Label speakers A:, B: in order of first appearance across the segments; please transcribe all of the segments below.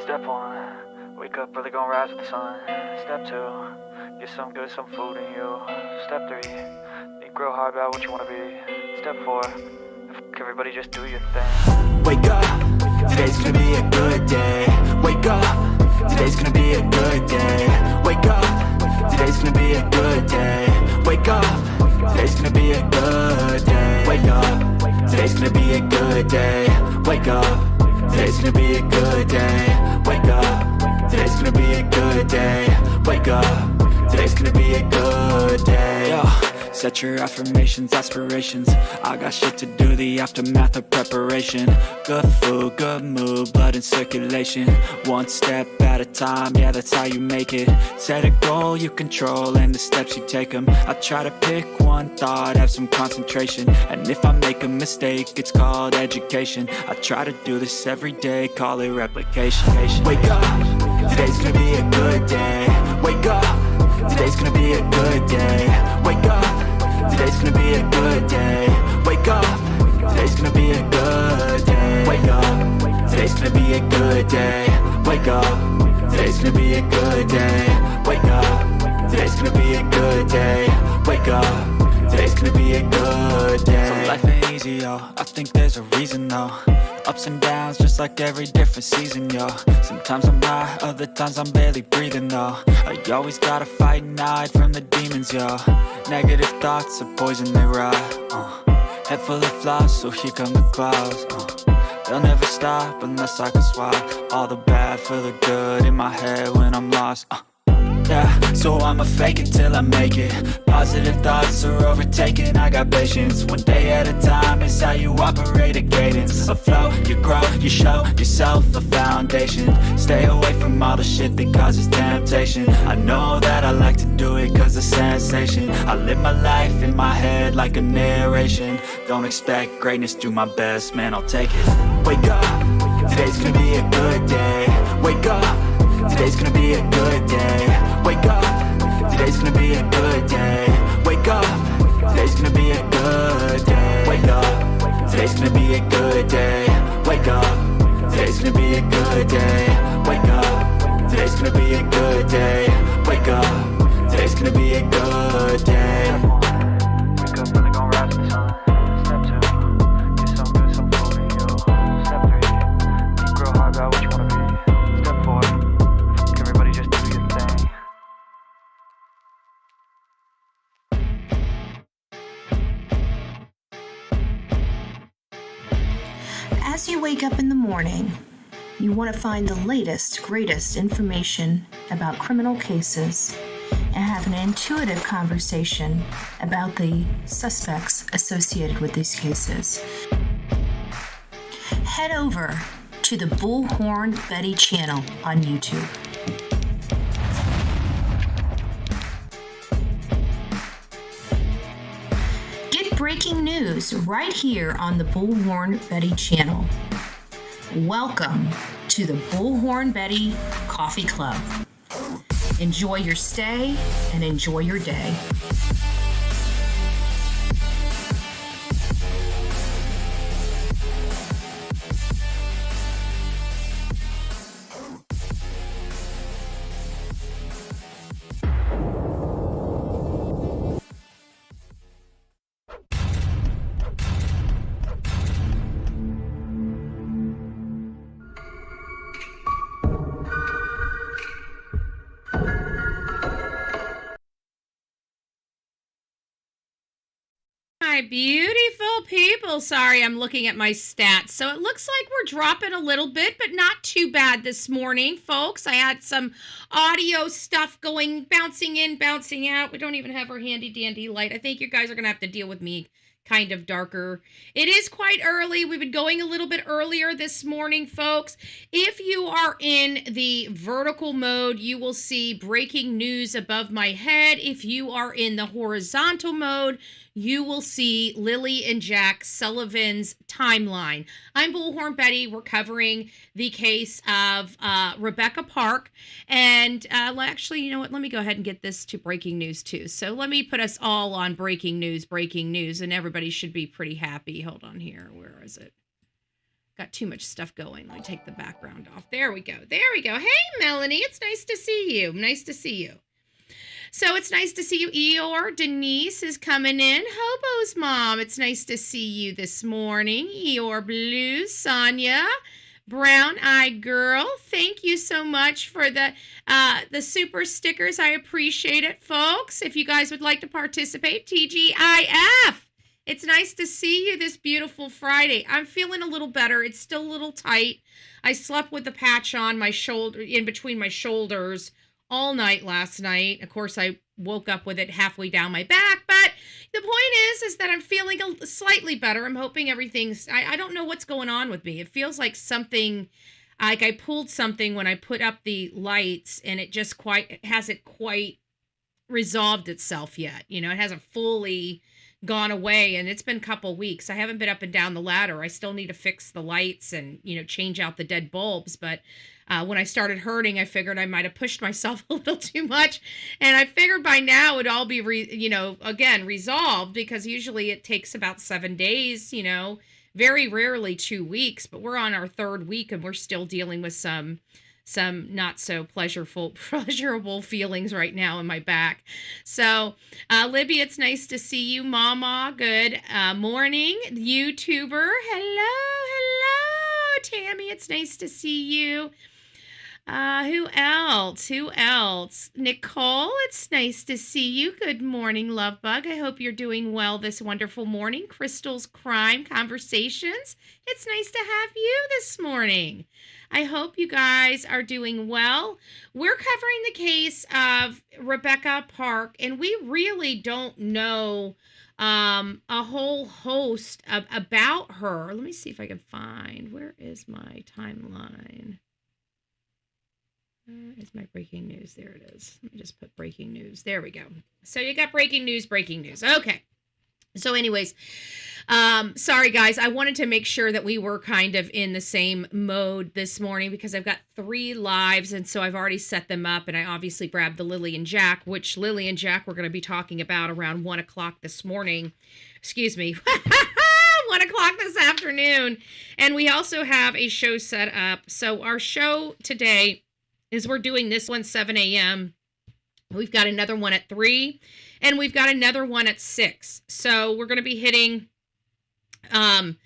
A: Step 1, wake up early, gonna rise with the sun. Step 2, get some good, some food in you. Step 3, think real hard about what you wanna be. Step 4, everybody just do your thing.
B: Wake up, today's gonna be a good day. Wake up, today's gonna be a good day. Wake up, today's gonna be a good day. Wake up, today's gonna be a good day. Wake up, today's gonna be a good day. Wake up, today's gonna be a good day. Wake up, today's gonna be a good day. Wake up, today's gonna be a good day. Yo. Set your affirmations, aspirations. I got shit to do, the aftermath of preparation. Good food, good mood, blood in circulation. One step at a time, yeah, that's how you make it. Set a goal you control and the steps you take them. I try to pick one thought, have some concentration. And if I make a mistake, it's called education. I try to do this every day, call it replication. Wake up, today's gonna be a good day. Wake up, today's gonna be a good day. Wake up, today's gonna be a good day. Wake up, today's gonna be a good day. Wake up, today's gonna be a good day. Wake up, today's gonna be a good day. Wake up, today's gonna be a good day. Wake up, today's gonna be a good day. So life ain't easy, yo, I think there's a reason though. Ups and downs, just like every different season, yo. Sometimes I'm high, other times I'm barely breathing, though. I always gotta fight and hide from the demons, yo. Negative thoughts are poison, they rot. Head full of flaws, so here come the clouds. They'll never stop unless I can swap all the bad for the good in my head when I'm lost. Yeah, so I'ma fake it till I make it. Positive thoughts are overtaken, I got patience. One day at a time is how you operate a cadence. A flow, you grow, you show yourself a foundation. Stay away from all the shit that causes temptation. I know that I like to do it cause it's sensation. I live my life in my head like a narration. Don't expect greatness, do my best, man, I'll take it. Wake up, today's gonna be a good day. Wake up, today's gonna be a good day. Wake up, today's gonna be a good day. Wake up, today's gonna be a good day. Wake up, today's gonna be a good day. Wake up, today's gonna be a good day. Wake up, today's gonna be a good day. Wake up, today's gonna be a good day.
A: Wake up early, gonna rise with the sun. Step 2, get some good, some food in you. Step 3, think real hard about what you wanna be. Step 4, everybody just do your thing.
C: As you wake up in the morning, you want to find the latest, greatest information about criminal cases and have an intuitive conversation about the suspects associated with these cases. Head over to the Bullhorn Betty channel on YouTube. Breaking news right here on the Bullhorn Betty channel. Welcome to the Bullhorn Betty Coffee Club. Enjoy your stay and enjoy your day.
D: Beautiful people. Sorry, I'm looking at my stats. So it looks like we're dropping a little bit, but not too bad this morning, folks. I had some audio stuff going, bouncing in, bouncing out. We don't even have our handy dandy light. I think you guys are going to have to deal with me kind of darker. It is quite early. We've been going a little bit earlier this morning, folks. If you are in the vertical mode, you will see breaking news above my head. If you are in the horizontal mode, you will see Lily and Jack Sullivan's timeline. I'm Bullhorn Betty. We're covering the case of Rebecca Park. And actually, you know what? Let me go ahead and get this to breaking news too. So let me put us all on breaking news, and everybody should be pretty happy. Hold on here. Where is it? got too much stuff going. Let me take the background off. There we go. Hey, Melanie, it's nice to see you. So it's nice to see you, Eeyore. Denise is coming in. Hobo's mom, it's nice to see you this morning. Eeyore Blues, Sonia, Brown Eyed Girl. Thank you so much for the super stickers. I appreciate it, folks. If you guys would like to participate, TGIF. It's nice to see you this beautiful Friday. I'm feeling a little better. It's still a little tight. I slept with the patch on my shoulder, in between my shoulders, all night last night. Of course, I woke up with it halfway down my back, but the point is that I'm feeling slightly better. I'm hoping everything's, I don't know what's going on with me. It feels like something, like I pulled something when I put up the lights, and it just hasn't quite resolved itself yet. You know, it hasn't fully gone away, and it's been a couple weeks. I haven't been up and down the ladder. I still need to fix the lights and, you know, change out the dead bulbs, but when I started hurting, I figured I might have pushed myself a little too much, and I figured by now it'd all be resolved, because usually it takes about 7 days, you know, very rarely 2 weeks, but we're on our 3rd week and we're still dealing with some not so pleasurable feelings right now in my back. So, Libby, it's nice to see you. Mama, good morning. YouTuber, hello. Tammy, it's nice to see you. Who else? Nicole, it's nice to see you. Good morning, love bug. I hope you're doing well this wonderful morning. Crystal's Crime Conversations, it's nice to have you this morning. I hope you guys are doing well. We're covering the case of Rebecca Park, and we really don't know a whole host about her. Let me see if I can find, where is my timeline? Is my breaking news? There it is. Let me just put breaking news. There we go. So you got breaking news. Okay. So anyways, sorry guys, I wanted to make sure that we were kind of in the same mode this morning, because I've got 3 lives, and so I've already set them up, and I obviously grabbed the Lily and Jack, which Lily and Jack we're going to be talking about around 1 o'clock this morning. Excuse me. 1 o'clock this afternoon. And we also have a show set up. So our show today is, we're doing this one 7 a.m. We've got another one at 3, and we've got another one at 6. So we're going to be hitting the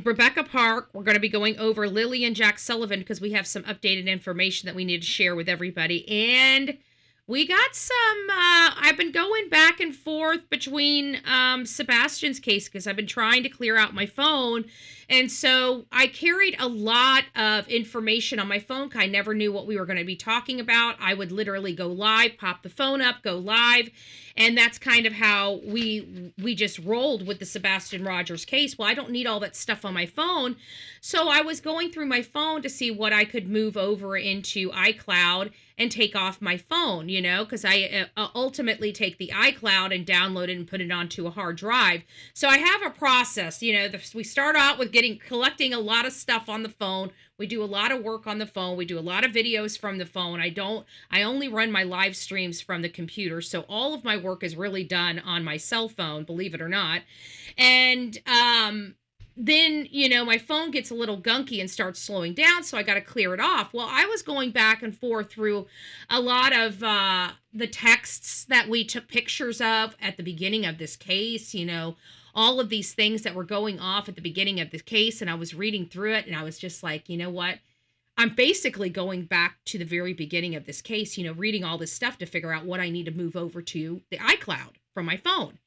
D: Rebecca Park. We're going to be going over Lily and Jack Sullivan, because we have some updated information that we need to share with everybody. And we got some, I've been going back and forth between Sebastian's case, because I've been trying to clear out my phone. And so I carried a lot of information on my phone. I never knew what we were going to be talking about. I would literally go live, pop the phone up, go live. And that's kind of how we just rolled with the Sebastian Rogers case. Well, I don't need all that stuff on my phone. So I was going through my phone to see what I could move over into iCloud and take off my phone, you know, because I ultimately take the iCloud and download it and put it onto a hard drive. So I have a process, you know. We start out with collecting a lot of stuff on the phone. We do a lot of work on the phone. We do a lot of videos from the phone. I only run my live streams from the computer. So all of my work is really done on my cell phone, believe it or not. And then, you know, my phone gets a little gunky and starts slowing down, so I got to clear it off. Well, I was going back and forth through a lot of the texts that we took pictures of at the beginning of this case, you know, all of these things that were going off at the beginning of the case, and I was reading through it, and I was just like, you know what? I'm basically going back to the very beginning of this case, you know, reading all this stuff to figure out what I need to move over to the iCloud from my phone.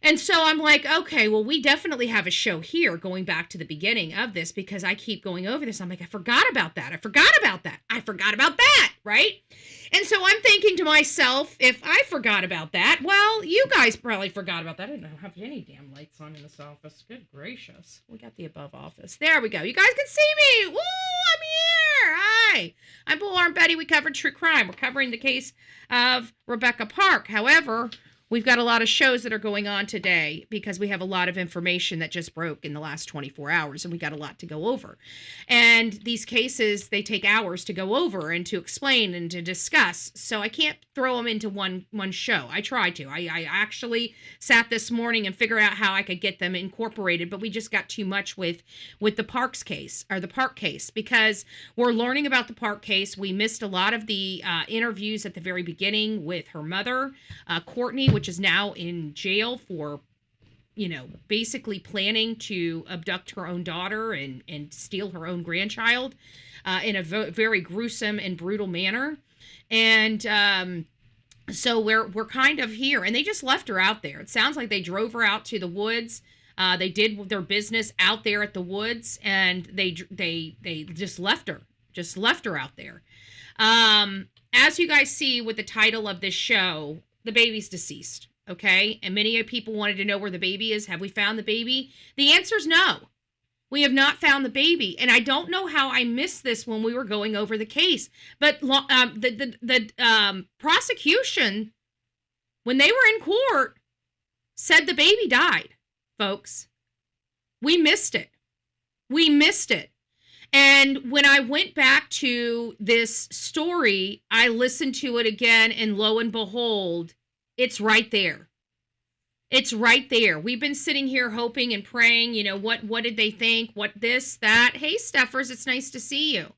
D: And so I'm like, okay, well, we definitely have a show here going back to the beginning of this, because I keep going over this. I'm like, I forgot about that, right? And so I'm thinking to myself, if I forgot about that, well, you guys probably forgot about that. I don't have any damn lights on in this office. Good gracious. We got the above office. There we go. You guys can see me. Woo, I'm here. Hi. I'm Bull Arm Betty. We covered true crime. We're covering the case of Rebecca Park. However, We've got a lot of shows that are going on today because we have a lot of information that just broke in the last 24 hours, and we got a lot to go over. And these cases, they take hours to go over and to explain and to discuss. So I can't throw them into one show. I tried to. I actually sat this morning and figured out how I could get them incorporated, but we just got too much with the Park case, because we're learning about the Park case. We missed a lot of the interviews at the very beginning with her mother, Courtney, which is now in jail for, basically planning to abduct her own daughter and steal her own grandchild in a very gruesome and brutal manner. And so we're kind of here, and they just left her out there. It sounds like they drove her out to the woods. They did their business out there at the woods, and they just left her out there. As you guys see with the title of this show, the baby's deceased, okay? And many people wanted to know where the baby is. Have we found the baby? The answer is no. We have not found the baby. And I don't know how I missed this when we were going over the case. But the prosecution, when they were in court, said the baby died, folks. We missed it. And when I went back to this story, I listened to it again, and lo and behold, it's right there. It's right there. We've been sitting here hoping and praying, what did they think? What this, that? Hey, Steffers, it's nice to see you.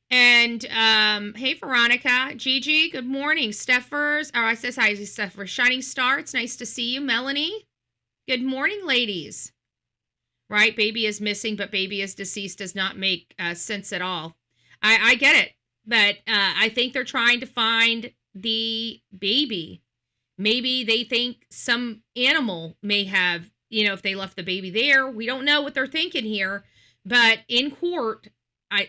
D: And, hey, Veronica. Gigi, good morning. Steffers. Oh, I says hi, Steffers. Shining Star, it's nice to see you. Melanie, good morning, ladies. Right? Baby is missing, but baby is deceased does not make sense at all. I get it. But I think they're trying to find the baby. Maybe they think some animal may have, if they left the baby there. We don't know what they're thinking here. But in court, I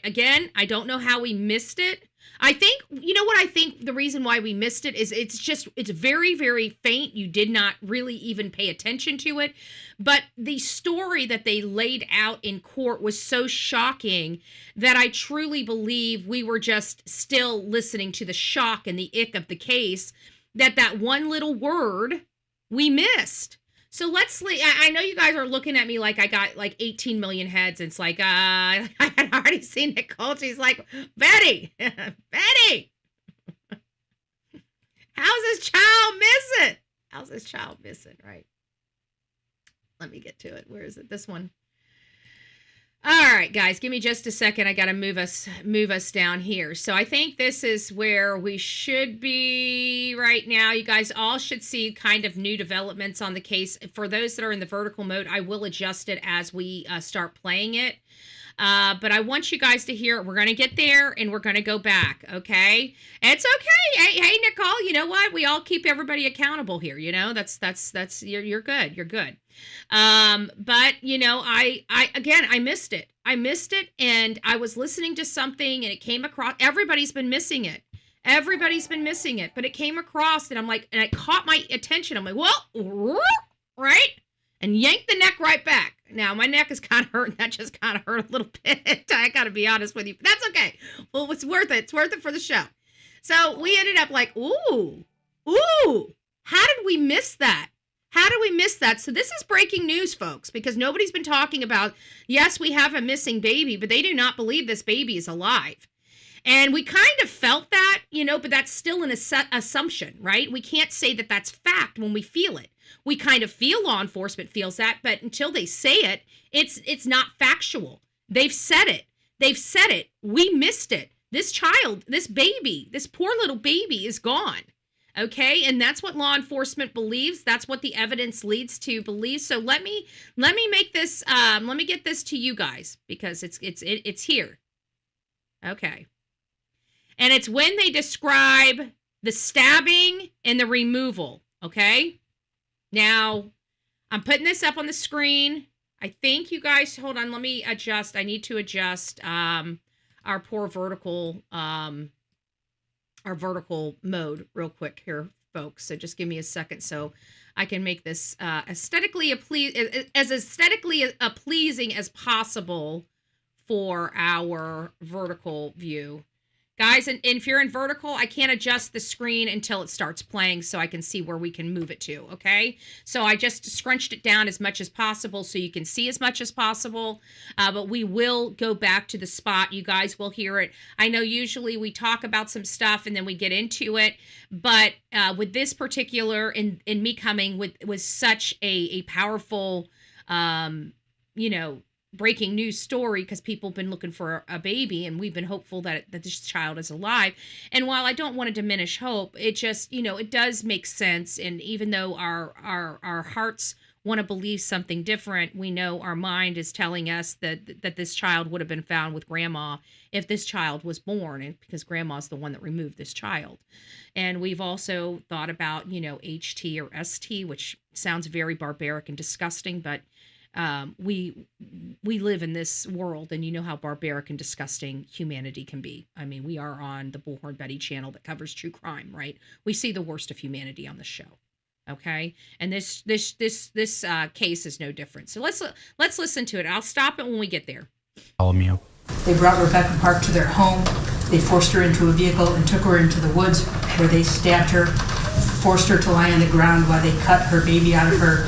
D: don't know how we missed it. I think, what I think the reason why we missed it is it's very, very faint. You did not really even pay attention to it. But the story that they laid out in court was so shocking that I truly believe we were just still listening to the shock and the ick of the case, that one little word we missed. So I know you guys are looking at me like I got like 18 million heads. It's like, I had already seen Nicole. She's like, Betty, how's this child missing? Right. Let me get to it. Where is it? This one. All right, guys, give me just a second. I got to move us down here. So I think this is where we should be right now. You guys all should see kind of new developments on the case. For those that are in the vertical mode, I will adjust it as we start playing it. But I want you guys to hear it. We're going to get there and we're going to go back. Okay. It's okay. Hey, Nicole, you know what? We all keep everybody accountable here. That's you're good. You're good. But I missed it. And I was listening to something and it came across. Everybody's been missing it. But it came across and I'm like, and it caught my attention. I'm like, well, right. And yanked the neck right back. Now, my neck is kind of hurting. That just kind of hurt a little bit. I got to be honest with you. But that's okay. Well, it's worth it. It's worth it for the show. So we ended up like, ooh. How did we miss that? So this is breaking news, folks, because nobody's been talking about, yes, we have a missing baby, but they do not believe this baby is alive. And we kind of felt that, but that's still an assumption, right? We can't say that that's fact when we feel it. We kind of feel law enforcement feels that, but until they say it, it's not factual. They've said it. We missed it. This child, this baby, this poor little baby is gone. Okay, and that's what law enforcement believes. That's what the evidence leads to believe. So let me make this. Let me get this to you guys because it's here. Okay, and it's when they describe the stabbing and the removal. Okay, now I'm putting this up on the screen. I think you guys hold on. Let me adjust. I need to adjust our poor vertical. Our vertical mode real quick here, folks. So just give me a second so I can make this as aesthetically pleasing as possible for our vertical view. Guys, and if you're in vertical, I can't adjust the screen until it starts playing so I can see where we can move it to, okay? So I just scrunched it down as much as possible so you can see as much as possible, but we will go back to the spot. You guys will hear it. I know usually we talk about some stuff and then we get into it, but with this particular, in me coming with such a powerful, breaking news story, because people have been looking for a baby and we've been hopeful that this child is alive. And while I don't want to diminish hope, it just, it does make sense. And even though our hearts want to believe something different, we know our mind is telling us that this child would have been found with grandma if this child was born, and because grandma's the one that removed this child. And we've also thought about, HT or ST, which sounds very barbaric and disgusting, but we live in this world, and you know how barbaric and disgusting humanity can be. I mean, we are on the Bullhorn Betty channel that covers true crime, right? We see the worst of humanity on the show. Okay, and this case is no different. So let's listen to it. I'll stop it when we get there.
E: Follow me up.
F: They brought Rebecca Park to their home. They forced her into a vehicle and took her into the woods, where they stabbed her, forced her to lie on the ground while they cut her baby out of her,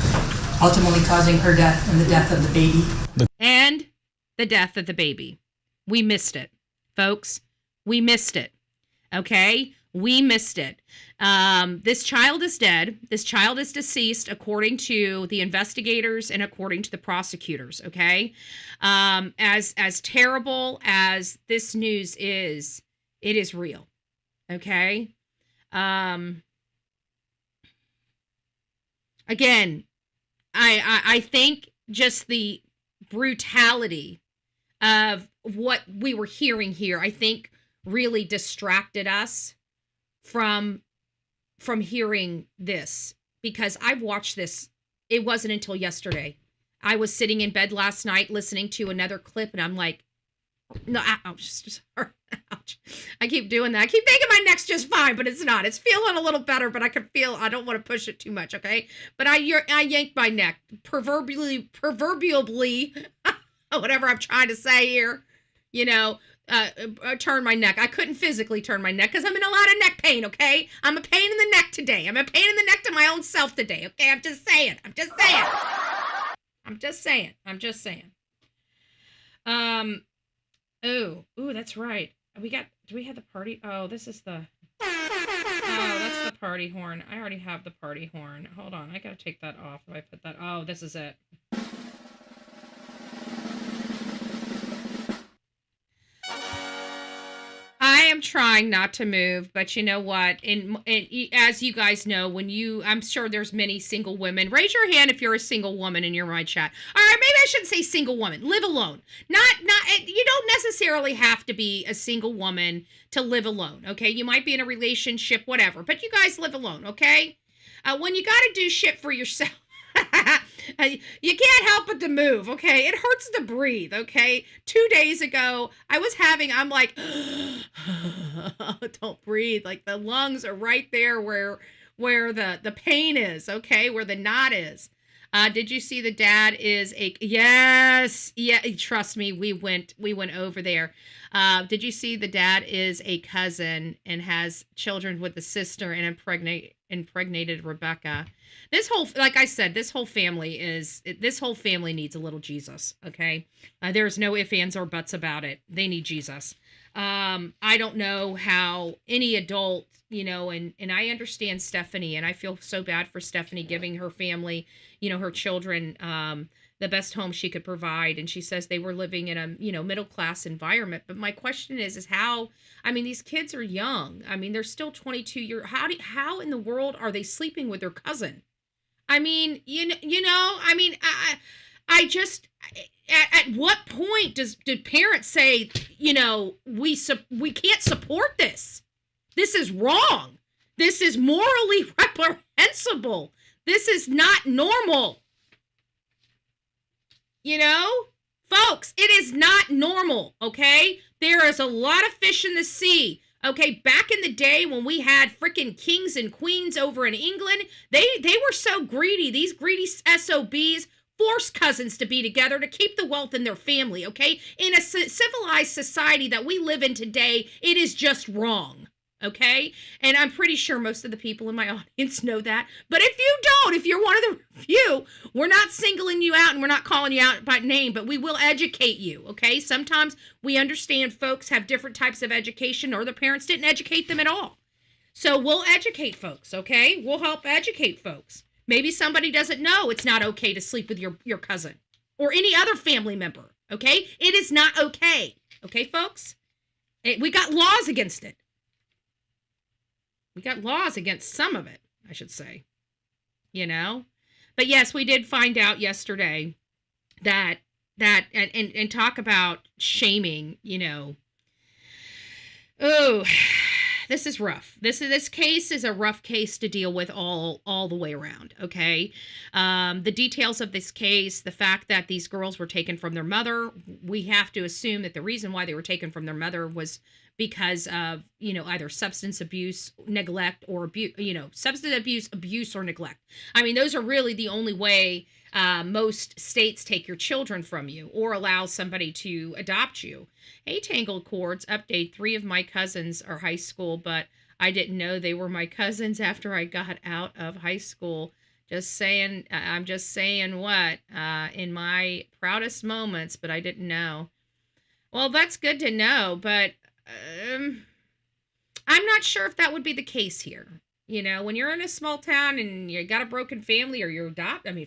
F: ultimately causing her death and the death of the baby.
D: And the death of the baby. We missed it, folks. We missed it. Okay? We missed it. This child is dead. This child is deceased, according to the investigators and according to the prosecutors. Okay? As terrible as this news is, it is real. Okay? Again, I think just the brutality of what we were hearing here, I think really distracted us from hearing this, because I've watched this. It wasn't until yesterday. I was sitting in bed last night listening to another clip, and I'm like, no, ouch. I keep doing that. I keep thinking my neck's just fine, but it's not. It's feeling a little better, but I can feel, I don't want to push it too much, okay? But I yanked my neck, proverbially, whatever I'm trying to say here, turn my neck. I couldn't physically turn my neck because I'm in a lot of neck pain, okay? I'm a pain in the neck today. I'm a pain in the neck to my own self today, okay? I'm just saying. Oh, that's right. Do we have the party? Oh, this is the, that's the party horn. I already have the party horn. Hold on. I gotta take that off. If I put that, oh, this is it. I am trying not to move, but you know what? And as you guys know, I'm sure there's many single women. Raise your hand if you're a single woman and you're in my chat. All right, maybe I shouldn't say single woman. Live alone. You don't necessarily have to be a single woman to live alone, okay? You might be in a relationship, whatever, but you guys live alone, okay? When you got to do shit for yourself, you can't help but to move, okay? It hurts to breathe, okay? 2 days ago, I'm like, don't breathe. Like, the lungs are right there where the pain is, okay? Where the knot is. Did you see the dad is yes, yeah, trust me, we went over there. Did you see the dad is a cousin and has children with the sister and impregnated Rebecca? This whole, like I said, this whole family needs a little Jesus, okay? There's no ifs, ands, or buts about it. They need Jesus. I don't know how any adult, and I understand Stephanie, and I feel so bad for Stephanie giving her family, her children, the best home she could provide. And she says they were living in a, middle-class environment. But my question is how, these kids are young. They're still 22 years. How in the world are they sleeping with their cousin? I just, at what point do parents say, we can't support this? This is wrong. This is morally reprehensible. This is not normal. Folks, it is not normal, okay? There is a lot of fish in the sea. Okay, back in the day when we had freaking kings and queens over in England, they were so greedy. These greedy SOBs force cousins to be together to keep the wealth in their family, okay? In a civilized society that we live in today, it is just wrong, okay? And I'm pretty sure most of the people in my audience know that. But if you don't, if you're one of the few, we're not singling you out and we're not calling you out by name, but we will educate you, okay? Sometimes we understand folks have different types of education or their parents didn't educate them at all. So we'll educate folks, okay? We'll help educate folks. Maybe somebody doesn't know it's not okay to sleep with your cousin or any other family member, okay? It is not okay, okay, folks? We got laws against it. We got laws against some of it, I should say, you know? But yes, we did find out yesterday that and talk about shaming, you know. Oh, this is rough. This case is a rough case to deal with all the way around, okay? The details of this case, the fact that these girls were taken from their mother, we have to assume that the reason why they were taken from their mother was because of, you know, either substance abuse, neglect, or substance abuse, or neglect. I mean, those are really the only way most states take your children from you or allow somebody to adopt you. Hey, Tangled Cords, update. 3 of my cousins are high school, but I didn't know they were my cousins after I got out of high school. Just saying, I'm just saying what? In my proudest moments, but I didn't know. Well, that's good to know, but I'm not sure if that would be the case here. You know, when you're in a small town and you got a broken family or you're adopted, I mean,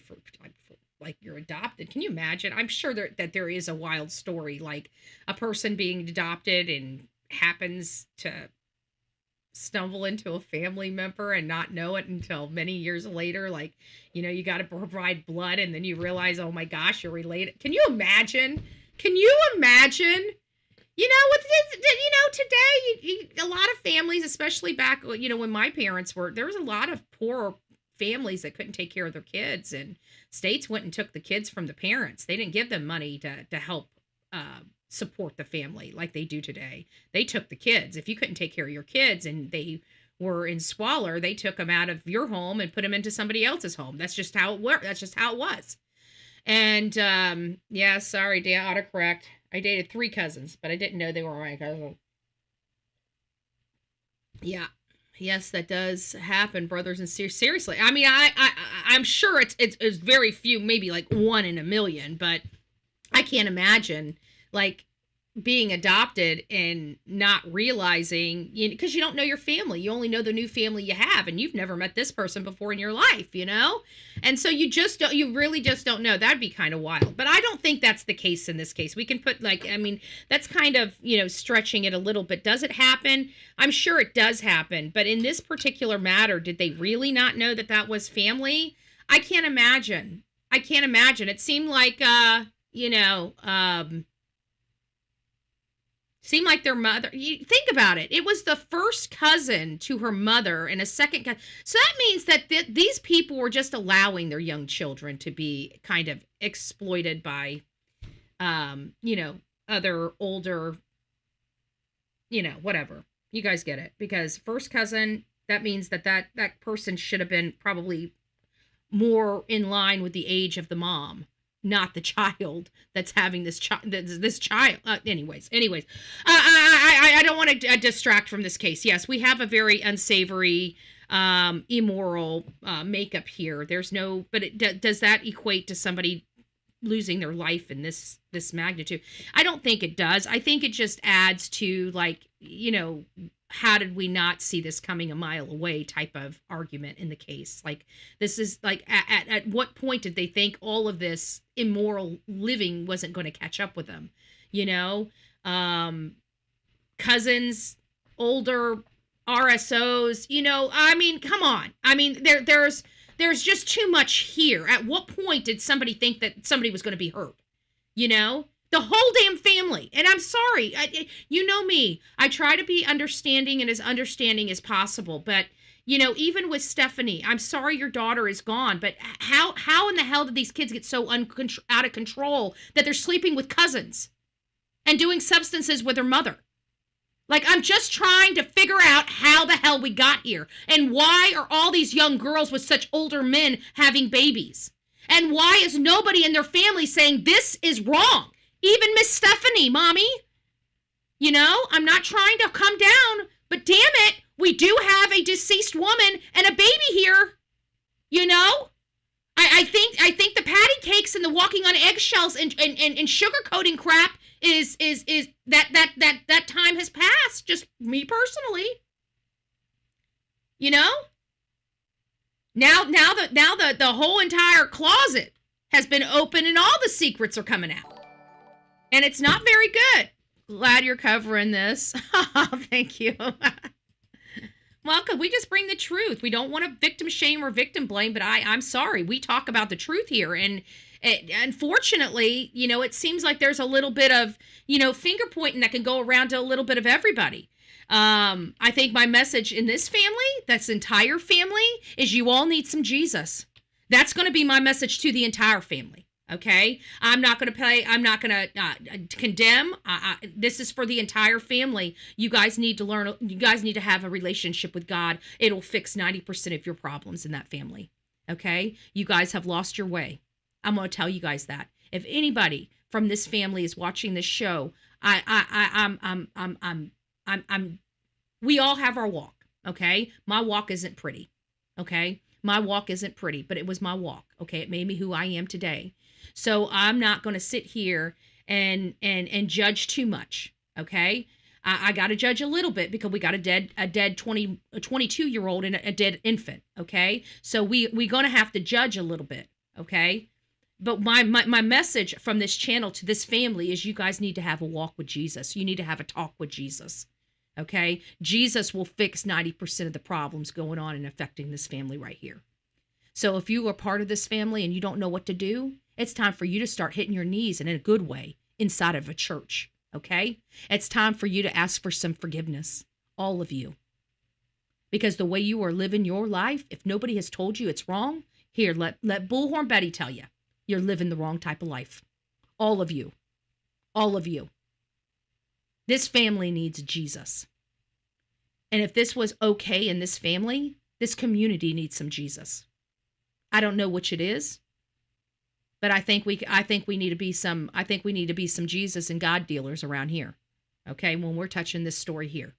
D: like you're adopted. Can you imagine? I'm sure that there is a wild story, like a person being adopted and happens to stumble into a family member and not know it until many years later. Like, you know, you got to provide blood and then you realize, oh my gosh, you're related. Can you imagine? Can you imagine? You know, today, a lot of families, especially back, you know, when my parents were, there was a lot of poor families that couldn't take care of their kids, and states went and took the kids from the parents. They didn't give them money to help support the family like they do today. They took the kids. If you couldn't take care of your kids and they were in squalor, they took them out of your home and put them into somebody else's home. That's just how it worked. That's just how it was. And yeah, sorry, Dan, autocorrect. I dated 3 cousins, but I didn't know they were my cousins. Yeah. Yes, that does happen, brothers and sisters. Seriously. I mean, I'm sure it's very few, maybe like 1 in a million, but I can't imagine like being adopted and not realizing, you know, because you don't know your family. You only know the new family you have, and you've never met this person before in your life, you know? And so you really just don't know. That'd be kind of wild. But I don't think that's the case in this case. We can put that's kind of, you know, stretching it a little bit. Does it happen? I'm sure it does happen. But in this particular matter, did they really not know that was family? I can't imagine. It seemed like, seemed like their mother, you think about it. It was the first cousin to her mother and a second cousin. So that means that these people were just allowing their young children to be kind of exploited by, other older, whatever. You guys get it. Because first cousin, that means that person should have been probably more in line with the age of the mom, not the child that's having this child. Anyways, I don't want to distract from this case. Yes, we have a very unsavory, immoral makeup here. There's no, but does that equate to somebody losing their life in this magnitude? I don't think it does. I think it just adds to, like, how did we not see this coming a mile away type of argument in the case. Like, this is like, at what point did they think all of this immoral living wasn't going to catch up with them? Cousins, older RSOs, I mean, come on. I mean, there's just too much here. At what point did somebody think that somebody was going to be hurt? The whole damn family. And I'm sorry. You know me. I try to be understanding and as understanding as possible. But, even with Stephanie, I'm sorry your daughter is gone. But how in the hell did these kids get so out of control that they're sleeping with cousins and doing substances with their mother? Like, I'm just trying to figure out how the hell we got here. And why are all these young girls with such older men having babies? And why is nobody in their family saying this is wrong? Even Miss Stephanie, Mommy. You know, I'm not trying to come down, but damn it, we do have a deceased woman and a baby here. You know? I think the patty cakes and the walking on eggshells and sugarcoating crap is that time has passed. Just me personally. You know? Now the whole entire closet has been opened and all the secrets are coming out. And it's not very good. Glad you're covering this. Thank you. Well, could we just bring the truth? We don't want to victim shame or victim blame, but I'm sorry. We talk about the truth here. And unfortunately, you know, it seems like there's a little bit of, you know, finger pointing that can go around to a little bit of everybody. I think my message in this family, this entire family, is you all need some Jesus. That's going to be my message to the entire family. Okay, I'm not going to condemn. This is for the entire family. You guys need to learn. You guys need to have a relationship with God. It'll fix 90% of your problems in that family. Okay, you guys have lost your way. I'm going to tell you guys that. If anybody from this family is watching this show, we all have our walk. Okay, my walk isn't pretty. Okay, my walk isn't pretty, but it was my walk. Okay, it made me who I am today. So I'm not going to sit here and judge too much, okay? I got to judge a little bit because we got a dead 22-year-old and a dead infant, okay? So we're going to have to judge a little bit, okay? But my message from this channel to this family is you guys need to have a walk with Jesus. You need to have a talk with Jesus, okay? Jesus will fix 90% of the problems going on and affecting this family right here. So if you are part of this family and you don't know what to do, it's time for you to start hitting your knees and in a good way inside of a church, okay? It's time for you to ask for some forgiveness, all of you. Because the way you are living your life, if nobody has told you it's wrong, here, let Bullhorn Betty tell you, you're living the wrong type of life. All of you. All of you. This family needs Jesus. And if this was okay in this family, this community needs some Jesus. I don't know which it is. But I think we need to be some Jesus and God dealers around here. Okay, when we're touching this story here.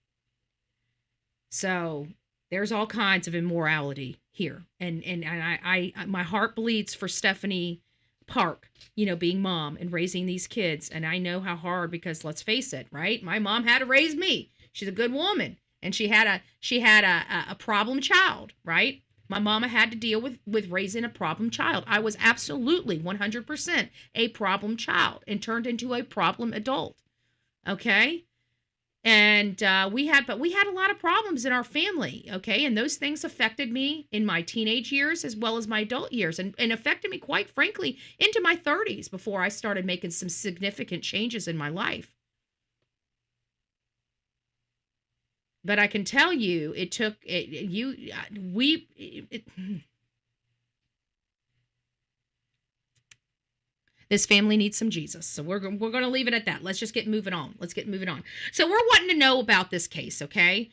D: So there's all kinds of immorality here. And I my heart bleeds for Stephanie Park, you know, being mom and raising these kids. And I know how hard, because let's face it, right? My mom had to raise me. She's a good woman. And she had a problem child, right? My mama had to deal with raising a problem child. I was absolutely 100% a problem child and turned into a problem adult. Okay? And we had a lot of problems in our family. Okay? And those things affected me in my teenage years as well as my adult years, and affected me, quite frankly, into my 30s before I started making some significant changes in my life. But I can tell you, this family needs some Jesus. So we're going to leave it at that. Let's just get moving on. Let's get moving on. So we're wanting to know about this case, okay?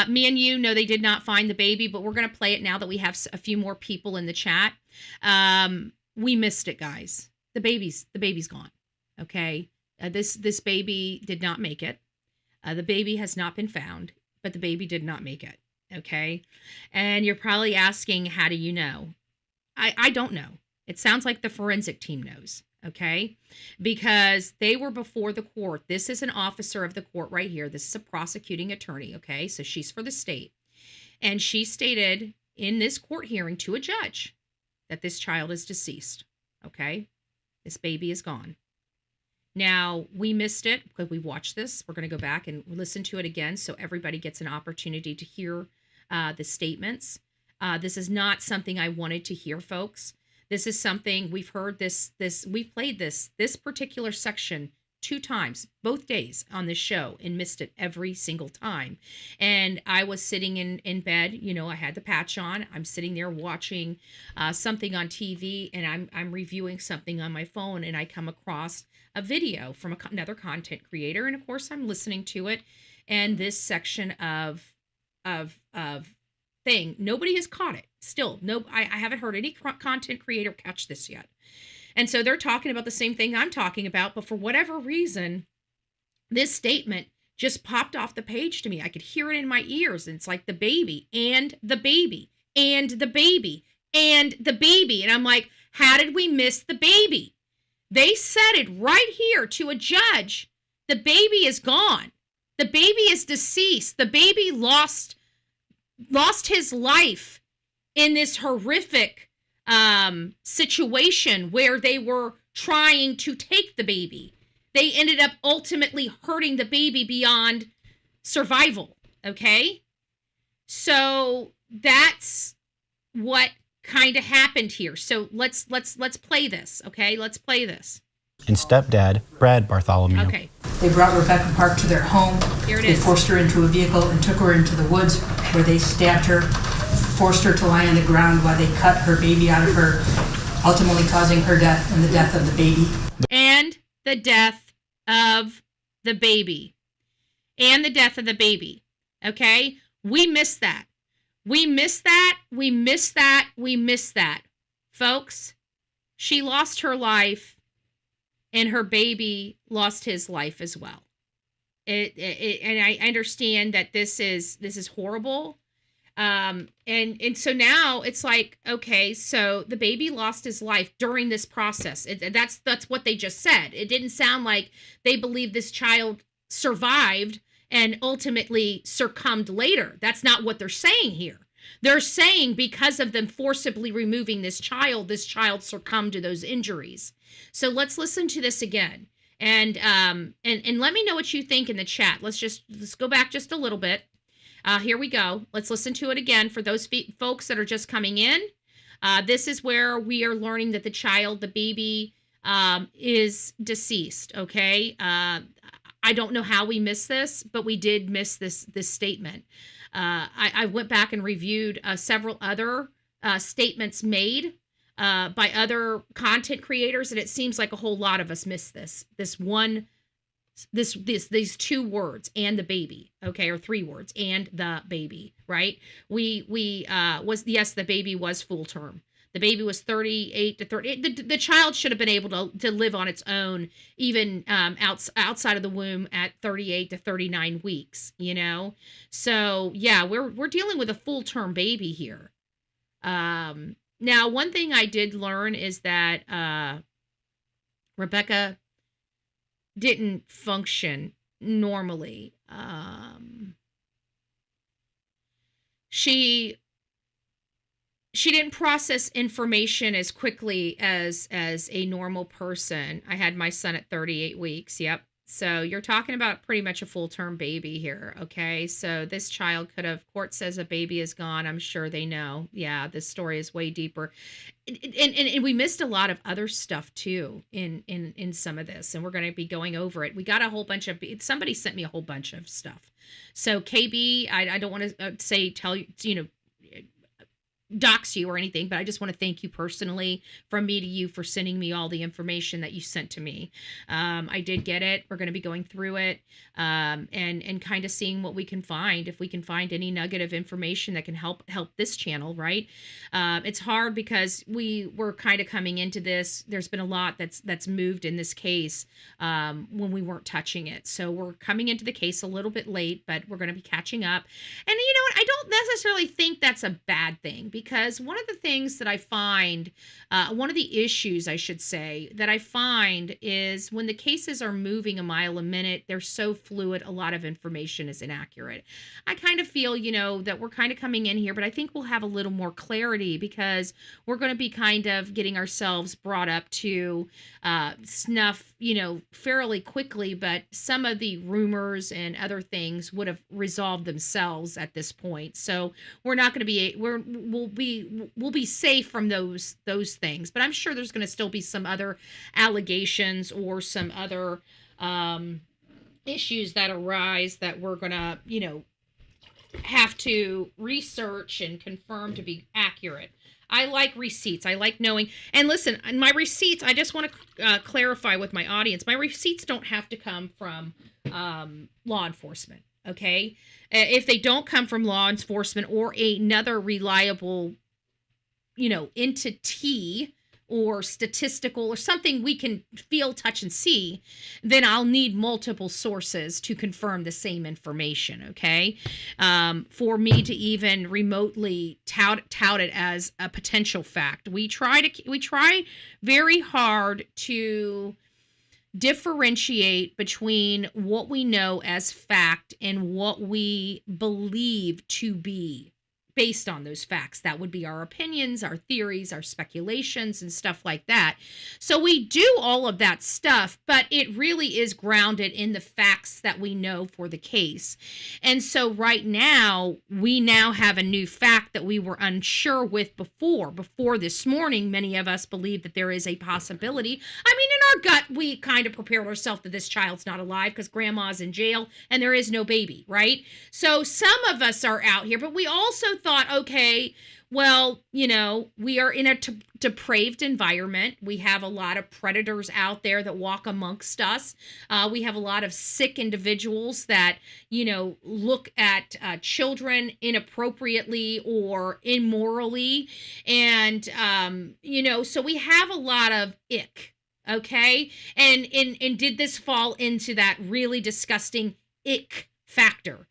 D: Me and you know they did not find the baby, but we're going to play it now that we have a few more people in the chat. We missed it, guys. The baby's gone, okay? This baby did not make it. The baby has not been found, but the baby did not make it, okay? And you're probably asking, how do you know? I don't know. It sounds like the forensic team knows, okay? Because they were before the court. This is an officer of the court right here. This is a prosecuting attorney, okay? So she's for the state. And she stated in this court hearing to a judge that this child is deceased, okay? This baby is gone. Now, we missed it because we watched this. We're going to go back and listen to it again so everybody gets an opportunity to hear the statements. This is not something I wanted to hear, folks. This is something we've heard we've played this particular section 2 times, both days on this show, and missed it every single time. And I was sitting in bed, you know, I had the patch on. I'm sitting there watching something on TV, and I'm reviewing something on my phone, and I come across a video from another content creator, and of course I'm listening to it. And this section of thing. Nobody has caught it. Still, no, I haven't heard any content creator catch this yet. And so they're talking about the same thing I'm talking about, but for whatever reason, this statement just popped off the page to me. I could hear it in my ears, and it's like the baby and the baby and the baby and the baby. And I'm like, how did we miss the baby? They said it right here to a judge. The baby is gone. The baby is deceased. The baby lost his life in this horrific situation where they were trying to take the baby. They ended up ultimately hurting the baby beyond survival. Okay? So that's what kind of happened here. So let's play this. Okay? Let's play this.
E: And stepdad, Brad Bartholomew.
D: Okay.
F: They brought Rebecca Park to their home.
D: Here it
F: They
D: is.
F: forced her into a vehicle and took her into the woods where they stabbed her, forced her to lie on the ground while they cut her baby out of her, ultimately causing her death and the death of the baby.
D: And the death of the baby. And the death of the baby. Okay? We missed that. We missed that. We missed that. We missed that. Folks, she lost her life, and her baby lost his life as well. And I understand that this is horrible. And so now it's like, okay, so the baby lost his life during this process. That's what they just said. It didn't sound like they believe this child survived and ultimately succumbed later. That's not what they're saying here. They're saying because of them forcibly removing this child succumbed to those injuries. So let's listen to this again. And let me know what you think in the chat. Let's go back just a little bit. Here we go. Let's listen to it again for those folks that are just coming in. This is where we are learning that the baby, is deceased. Okay. I don't know how we missed this, but we did miss this statement. I went back and reviewed several other statements made by other content creators, and it seems like a whole lot of us missed these two words, and the baby, okay, or three words, and the baby, right? The baby was full term. The baby was 38 to 30. The child should have been able to live on its own, even outside of the womb at 38 to 39 weeks, you know? So yeah, we're dealing with a full term baby here. Now, one thing I did learn is that Rebecca didn't function normally. She didn't process information as quickly as a normal person. I had my son at 38 weeks. Yep. So you're talking about pretty much a full-term baby here, okay? So this child could have, court says a baby is gone. I'm sure they know. Yeah, this story is way deeper. And we missed a lot of other stuff too in some of this, and we're going to be going over it. We got a whole bunch of, somebody sent me a whole bunch of stuff. So KB, I don't want to tell you, dox you or anything, but I just want to thank you personally, from me to you, for sending me all the information that you sent to me. I did get it. We're going to be going through it and kind of seeing what we can find, if we can find any nugget of information that can help this channel, right? It's hard because we were kind of coming into this. There's been a lot that's moved in this case when we weren't touching it. So we're coming into the case a little bit late, but we're going to be catching up. And you know what? I don't necessarily think that's a bad thing, because one of the things that I find, one of the issues, I should say, that I find is when the cases are moving a mile a minute, they're so fluid, a lot of information is inaccurate. I kind of feel, that we're kind of coming in here, but I think we'll have a little more clarity, because we're going to be kind of getting ourselves brought up to snuff, fairly quickly, but some of the rumors and other things would have resolved themselves at this point. So we're not going to be, we'll be safe from those things, but I'm sure there's going to still be some other allegations or some other issues that arise that we're going to, have to research and confirm to be accurate. I like receipts. I like knowing. And listen, my receipts, I just want to clarify with my audience, my receipts don't have to come from law enforcement. okay? If they don't come from law enforcement or another reliable, entity or statistical or something we can feel, touch, and see, then I'll need multiple sources to confirm the same information, okay? For me to even remotely tout it as a potential fact. We try very hard to differentiate between what we know as fact and what we believe to be based on those facts. That would be our opinions, our theories, our speculations, and stuff like that. So we do all of that stuff, but it really is grounded in the facts that we know for the case. And so right now, we now have a new fact that we were unsure with before. Before this morning, many of us believe that there is a possibility. I mean, in our gut, we kind of prepared ourselves that this child's not alive because grandma's in jail and there is no baby, right? So some of us are out here, but we also thought, okay, well, we are in a depraved environment. We have a lot of predators out there that walk amongst us. We have a lot of sick individuals that, look at children inappropriately or immorally. And, so we have a lot of ick, okay? And did this fall into that really disgusting ick factor?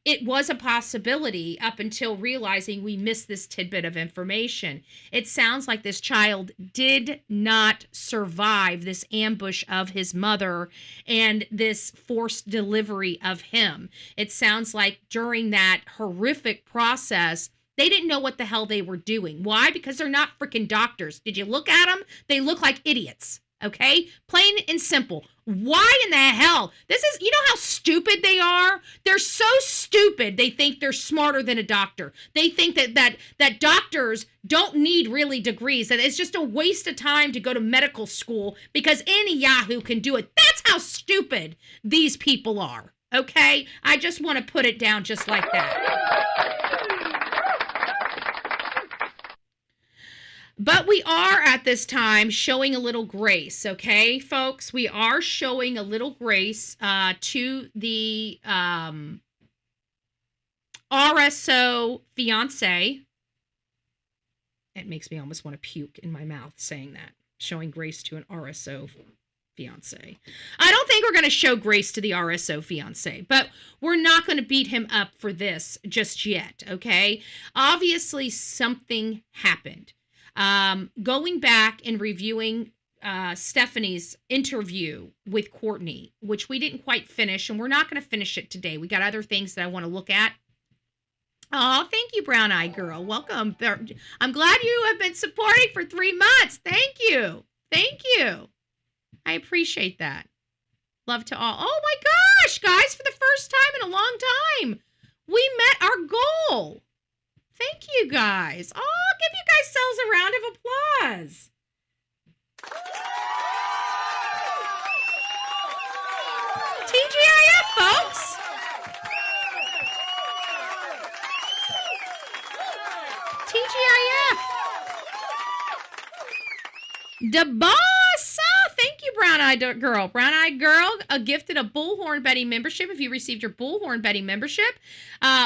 D: It was a possibility up until realizing we missed this tidbit of information. It sounds like this child did not survive this ambush of his mother and this forced delivery of him. It sounds like during that horrific process, they didn't know what the hell they were doing. Why? Because they're not freaking doctors. Did you look at them? They look like idiots. Okay? Plain and simple. Why in the hell? You know how stupid they are? They're so stupid, they think they're smarter than a doctor. They think that doctors don't need really degrees, that it's just a waste of time to go to medical school because any yahoo can do it. That's how stupid these people are. Okay? I just want to put it down just like that. But we are at this time showing a little grace, okay, folks? We are showing a little grace to the RSO fiance. It makes me almost want to puke in my mouth saying that. Showing grace to an RSO fiance. I don't think we're going to show grace to the RSO fiance, but we're not going to beat him up for this just yet, okay? Obviously, something happened. Going back and reviewing Stephanie's interview with Courtney, which we didn't quite finish, and we're not going to finish it today. We got other things that I want to look at. Oh, thank you, Brown Eye Girl. Welcome. I'm glad you have been supporting for 3 months. Thank you. Thank you. I appreciate that. Love to all. Oh my gosh, guys, for the first time in a long time, we met our goal. Thank you, guys. Oh, give you guys selves a round of applause. TGIF, folks. TGIF. The boss. Oh, thank you, Brown Eyed Girl. Brown Eyed Girl gifted a Bullhorn Betty membership. If you received your Bullhorn Betty membership,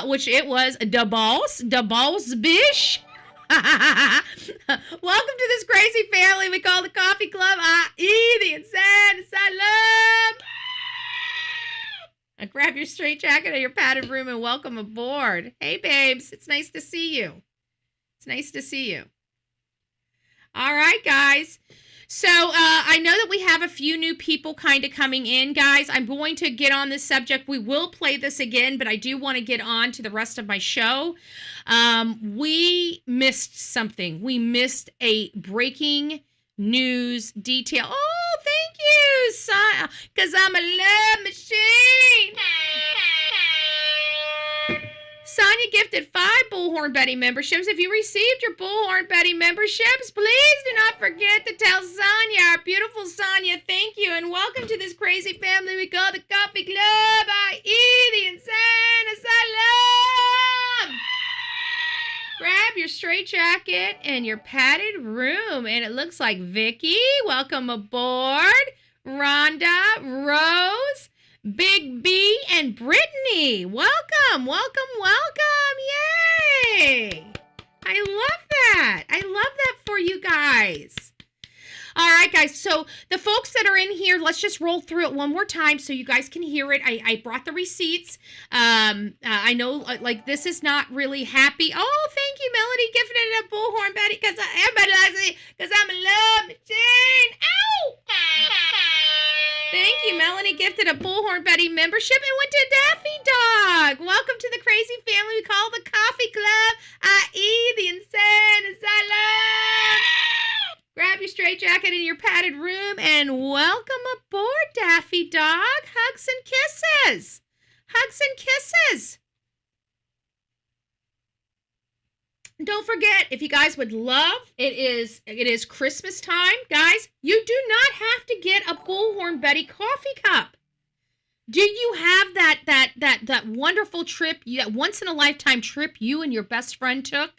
D: which it was the boss bish. Welcome to this crazy family we call the Coffee Club. The insane asylum. Grab your straight jacket and your padded room and welcome aboard. Hey, babes. It's nice to see you. It's nice to see you. All right, guys. So I know that we have a few new people kind of coming in, guys. I'm going to get on this subject. We will play this again, but I do want to get on to the rest of my show. We missed something. We missed a breaking news detail. Oh, thank you, son, because I'm a love machine. Sonia gifted 5 Bullhorn Betty memberships. If you received your Bullhorn Betty memberships, please do not forget to tell Sonia, our beautiful Sonia, thank you, and welcome to this crazy family we call the Coffee Club, i.e. the Insane Asylum. Grab your straight jacket and your padded room, and it looks like Vicky, welcome aboard, Rhonda, Rose, Big B and Brittany. Welcome, welcome, welcome. Yay. I love that. I love that for you guys. All right, guys. So the folks that are in here, let's just roll through it one more time so you guys can hear it. I brought the receipts. I know, like, this is not really happy. Oh, thank you, Melody, gifting it a bullhorn, Betty, because everybody likes it, because I'm a love machine. Ow! Thank you, Melanie gifted a Bullhorn Betty membership and went to Daffy Dog. Welcome to the crazy family we call the Coffee Club, i.e. the Insane Asylum. Grab your straitjacket in your padded room and welcome aboard, Daffy Dog. Hugs and kisses. Hugs and kisses. Don't forget, if you guys would love, it is Christmas time. Guys, you do not have to get a Bullhorn Betty coffee cup. Do you have that wonderful trip, that once-in-a-lifetime trip you and your best friend took?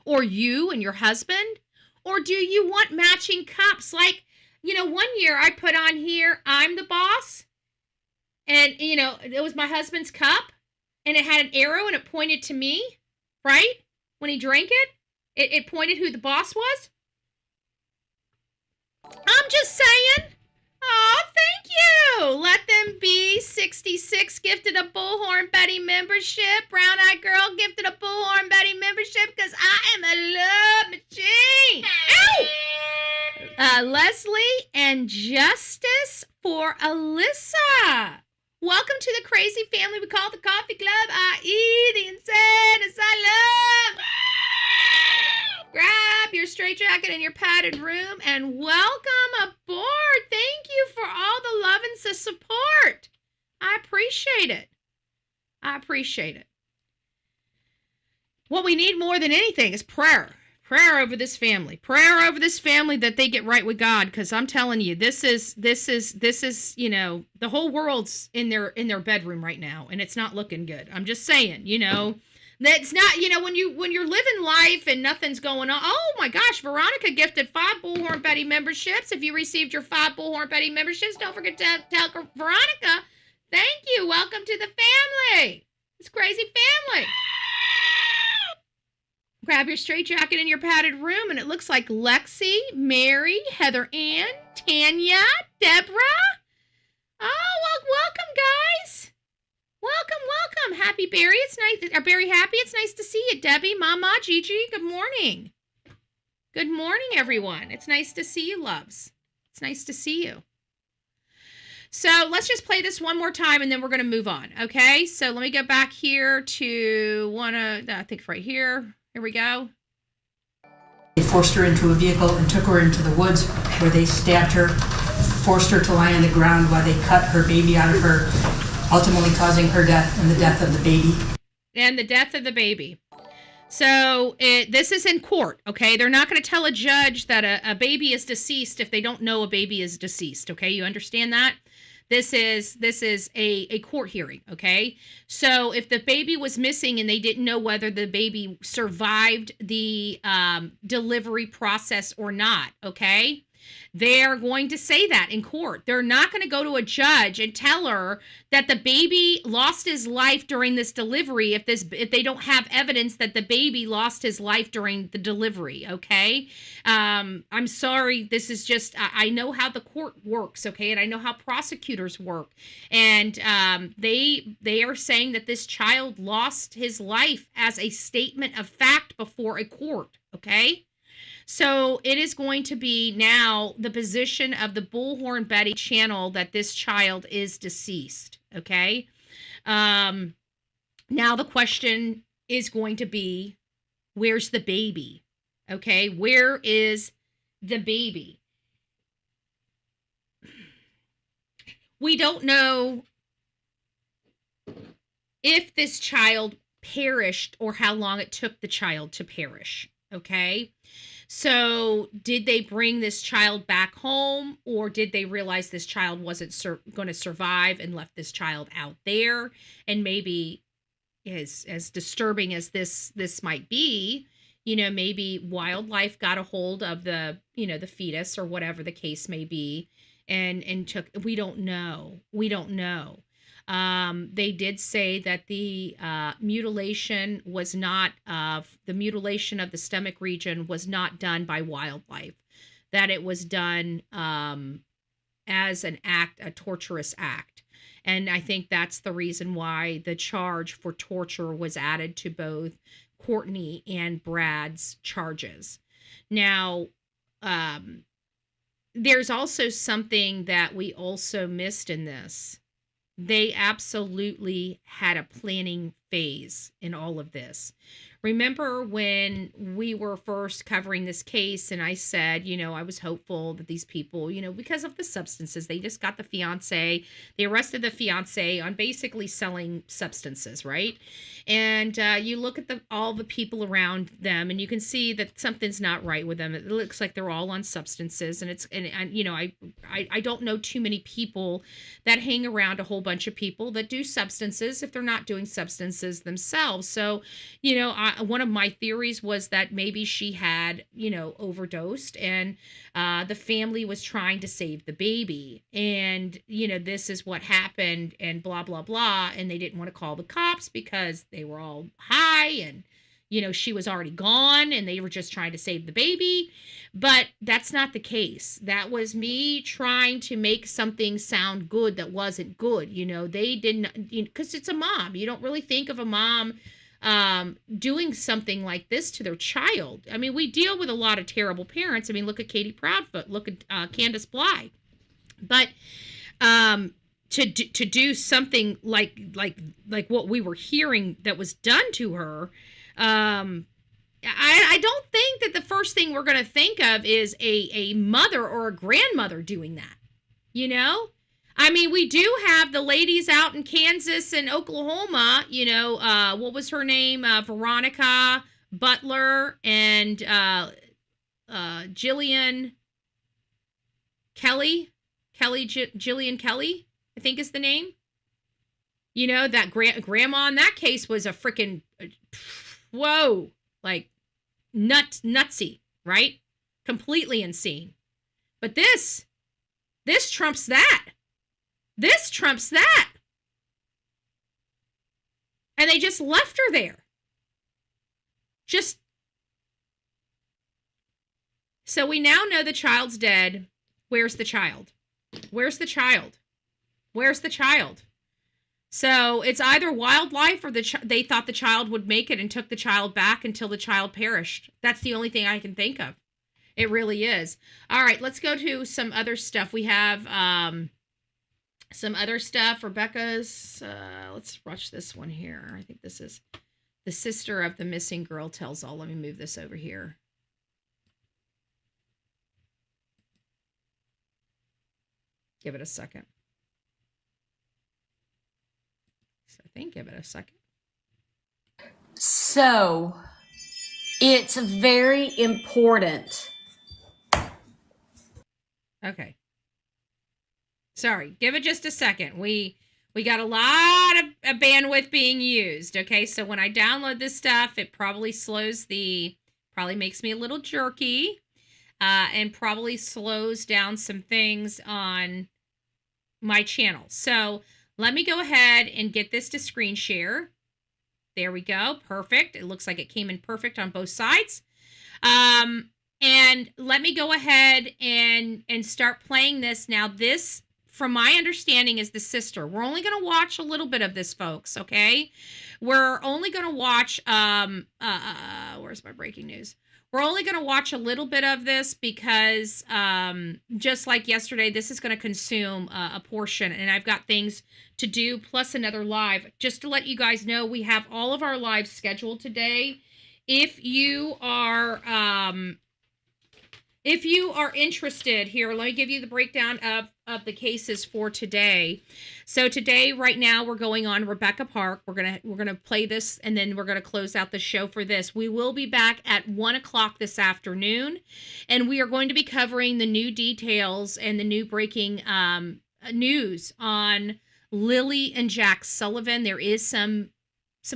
D: Or you and your husband? Or do you want matching cups? Like, one year I put on here, I'm the boss. And, it was my husband's cup. And it had an arrow and it pointed to me, right? When he drank it pointed who the boss was. I'm just saying. Oh, thank you. Let them be 66 gifted a Bullhorn Betty membership. Brown Eyed Girl gifted a Bullhorn Betty membership because I am a love machine. Ow! Leslie and Justice for Alyssa. Welcome to the crazy family we call the Coffee Club, i.e. the Insane Asylum. Grab your straitjacket in your padded room and welcome aboard. Thank you for all the love and the support. I appreciate it. I appreciate it. What we need more than anything is prayer. Prayer over this family. Prayer over this family that they get right with God. Because I'm telling you, this is, the whole world's in their bedroom right now, and it's not looking good. I'm just saying, that's not, when you're living life and nothing's going on. Oh my gosh, Veronica gifted 5 Bullhorn Betty memberships. If you received your 5 Bullhorn Betty memberships, don't forget to tell Veronica, thank you. Welcome to the family. This crazy family. Grab your straitjacket in your padded room, and it looks like Lexi, Mary, Heather Ann, Tanya, Deborah. Oh, well, welcome, guys. Welcome. Happy Barry. It's nice. Barry Happy. It's nice to see you, Debbie, Mama, Gigi. Good morning. Good morning, everyone. It's nice to see you, loves. It's nice to see you. So let's just play this one more time, and then we're going to move on, okay? So let me go back here to I think right here. Here we go.
F: They forced her into a vehicle and took her into the woods where they stabbed her, forced her to lie on the ground while they cut her baby out of her, ultimately causing her death and the death of the baby.
D: And the death of the baby. So this is in court, okay? They're not going to tell a judge that a baby is deceased if they don't know a baby is deceased, okay? You understand that? This is a court hearing, okay? So if the baby was missing and they didn't know whether the baby survived the delivery process or not, okay? They're going to say that in court. They're not going to go to a judge and tell her that the baby lost his life during this delivery if they don't have evidence that the baby lost his life during the delivery, okay? I'm sorry, this is just, I know how the court works, okay? And I know how prosecutors work. And they are saying that this child lost his life as a statement of fact before a court, okay? So it is going to be now the position of the Bullhorn Betty channel that this child is deceased, okay? Now the question is going to be, where's the baby? Okay, where is the baby? We don't know if this child perished or how long it took the child to perish, okay? So did they bring this child back home, or did they realize this child wasn't going to survive and left this child out there? And maybe as disturbing as this might be, maybe wildlife got a hold of the fetus or whatever the case may be and took, we don't know. They did say that the mutilation was not, the mutilation of the stomach region was not done by wildlife, that it was done as an act, a torturous act. And I think that's the reason why the charge for torture was added to both Courtney and Brad's charges. Now, there's also something that we also missed in this. They absolutely had a planning phase in all of this. Remember when we were first covering this case and I said, I was hopeful that these people, because of the substances, they just got the fiance, they arrested the fiance on basically selling substances, right? And you look at all the people around them and you can see that something's not right with them. It looks like they're all on substances, and I don't know too many people that hang around a whole bunch of people that do substances if they're not doing substances themselves. So, one of my theories was that maybe she had, overdosed, and the family was trying to save the baby. And, this is what happened, and blah, blah, blah. And they didn't want to call the cops because they were all high and, she was already gone and they were just trying to save the baby. But that's not the case. That was me trying to make something sound good that wasn't good. They didn't, because it's a mom. You don't really think of a mom doing something like this to their child. I mean, we deal with a lot of terrible parents. I mean, look at Katie Proudfoot, look at Candace Bly. But to do something like what we were hearing that was done to her, I don't think that the first thing we're going to think of is a mother or a grandmother doing that. I mean, we do have the ladies out in Kansas and Oklahoma, what was her name? Veronica Butler and Jillian Kelly. Jillian Kelly, I think is the name. That grandma in that case was a freaking, whoa, like nutsy, right? Completely insane. But this trumps that. This trumps that. And they just left her there. So we now know the child's dead. Where's the child? Where's the child? Where's the child? So it's either wildlife or they thought the child would make it and took the child back until the child perished. That's the only thing I can think of. It really is. All right, let's go to some other stuff. We have some other stuff. Rebecca's, let's rush this one here. I think this is the sister of the missing girl tells all. Let me move this over here. Give it a second. So I think give it a second.
G: So it's very important.
D: Okay. Sorry, give it just a second. We got a lot of bandwidth being used. Okay, so when I download this stuff, it probably probably makes me a little jerky, and probably slows down some things on my channel. So let me go ahead and get this to screen share. There we go. Perfect. It looks like it came in perfect on both sides. And let me go ahead and start playing this. Now, this, from my understanding, is the sister. We're only going to watch a little bit of this, folks, okay? We're only going to watch, where's my breaking news? We're only going to watch a little bit of this because, just like yesterday, this is going to consume a portion, and I've got things to do, plus another live. Just to let you guys know, we have all of our lives scheduled today. If you are interested here, let me give you the breakdown of the cases for today. So today, right now, we're going on Rebecca Park. We're gonna play this, and then we're gonna close out the show for this. We will be back at 1:00 this afternoon, and we are going to be covering the new details and the new breaking news on Lily and Jack Sullivan. There is some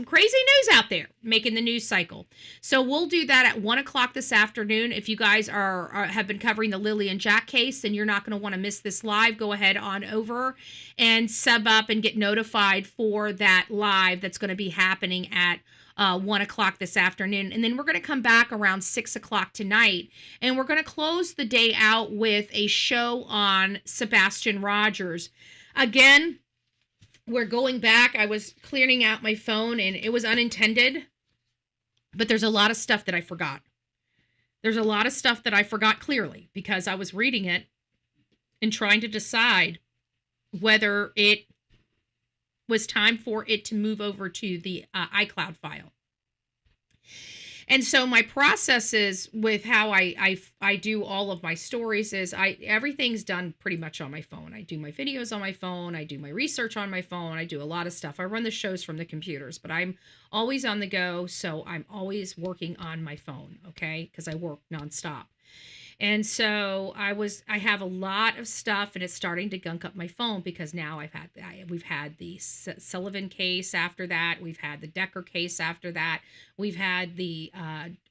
D: crazy news out there making the news cycle. So we'll do that at 1 o'clock this afternoon. If you guys have been covering the Lily and Jack case and you're not going to want to miss this live, go ahead on over and sub up and get notified for that live that's going to be happening at 1 o'clock this afternoon. And then we're going to come back around 6 o'clock tonight, and we're going to close the day out with a show on Sebastian Rogers. Again, we're going back. I was clearing out my phone, and it was unintended, but there's a lot of stuff that I forgot. There's a lot of stuff that I forgot clearly because I was reading it and trying to decide whether it was time for it to move over to the iCloud file. And so my process is with how I do all of my stories is everything's done pretty much on my phone. I do my videos on my phone. I do my research on my phone. I do a lot of stuff. I run the shows from the computers, but I'm always on the go. So I'm always working on my phone. Okay. Because I work nonstop. And so I have a lot of stuff, and it's starting to gunk up my phone because now we've had the Sullivan case after that. We've had the Decker case after that. We've had the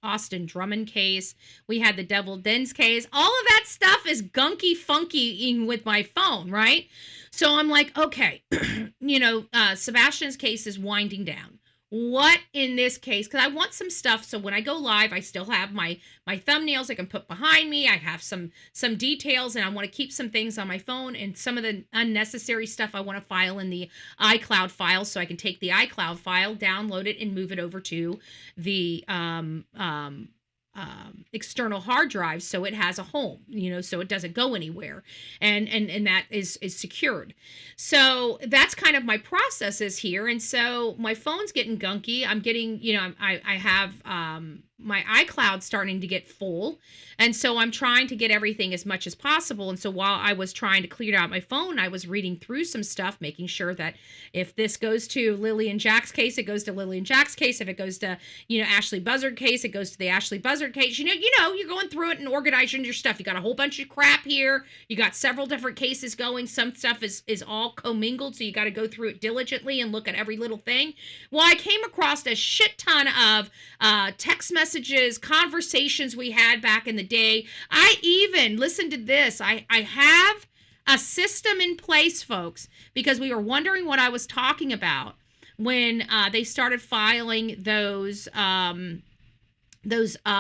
D: Austin Drummond case. We had the Devil Dens case. All of that stuff is gunky funky with my phone, right? So I'm like, okay, Sebastian's case is winding down. What in this case, because I want some stuff so when I go live, I still have my thumbnails I can put behind me. I have some details, and I want to keep some things on my phone, and some of the unnecessary stuff I want to file in the iCloud file so I can take the iCloud file, download it, and move it over to the external hard drive so it has a home, so it doesn't go anywhere, and that is secured. So that's kind of my process is here. And so my phone's getting gunky. I'm getting, I have my iCloud starting to get full, and so I'm trying to get everything as much as possible. And so while I was trying to clear out my phone, I was reading through some stuff, making sure that if this goes to Lily and Jack's case, it goes to Lily and Jack's case. If it goes to Ashley Buzzard case, it goes to the Ashley Buzzard case. You're going through it and organizing your stuff. You got a whole bunch of crap here. You got several different cases going. Some stuff is all commingled, so you got to go through it diligently and look at every little thing. Well, I came across a shit ton of text messages, conversations we had back in the day. I even listened to this. I have a system in place, folks, because we were wondering what I was talking about when they started filing those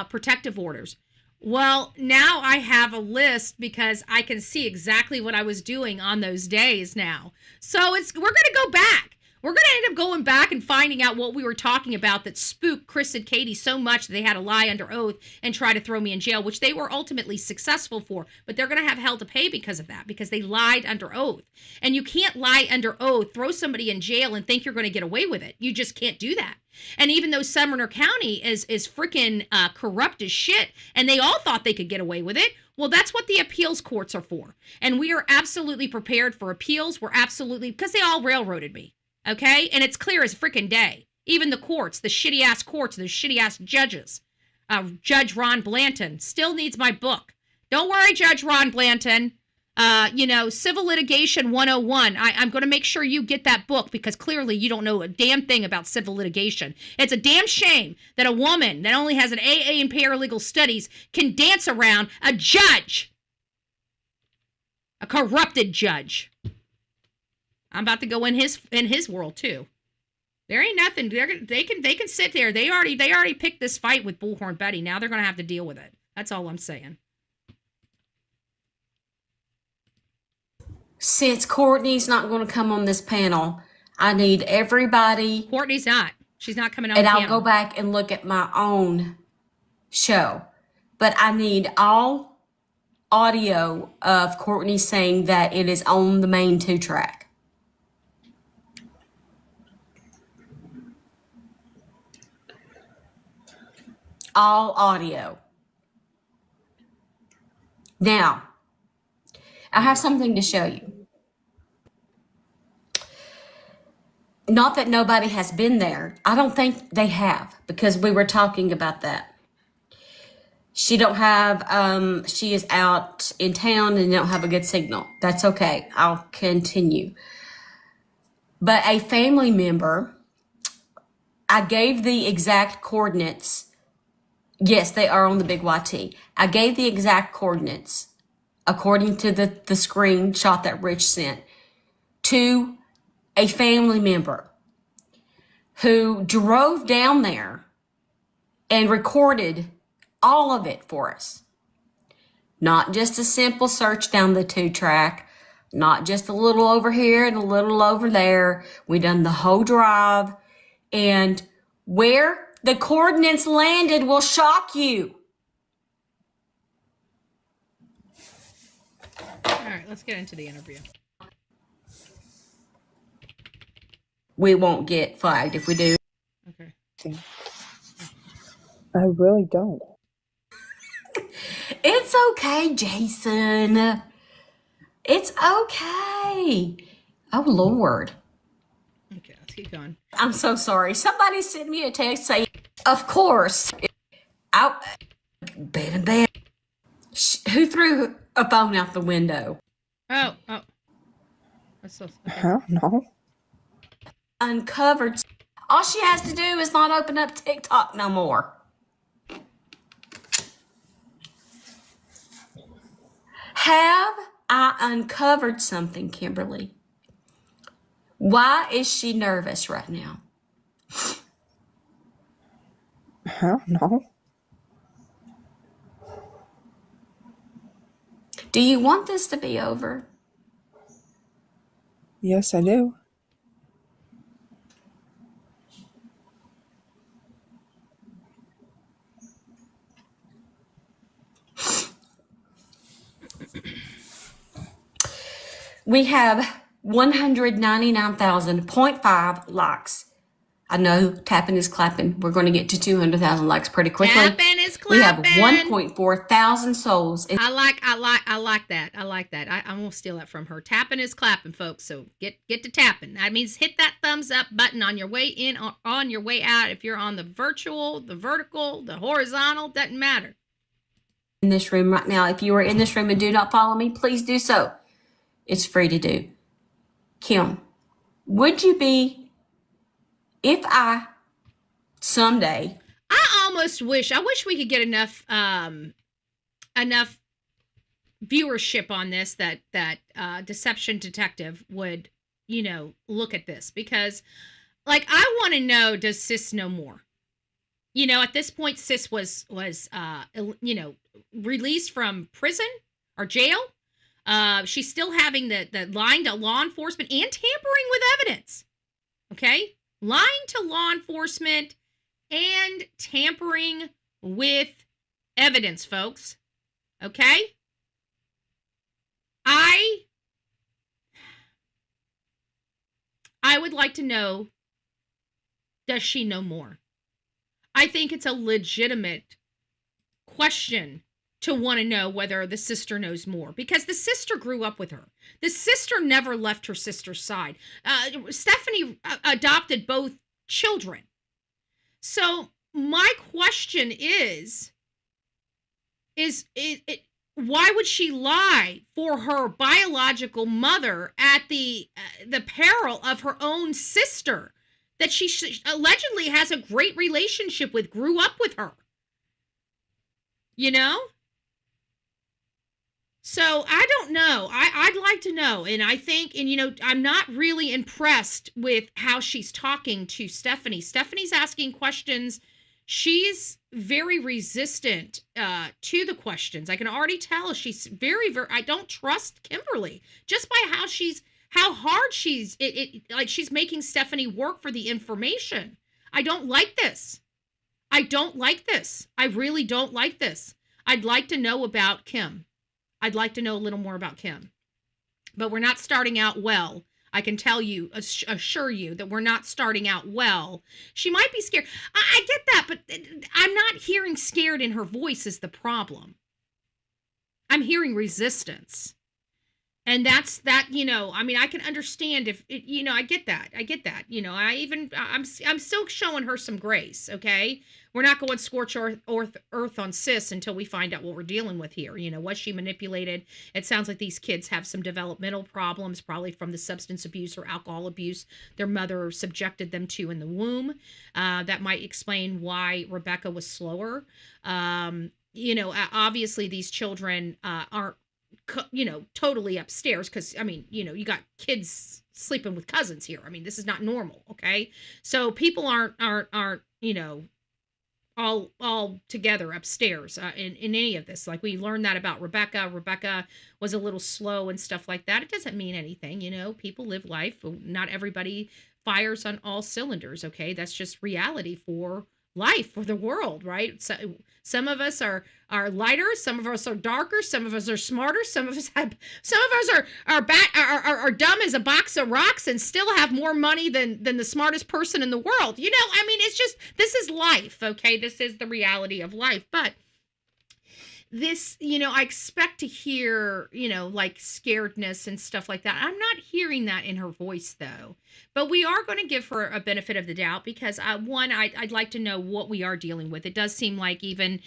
D: protective orders. Well, now I have a list because I can see exactly what I was doing on those days now. So we're going to go back. We're going to end up going back and finding out what we were talking about that spooked Chris and Katie so much that they had to lie under oath and try to throw me in jail, which they were ultimately successful for. But they're going to have hell to pay because of that, because they lied under oath. And you can't lie under oath, throw somebody in jail, and think you're going to get away with it. You just can't do that. And even though Sumner County is freaking corrupt as shit, and they all thought they could get away with it, well, that's what the appeals courts are for. And we are absolutely prepared for appeals. We're absolutely, because they all railroaded me. Okay? And it's clear as freaking day. Even the courts, the shitty-ass courts, those shitty-ass judges. Judge Ron Blanton still needs my book. Don't worry, Judge Ron Blanton. Civil Litigation 101. I'm going to make sure you get that book because clearly you don't know a damn thing about civil litigation. It's a damn shame that a woman that only has an AA in paralegal studies can dance around a judge. A corrupted judge. I'm about to go in his world too. There ain't nothing. They can sit there. They already picked this fight with Bullhorn Betty. Now they're gonna have to deal with it. That's all I'm saying.
G: Since Courtney's not going to come on this panel, I need everybody.
D: Courtney's not. She's not coming on.
G: And
D: the
G: I'll
D: panel.
G: go back and look at my own show. But I need all audio of Courtney saying that it is on the main 2-track. All audio. Now, I have something to show you. Not that nobody has been there. I don't think they have, because we were talking about that. She don't have, she is out in town and don't have a good signal. That's okay. I'll continue. But a family member I gave the exact coordinates. Yes, they are on the big YT. I gave the exact coordinates according to the screenshot that Rich sent to a family member who drove down there and recorded all of it for us. Not just a simple search down the 2-track, not just a little over here and a little over there. We done the whole drive, and where the coordinates landed will shock you.
D: All right, let's get into the interview.
G: We won't get flagged if we do.
D: Okay.
H: I really don't.
G: It's okay, Jason. It's okay. Oh, Lord.
D: Okay, let's keep going.
G: I'm so sorry. Somebody sent me a text saying, of course. Bad. Who threw a phone out the window?
D: Oh. That's so, okay.
H: I don't know.
G: Uncovered. All she has to do is not open up TikTok no more. Have I uncovered something, Kimberly? Why is she nervous right now?
H: I don't know.
G: Do you want this to be over?
H: Yes, I do.
G: We have 199,000.5 likes. I know tapping is clapping. We're going to get to 200,000 likes pretty quickly.
D: Tapping is clapping.
G: We have 1.4 thousand souls.
D: I like that. I like that. I'm gonna steal that from her. Tapping is clapping, folks. So get to tapping. That means hit that thumbs up button on your way in or on your way out. If you're on the virtual, the vertical, the horizontal, doesn't matter.
G: In this room right now, if you are in this room and do not follow me, please do so. It's free to do. Kim, would you be, if I someday,
D: I wish we could get enough viewership on this that Deception Detective would, look at this, because I want to know, does Sis know more? At this point, Sis was released from prison or jail. She's still having the lying to law enforcement and tampering with evidence. Okay? Lying to law enforcement and tampering with evidence, folks. Okay? I would like to know, does she know more? I think it's a legitimate question to want to know whether the sister knows more, because the sister grew up with her. The sister never left her sister's side. Stephanie adopted both children. So my question is why would she lie for her biological mother at the peril of her own sister that she allegedly has a great relationship with, grew up with her? So I don't know. I'd like to know. And I think, I'm not really impressed with how she's talking to Stephanie. Stephanie's asking questions. She's very resistant to the questions. I can already tell she's very, very, I don't trust Kimberly just by how hard she's making Stephanie work for the information. I don't like this. I really don't like this. I'd like to know about Kim. I'd like to know a little more about Kim. But we're not starting out well. I can assure you that we're not starting out well. She might be scared. I get that, but I'm not hearing scared in her voice is the problem. I'm hearing resistance. And that's that, I mean, I can understand if it, I get that, I'm still showing her some grace. Okay. We're not going scorch earth on sis until we find out what we're dealing with here. Was she manipulated? It sounds like these kids have some developmental problems, probably from the substance abuse or alcohol abuse their mother subjected them to in the womb. That might explain why Rebecca was slower. Obviously these children aren't totally upstairs, because I mean, you got kids sleeping with cousins here. I mean, this is not normal. Okay. So people aren't all together upstairs in any of this. Like, we learned that about Rebecca was a little slow and stuff like that. It doesn't mean anything. People live life. Not everybody fires on all cylinders. Okay. That's just reality for life, for the world, right? So some of us are lighter, some of us are darker, some of us are smarter, some of us are dumb as a box of rocks and still have more money than the smartest person in the world. I mean, it's just, this is life. Okay. This is the reality of life. But this, I expect to hear, like scaredness and stuff like that. I'm not hearing that in her voice, though. But we are going to give her a benefit of the doubt, because I'd like to know what we are dealing with. It does seem like even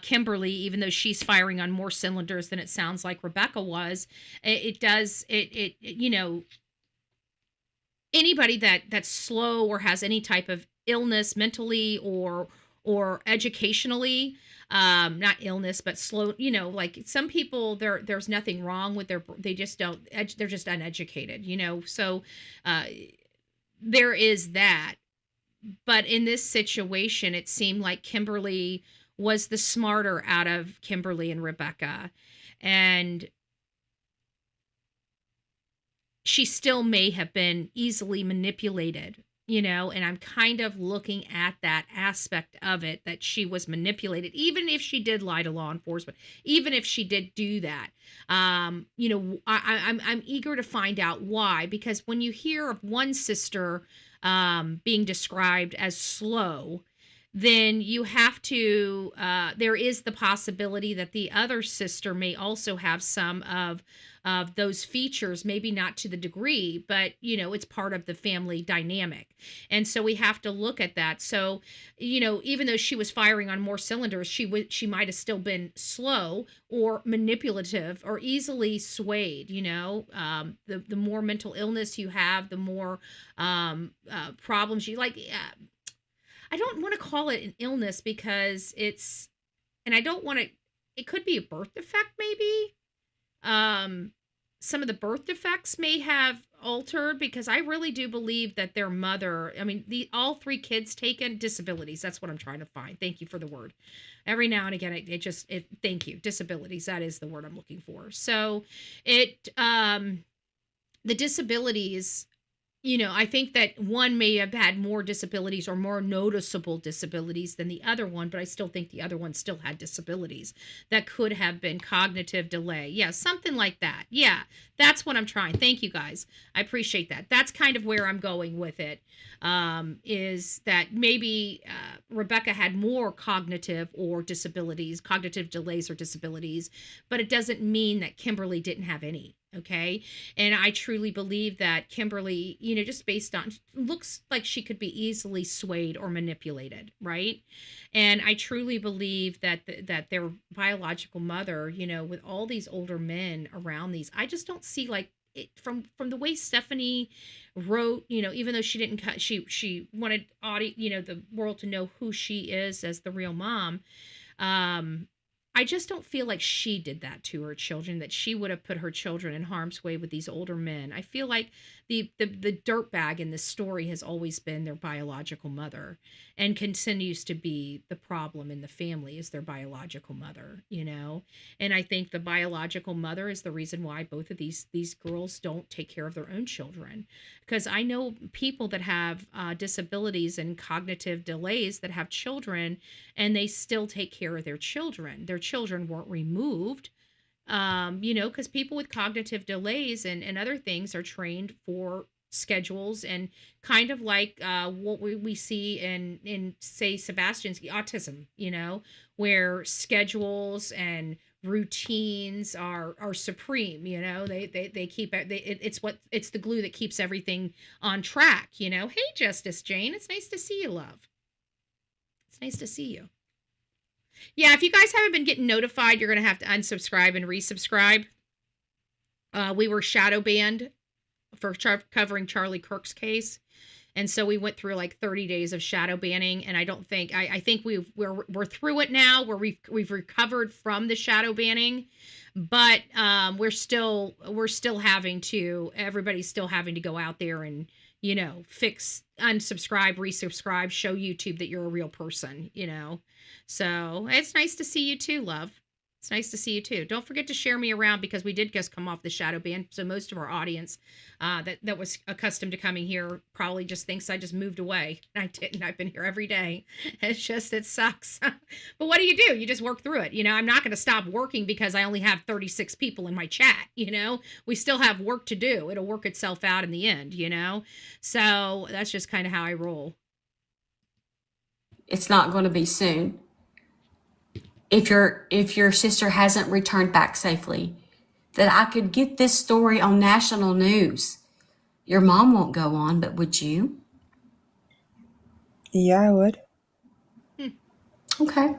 D: Kimberly, even though she's firing on more cylinders than it sounds like Rebecca was, anybody that's slow or has any type of illness mentally or educationally, not illness, but slow, like some people, there's nothing wrong with they're just uneducated, so there is that. But in this situation, it seemed like Kimberly was the smarter out of Kimberly and Rebecca, and she still may have been easily manipulated, and I'm kind of looking at that aspect of it, that she was manipulated, even if she did lie to law enforcement, even if she did do that. I'm eager to find out why, because when you hear of one sister being described as slow, then you have to, there is the possibility that the other sister may also have some of those features, maybe not to the degree, but it's part of the family dynamic. And so we have to look at that. So, even though she was firing on more cylinders, she might have still been slow or manipulative or easily swayed. The more mental illness you have, the more problems you like. I don't want to call it an illness, because and I don't want to, it could be a birth defect maybe. Some of the birth defects may have altered, because I really do believe that their mother, I mean, all three kids taken disabilities. That's what I'm trying to find. Thank you for the word. Every now and again, thank you. Disabilities. That is the word I'm looking for. So the disabilities, I think that one may have had more disabilities or more noticeable disabilities than the other one, but I still think the other one still had disabilities that could have been cognitive delay. Yeah, something like that. Yeah, that's what I'm trying. Thank you, guys. I appreciate that. That's kind of where I'm going with it, is that maybe Rebecca had more cognitive delays or disabilities, but it doesn't mean that Kimberly didn't have any. Okay. And I truly believe that Kimberly, just based on, looks like she could be easily swayed or manipulated. Right. And I truly believe that their biological mother, with all these older men around these, I just don't see like it from the way Stephanie wrote, even though she didn't cut, she wanted the world to know who she is as the real mom. I just don't feel like she did that to her children, that she would have put her children in harm's way with these older men. I feel like the dirtbag in this story has always been their biological mother, and continues to be the problem in the family is their biological mother, And I think the biological mother is the reason why both of these girls don't take care of their own children. Because I know people that have disabilities and cognitive delays that have children, and they still take care of their children. Their children weren't removed, because people with cognitive delays and other things are trained for schedules, and kind of like what we see in say Sebastian's autism, where schedules and routines are supreme. They keep it's the glue that keeps everything on track. Hey, Justice Jane, it's nice to see you, love. It's nice to see you. Yeah, if you guys haven't been getting notified, you're gonna have to unsubscribe and resubscribe. We were shadow banned for covering Charlie Kirk's case. And so we went through like 30 days of shadow banning, and I think we're through it now, where we've recovered from the shadow banning, but everybody's still having to go out there and fix, unsubscribe, resubscribe, show YouTube that you're a real person. So it's nice to see you too, love. It's nice to see you too. Don't forget to share me around, because we did just come off the shadow ban. So most of our audience that was accustomed to coming here probably just thinks I just moved away. I didn't. I've been here every day. It sucks. But what do? You just work through it. I'm not going to stop working because I only have 36 people in my chat. We still have work to do. It'll work itself out in the end, So that's just kind of how I roll.
G: It's not going to be soon. If your sister hasn't returned back safely, that I could get this story on national news. Your mom won't go on, but would you?
H: Yeah, I would.
G: Okay.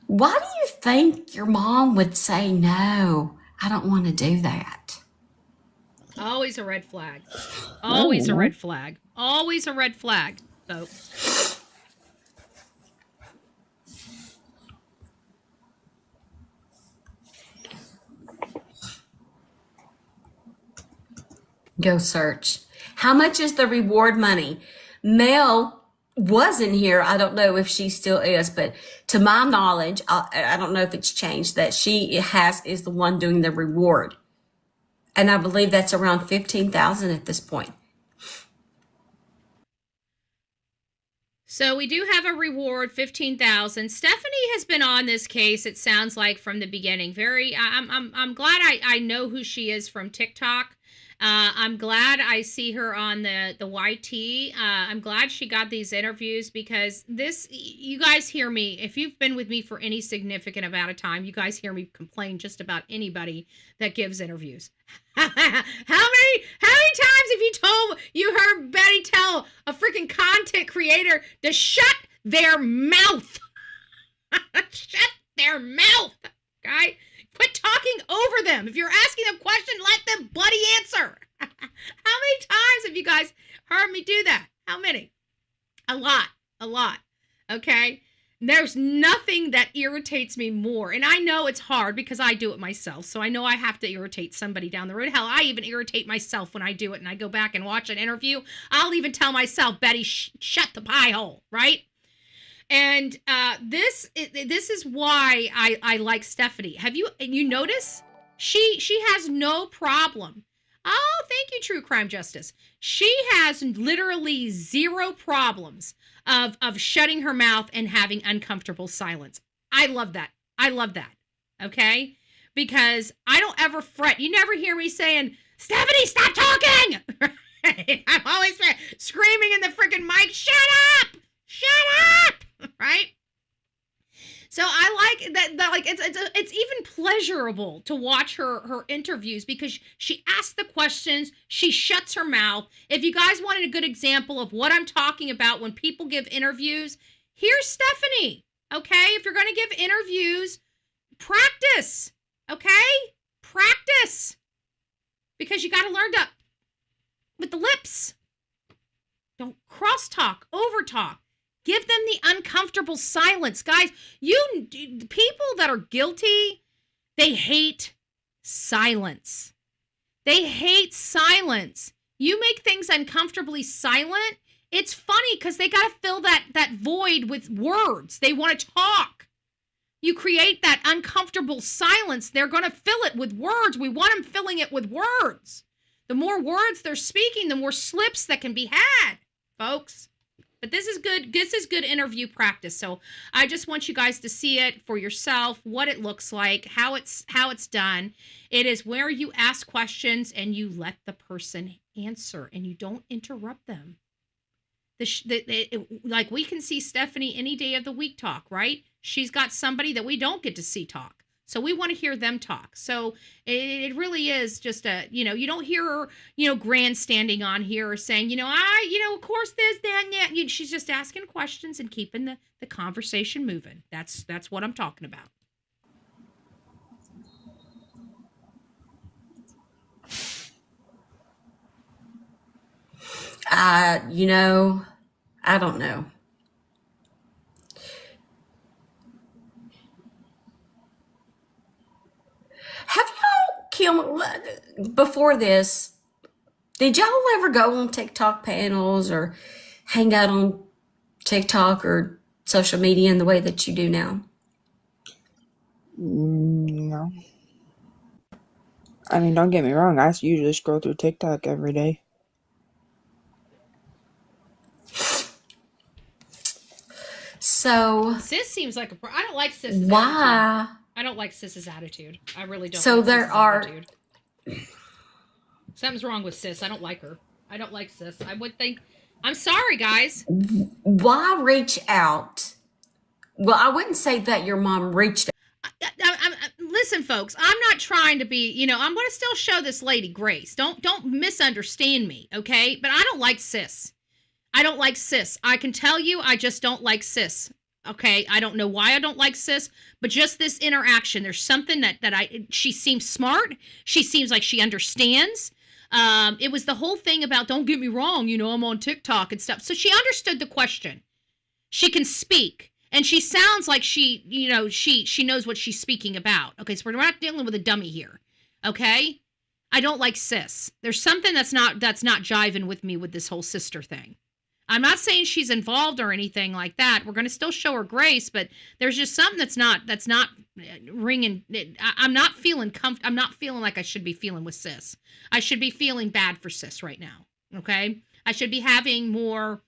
G: Why do you think your mom would say, no, I don't want to do that?
D: Always a red flag. Always a red flag. Always a red flag, folks.
G: Go search. How much is the reward money? Mel was in here. I don't know if she still is, but to my knowledge, I don't know if it's changed, that she is the one doing the reward. And I believe that's around $15,000 at this point.
D: So we do have a reward, $15,000. Stephanie has been on this case, it sounds like, from the beginning. I'm glad I know who she is from TikTok. I'm glad I see her on the YT. I'm glad she got these interviews, because you guys hear me. If you've been with me for any significant amount of time, you guys hear me complain just about anybody that gives interviews. How many times have you heard Betty tell a freaking content creator to shut their mouth? Shut their mouth, okay? Quit talking over them. If you're asking them a question, let them bloody answer. How many times have you guys heard me do that? How many? A lot. Okay? There's nothing that irritates me more. And I know it's hard because I do it myself. So I know I have to irritate somebody down the road. Hell, I even irritate myself when I do it and I go back and watch an interview. I'll even tell myself, Betty, shut the pie hole, right? And this is why I like Stephanie. Have you notice? She has no problem. Oh, thank you, True Crime Justice. She has literally zero problems of shutting her mouth and having uncomfortable silence. I love that. Okay? Because I don't ever fret. You never hear me saying, Stephanie, stop talking! I'm always screaming in the freaking mic, shut up! Right? So I like that like it's even pleasurable to watch her interviews, because she asks the questions, she shuts her mouth. If you guys wanted a good example of what I'm talking about when people give interviews, here's Stephanie. Okay? If you're going to give interviews, practice. Okay? Practice. Because you got to learn to with the lips. Don't crosstalk, overtalk. Give them the uncomfortable silence. Guys, people that are guilty, they hate silence. They hate silence. You make things uncomfortably silent, it's funny because they got to fill that void with words. They want to talk. You create that uncomfortable silence, they're going to fill it with words. We want them filling it with words. The more words they're speaking, the more slips that can be had, folks. But this is good. This is good interview practice. So I just want you guys to see it for yourself, what it looks like, how it's done. It is where you ask questions and you let the person answer and you don't interrupt them. Like we can see Stephanie any day of the week talk, right? She's got somebody that we don't get to see talk. So we want to hear them talk. So it really is just you don't hear her, grandstanding on here or saying, of course this, that, yeah. She's just asking questions and keeping the conversation moving. That's what I'm talking about.
G: I don't know. Have y'all, Kim, before this, did y'all ever go on TikTok panels or hang out on TikTok or social media in the way that you do now?
H: No. I mean, don't get me wrong. I usually scroll through TikTok every day.
G: So
D: Sis seems like I don't like Sis's attitude.
G: why?
D: I don't like Sis's attitude. I really don't.
G: So
D: like
G: there
D: Sis's
G: are.
D: attitude. Something's wrong with Sis. I don't like her. I don't like Sis. I would think. I'm sorry, guys.
G: Why reach out? Well, I wouldn't say that your mom reached
D: Listen, folks. I'm not trying to be. I'm going to still show this lady grace. Don't misunderstand me, okay? But I don't like Sis. I don't like Sis. I can tell you, I just don't like Sis. Okay, I don't know why I don't like Sis, but just this interaction, there's something she seems smart. She seems like she understands. It was the whole thing about, don't get me wrong, I'm on TikTok and stuff. So she understood the question. She can speak, and she sounds like she knows what she's speaking about. Okay, so we're not dealing with a dummy here. Okay, I don't like Sis. There's something that's not jiving with me with this whole sister thing. I'm not saying she's involved or anything like that. We're going to still show her grace, but there's just something that's not ringing. I'm not feeling I'm not feeling like I should be feeling with Sis. I should be feeling bad for Sis right now. Okay, I should be having more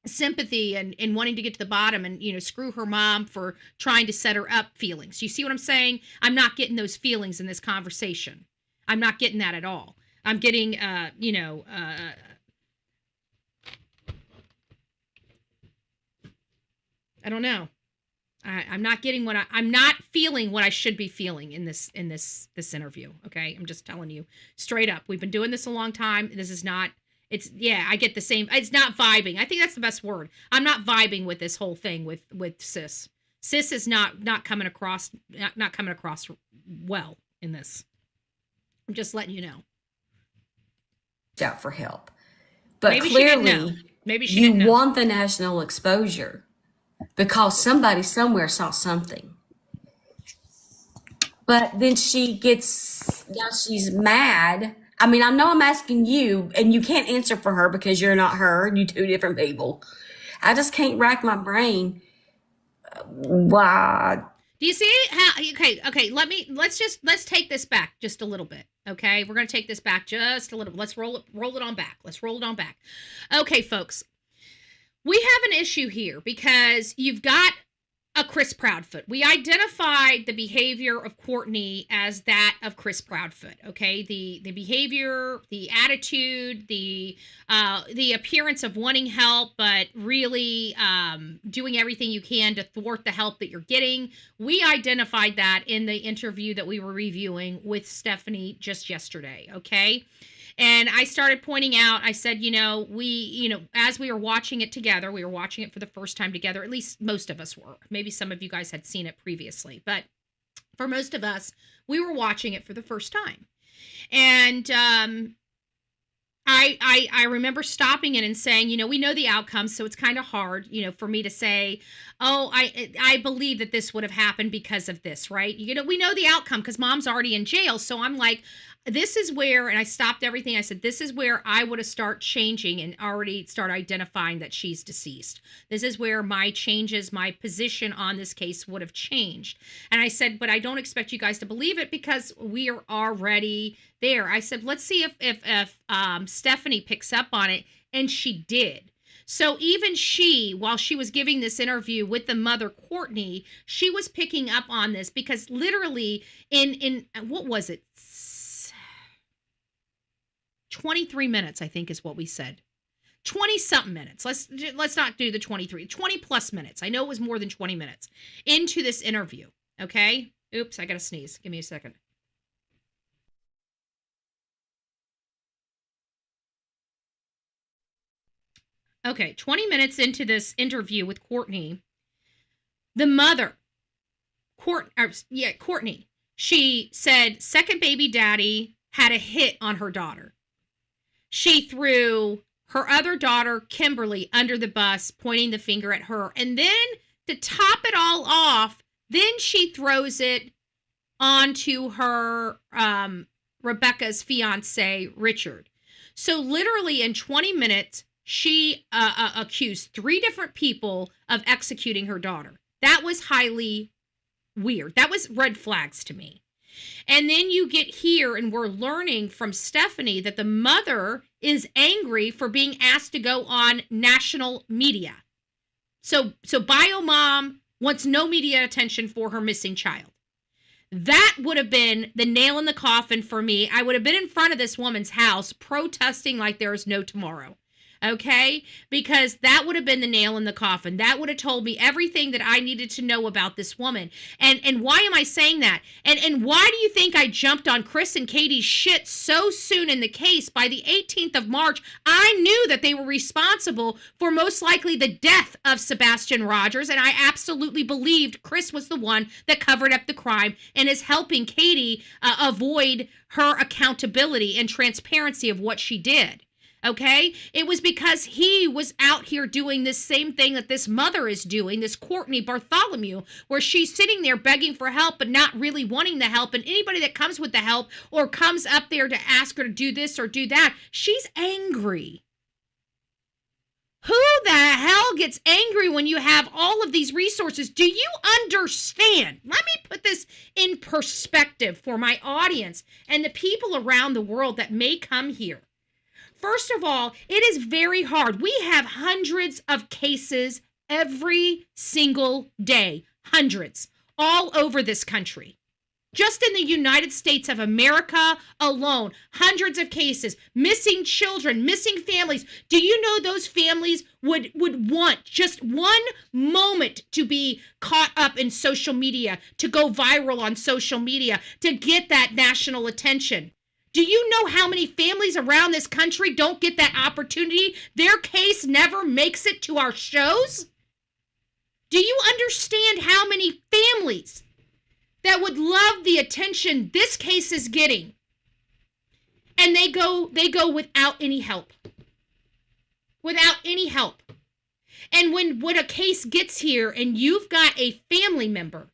D: sympathy and wanting to get to the bottom and screw her mom for trying to set her up feelings. You see what I'm saying? I'm not getting those feelings in this conversation. I'm not getting that at all. I'm getting I don't know. I'm not getting I'm not feeling what I should be feeling in this interview. Okay, I'm just telling you straight up. We've been doing this a long time. This is not. I get the same. It's not vibing. I think that's the best word. I'm not vibing with this whole thing with Sis. Sis is not coming across well in this. I'm just letting you know.
G: out for help, but
D: Maybe she didn't know.
G: clearly
D: Maybe she
G: you
D: didn't know.
G: want the national exposure because somebody somewhere saw something. But then she's mad. I mean, I know I'm asking you, and you can't answer for her because you're not her. You two different people. I just can't rack my brain. Why?
D: Do you see how? Okay. Let's take this back just a little bit. Okay, we're gonna take this back just a little. Let's roll it on back. Let's roll it on back. Okay, folks, we have an issue here because you've got a Chris Proudfoot. We identified the behavior of Courtney as that of Chris Proudfoot. Okay, the behavior, the attitude, the appearance of wanting help, but really doing everything you can to thwart the help that you're getting. We identified that in the interview that we were reviewing with Stephanie just yesterday. Okay. And I started pointing out, I said, as we were watching it together, we were watching it for the first time together, at least most of us were. Maybe some of you guys had seen it previously, but for most of us, we were watching it for the first time. And I remember stopping it and saying, we know the outcome, so it's kind of hard, for me to say, oh, I believe that this would have happened because of this, right? We know the outcome because mom's already in jail. So I'm like, this is where, and I stopped everything. I said, this is where I would have start changing and already start identifying that she's deceased. This is where my position on this case would have changed. And I said, but I don't expect you guys to believe it because we are already there. I said, let's see if Stephanie picks up on it. And she did. So even she, while she was giving this interview with the mother, Courtney, she was picking up on this because literally in what was it? 23 minutes, I think is what we said. 20 something minutes. Let's not do the 23, 20 plus minutes. I know it was more than 20 minutes into this interview. Okay. Oops, I got to sneeze. Give me a second. Okay. 20 minutes into this interview with Courtney, the mother, Courtney, she said second baby daddy had a hit on her daughter. She threw her other daughter, Kimberly, under the bus, pointing the finger at her. And then to top it all off, then she throws it onto her, Rebecca's fiance, Richard. So literally in 20 minutes, she accused 3 different people of executing her daughter. That was highly weird. That was red flags to me. And then you get here and we're learning from Stephanie that the mother is angry for being asked to go on national media. So bio mom wants no media attention for her missing child. That would have been the nail in the coffin for me. I would have been in front of this woman's house protesting like there is no tomorrow. Okay? Because that would have been the nail in the coffin. That would have told me everything that I needed to know about this woman. And why am I saying that? And why do you think I jumped on Chris and Katie's shit so soon in the case? By the 18th of March, I knew that they were responsible for most likely the death of Sebastian Rogers, and I absolutely believed Chris was the one that covered up the crime and is helping Katie avoid her accountability and transparency of what she did. Okay? It was because he was out here doing this same thing that this mother is doing, this Courtney Bartholomew, where she's sitting there begging for help but not really wanting the help. And anybody that comes with the help or comes up there to ask her to do this or do that, she's angry. Who the hell gets angry when you have all of these resources? Do you understand? Let me put this in perspective for my audience and the people around the world that may come here. First of all, it is very hard. We have hundreds of cases every single day. Hundreds. All over this country. Just in the United States of America alone, hundreds of cases. Missing children, missing families. Do you know those families would want just one moment to be caught up in social media, to go viral on social media, to get that national attention? Do you know how many families around this country don't get that opportunity? Their case never makes it to our shows? Do you understand how many families that would love the attention this case is getting? And they go without any help. Without any help. And when a case gets here and you've got a family member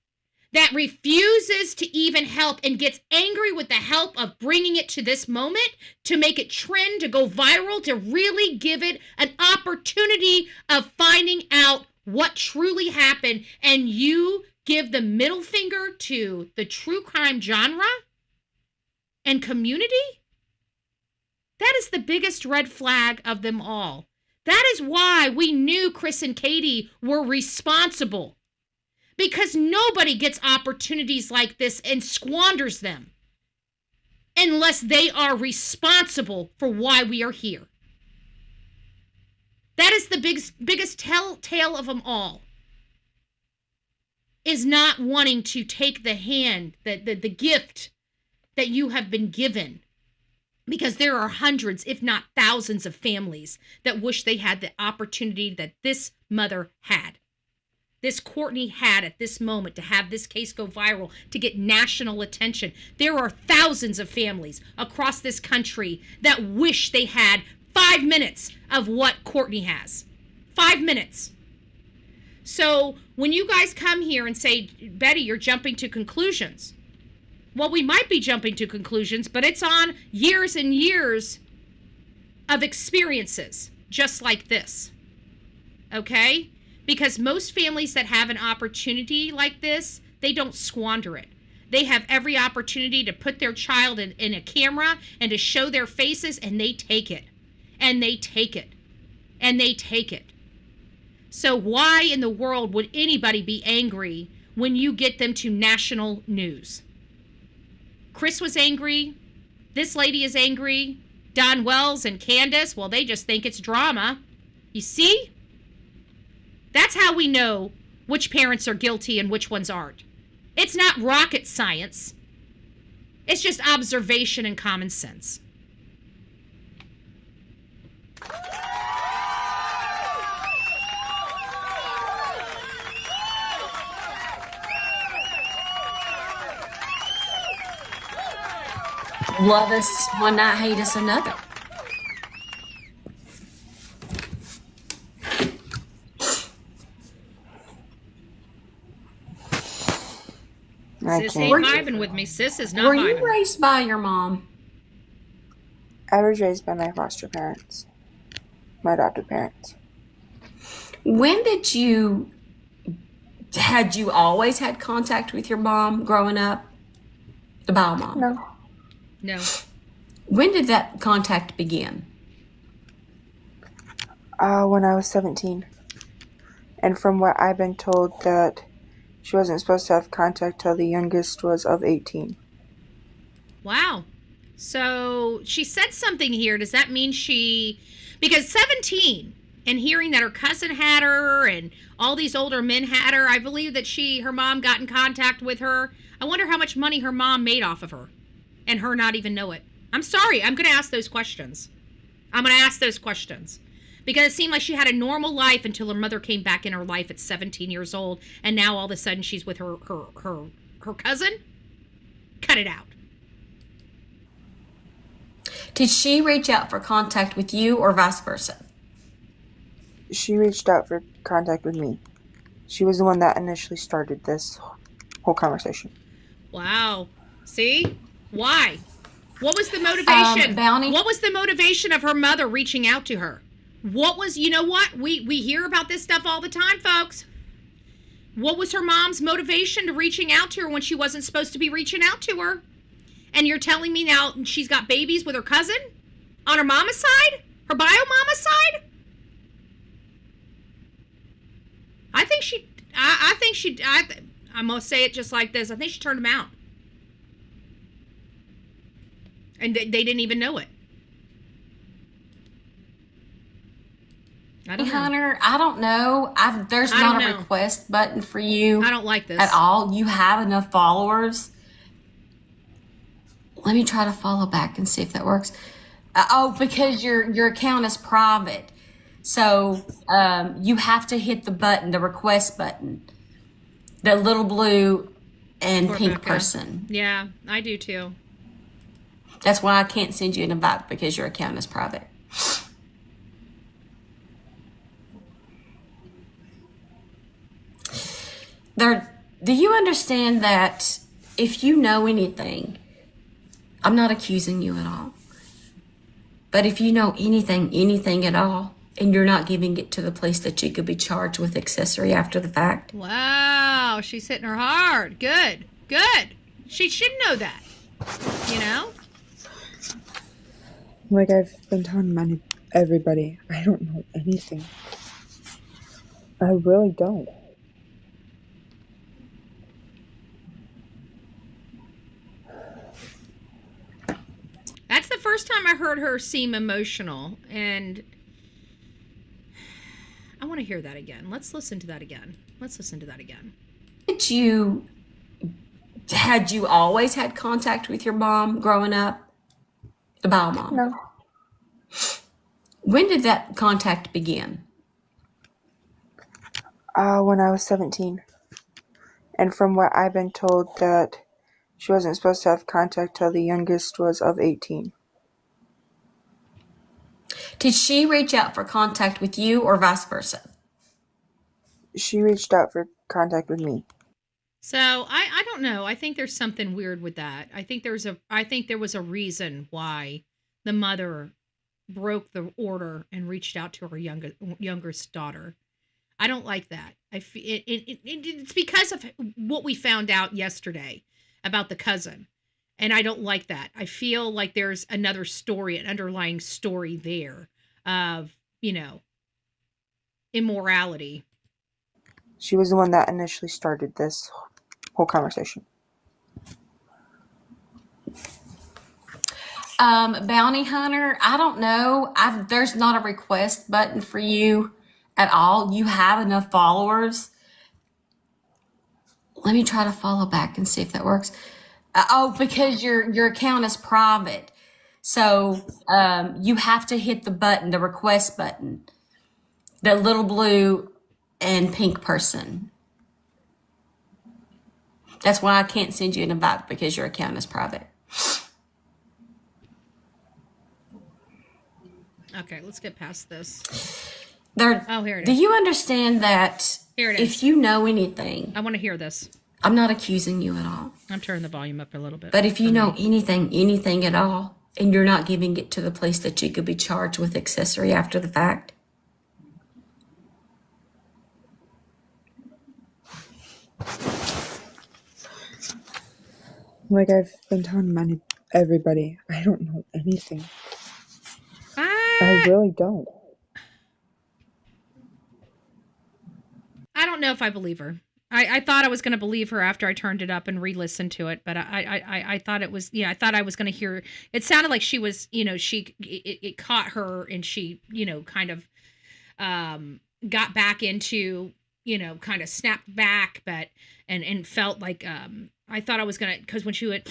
D: that refuses to even help and gets angry with the help of bringing it to this moment, to make it trend, to go viral, to really give it an opportunity of finding out what truly happened, and you give the middle finger to the true crime genre and community? That is the biggest red flag of them all. That is why we knew Chris and Katie were responsible. Because nobody gets opportunities like this and squanders them unless they are responsible for why we are here. That is the biggest telltale of them all, is not wanting to take the hand, the gift that you have been given. Because there are hundreds, if not thousands, of families that wish they had the opportunity that this mother had. This Courtney had at this moment to have this case go viral, to get national attention. There are thousands of families across this country that wish they had 5 minutes of what Courtney has. 5 minutes. So when you guys come here and say, Betty, you're jumping to conclusions. Well, we might be jumping to conclusions, but it's on years and years of experiences just like this. Okay? Because most families that have an opportunity like this, they don't squander it. They have every opportunity to put their child in a camera and to show their faces, and they take it. And they take it. And they take it. So why in the world would anybody be angry when you get them to national news? Chris was angry. This lady is angry. Don Wells and Candace, well, they just think it's drama. You see? That's how we know which parents are guilty and which ones aren't. It's not rocket science. It's just observation and common sense.
G: Love us one night, hate us another.
D: Sis ain't vibing with me. Sis is not
G: Were
D: vibing.
G: you raised by your mom?
H: I was raised by my foster parents, my adopted parents.
G: When had you always had contact with your mom growing up? The bio mom?
D: No.
G: When did that contact begin?
H: When I was 17. And from what I've been told, that she wasn't supposed to have contact till the youngest was of 18.
D: Wow. So she said something here. Does that mean because 17 and hearing that her cousin had her and all these older men had her, I believe that her mom got in contact with her. I wonder how much money her mom made off of her and her not even know it. I'm sorry. I'm going to ask those questions. Because it seemed like she had a normal life until her mother came back in her life at 17 years old, and now all of a sudden she's with her cousin? Cut it out.
G: Did she reach out for contact with you or vice versa?
H: She reached out for contact with me. She was the one that initially started this whole conversation.
D: Wow. See? Why? What was the motivation?
G: Bounty?
D: What was the motivation of her mother reaching out to her? What was, you know what? We hear about this stuff all the time, folks. What was her mom's motivation to reaching out to her when she wasn't supposed to be reaching out to her? And you're telling me now she's got babies with her cousin? On her mama's side? Her bio mama's side? I'm going to say it just like this. I think she turned him out. And they didn't even know it. I don't know.
G: Hunter, I don't know. There's not a request button for you.
D: I don't like this
G: at all. You have enough followers. Let me try to follow back and see if that works. Because your account is private, so you have to hit the button, the request button, the little blue and pink person.
D: Yeah, I do too.
G: That's why I can't send you an invite, because your account is private. Do you understand that if you know anything, I'm not accusing you at all, but if you know anything at all, and you're not giving it to the police, that you could be charged with accessory after the fact?
D: Wow, she's hitting her hard. Good. She should know that, you know?
H: Like I've been telling everybody, I don't know anything. I really don't.
D: That's the first time I heard her seem emotional, and I want to hear that again. Let's listen to that again.
G: Had you always had contact with your mom growing up? The bio mom?
H: No.
G: When did that contact begin?
H: When I was 17. And from what I've been told, that she wasn't supposed to have contact till the youngest was of 18.
G: Did she reach out for contact with you or vice versa?
H: She reached out for contact with me.
D: So I don't know. I think there's something weird with that. I think there was a reason why the mother broke the order and reached out to her youngest daughter. I don't like that. It's because of what we found out yesterday about the cousin. And I don't like that. I feel like there's another story, an underlying story there of, immorality.
H: She was the one that initially started this whole conversation.
G: Bounty hunter, I don't know. There's not a request button for you at all. You have enough followers. Let me try to follow back and see if that works. Because your account is private. So you have to hit the button, the request button, the little blue and pink person. That's why I can't send you an invite, because your account is private.
D: Okay, let's get past this.
G: Here
D: it
G: do
D: is.
G: you understand that
D: Here it is.
G: if you know anything,
D: I want to hear this.
G: I'm not accusing you at all,
D: I'm turning the volume up a little bit.
G: but if you know anything at all, and you're not giving it to the police, that you could be charged with accessory after the fact.
H: Like I've been telling everybody, I don't know anything. I really don't.
D: I don't know if I believe her. I thought I was going to believe her after I turned it up and re-listened to it, but I thought it was, I thought I was going to hear. It sounded like she was, it caught her, and she, kind of got back into, kind of snapped back, but and felt like I thought I was gonna, because when she would,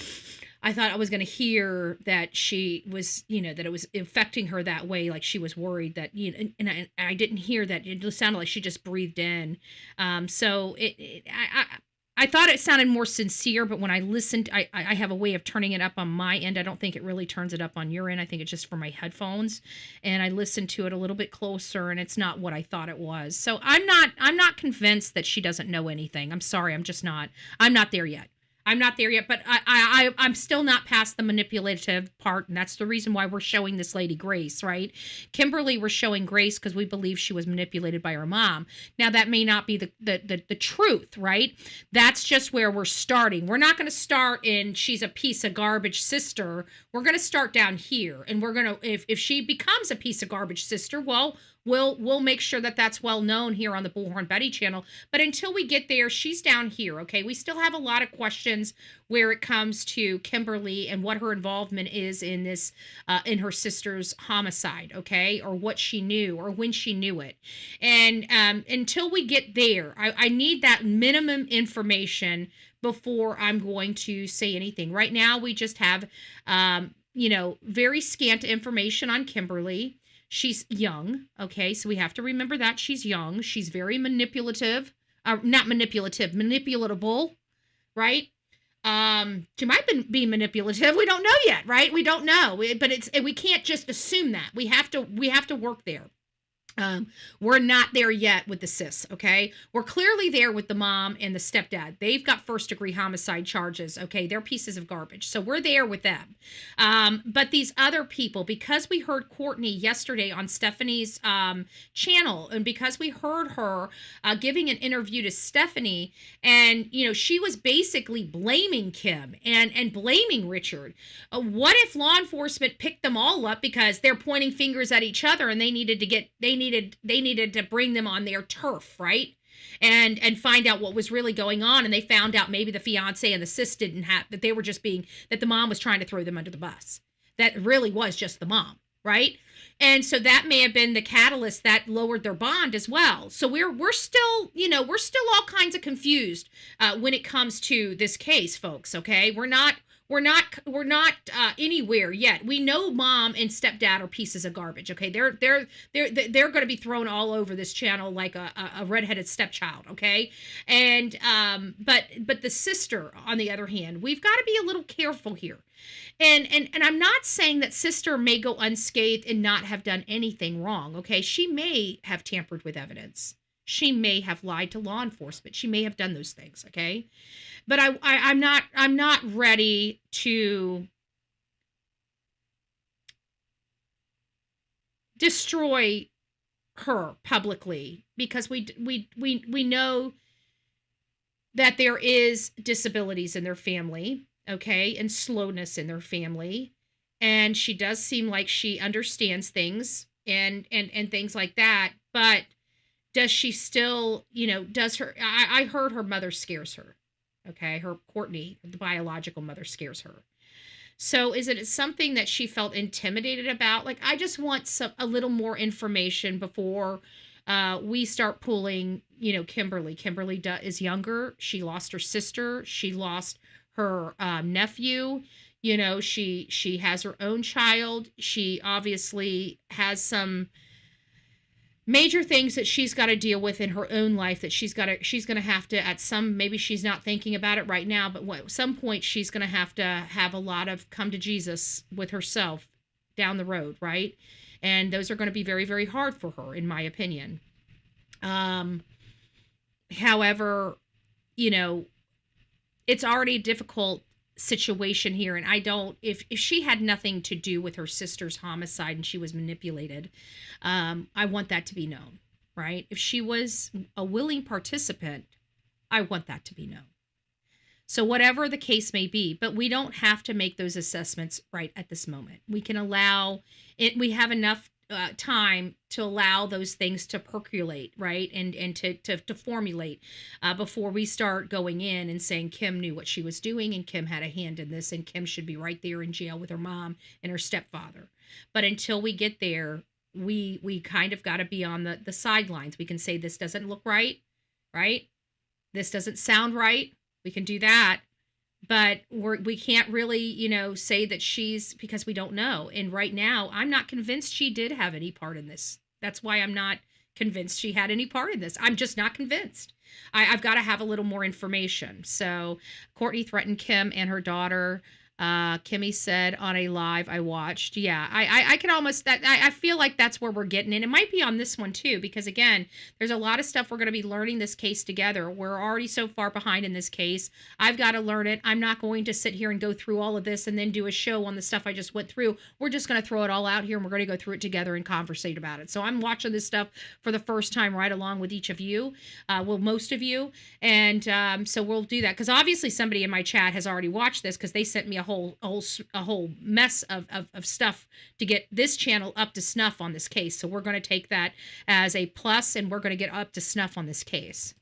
D: I thought I was gonna hear that she was, that it was affecting her that way, like she was worried that, and I didn't hear that. It just sounded like she just breathed in. So I thought it sounded more sincere, but when I listened, I have a way of turning it up on my end. I don't think it really turns it up on your end. I think it's just for my headphones, and I listened to it a little bit closer, and it's not what I thought it was. So I'm not convinced that she doesn't know anything. I'm sorry, I'm just not. I'm not there yet. I'm not there yet, but I'm still not past the manipulative part, and that's the reason why we're showing this lady grace, right? Kimberly, we're showing grace because we believe she was manipulated by her mom. Now, that may not be the truth, right? That's just where we're starting. We're not going to start in she's a piece of garbage sister. We're going to start down here, and we're going to, if she becomes a piece of garbage sister, well, we'll make sure that that's well known here on the Bullhorn Betty channel. But until we get there, she's down here, okay? We still have a lot of questions where it comes to Kimberly and what her involvement is in this, in her sister's homicide, okay? Or what she knew, or when she knew it. And until we get there, I need that minimum information before I'm going to say anything. Right now, we just have, very scant information on Kimberly. She's young, okay? So we have to remember that she's young. She's very manipulative. Not manipulative, manipulatable, right? She might be manipulative. We don't know yet, right? We don't know. But we can't just assume that. We have to work there. We're not there yet with the sis, okay? We're clearly there with the mom and the stepdad. They've got first-degree homicide charges, okay? They're pieces of garbage. So we're there with them. But these other people, because we heard Courtney yesterday on Stephanie's channel, and because we heard her giving an interview to Stephanie, and, she was basically blaming Kim and blaming Richard. What if law enforcement picked them all up because they're pointing fingers at each other, and they needed to bring them on their turf, right? And find out what was really going on. And they found out maybe the fiance and the sis didn't have, that they were just that the mom was trying to throw them under the bus. That really was just the mom, right? And so that may have been the catalyst that lowered their bond as well. So we're still all kinds of confused when it comes to this case, folks. Okay, we're not anywhere yet. We know mom and stepdad are pieces of garbage. Okay, they're going to be thrown all over this channel like a redheaded stepchild. Okay, and but the sister, on the other hand, we've got to be a little careful here. And I'm not saying that sister may go unscathed and not have done anything wrong. Okay, she may have tampered with evidence. She may have lied to law enforcement. She may have done those things. Okay. But I'm not ready to destroy her publicly, because we know that there is disabilities in their family, okay, and slowness in their family, and she does seem like she understands things and things like that. But does she still, I heard her mother scares her. Okay, her Courtney, the biological mother, scares her. So is it something that she felt intimidated about? Like, I just want a little more information before we start pulling, Kimberly. Kimberly is younger. She lost her sister. She lost her nephew. She has her own child. She obviously has some major things that she's got to deal with in her own life that she's going to have to maybe she's not thinking about it right now, but at some point she's going to have a lot of come to Jesus with herself down the road, right? And those are going to be very, very hard for her, in my opinion. However, it's already a difficult situation here, and if she had nothing to do with her sister's homicide and she was manipulated, I want that to be known, right? If she was a willing participant, I want that to be known. So whatever the case may be, but we don't have to make those assessments right at this moment. We can allow it. We have enough time to allow those things to percolate, right? And to formulate before we start going in and saying Kim knew what she was doing and Kim had a hand in this and Kim should be right there in jail with her mom and her stepfather. But until we get there, we kind of got to be on the sidelines. We can say this doesn't look right? This doesn't sound right. We can do that. But we can't really, say that because we don't know. And right now, I'm not convinced she did have any part in this. That's why I'm not convinced she had any part in this. I'm just not convinced. I've got to have a little more information. So Courtney threatened Kim and her daughter. Kimmy said on a live I watched. Yeah, I can almost I feel like that's where we're getting in. It might be on this one too, because again, there's a lot of stuff we're going to be learning this case together. We're already so far behind in this case. I've got to learn it. I'm not going to sit here and go through all of this and then do a show on the stuff I just went through. We're just going to throw it all out here and we're going to go through it together and conversate about it. So I'm watching this stuff for the first time right along with each of you, most of you. And so we'll do that because obviously somebody in my chat has already watched this because they sent me a whole mess of stuff to get this channel up to snuff on this case. So we're going to take that as a plus and we're going to get up to snuff on this case.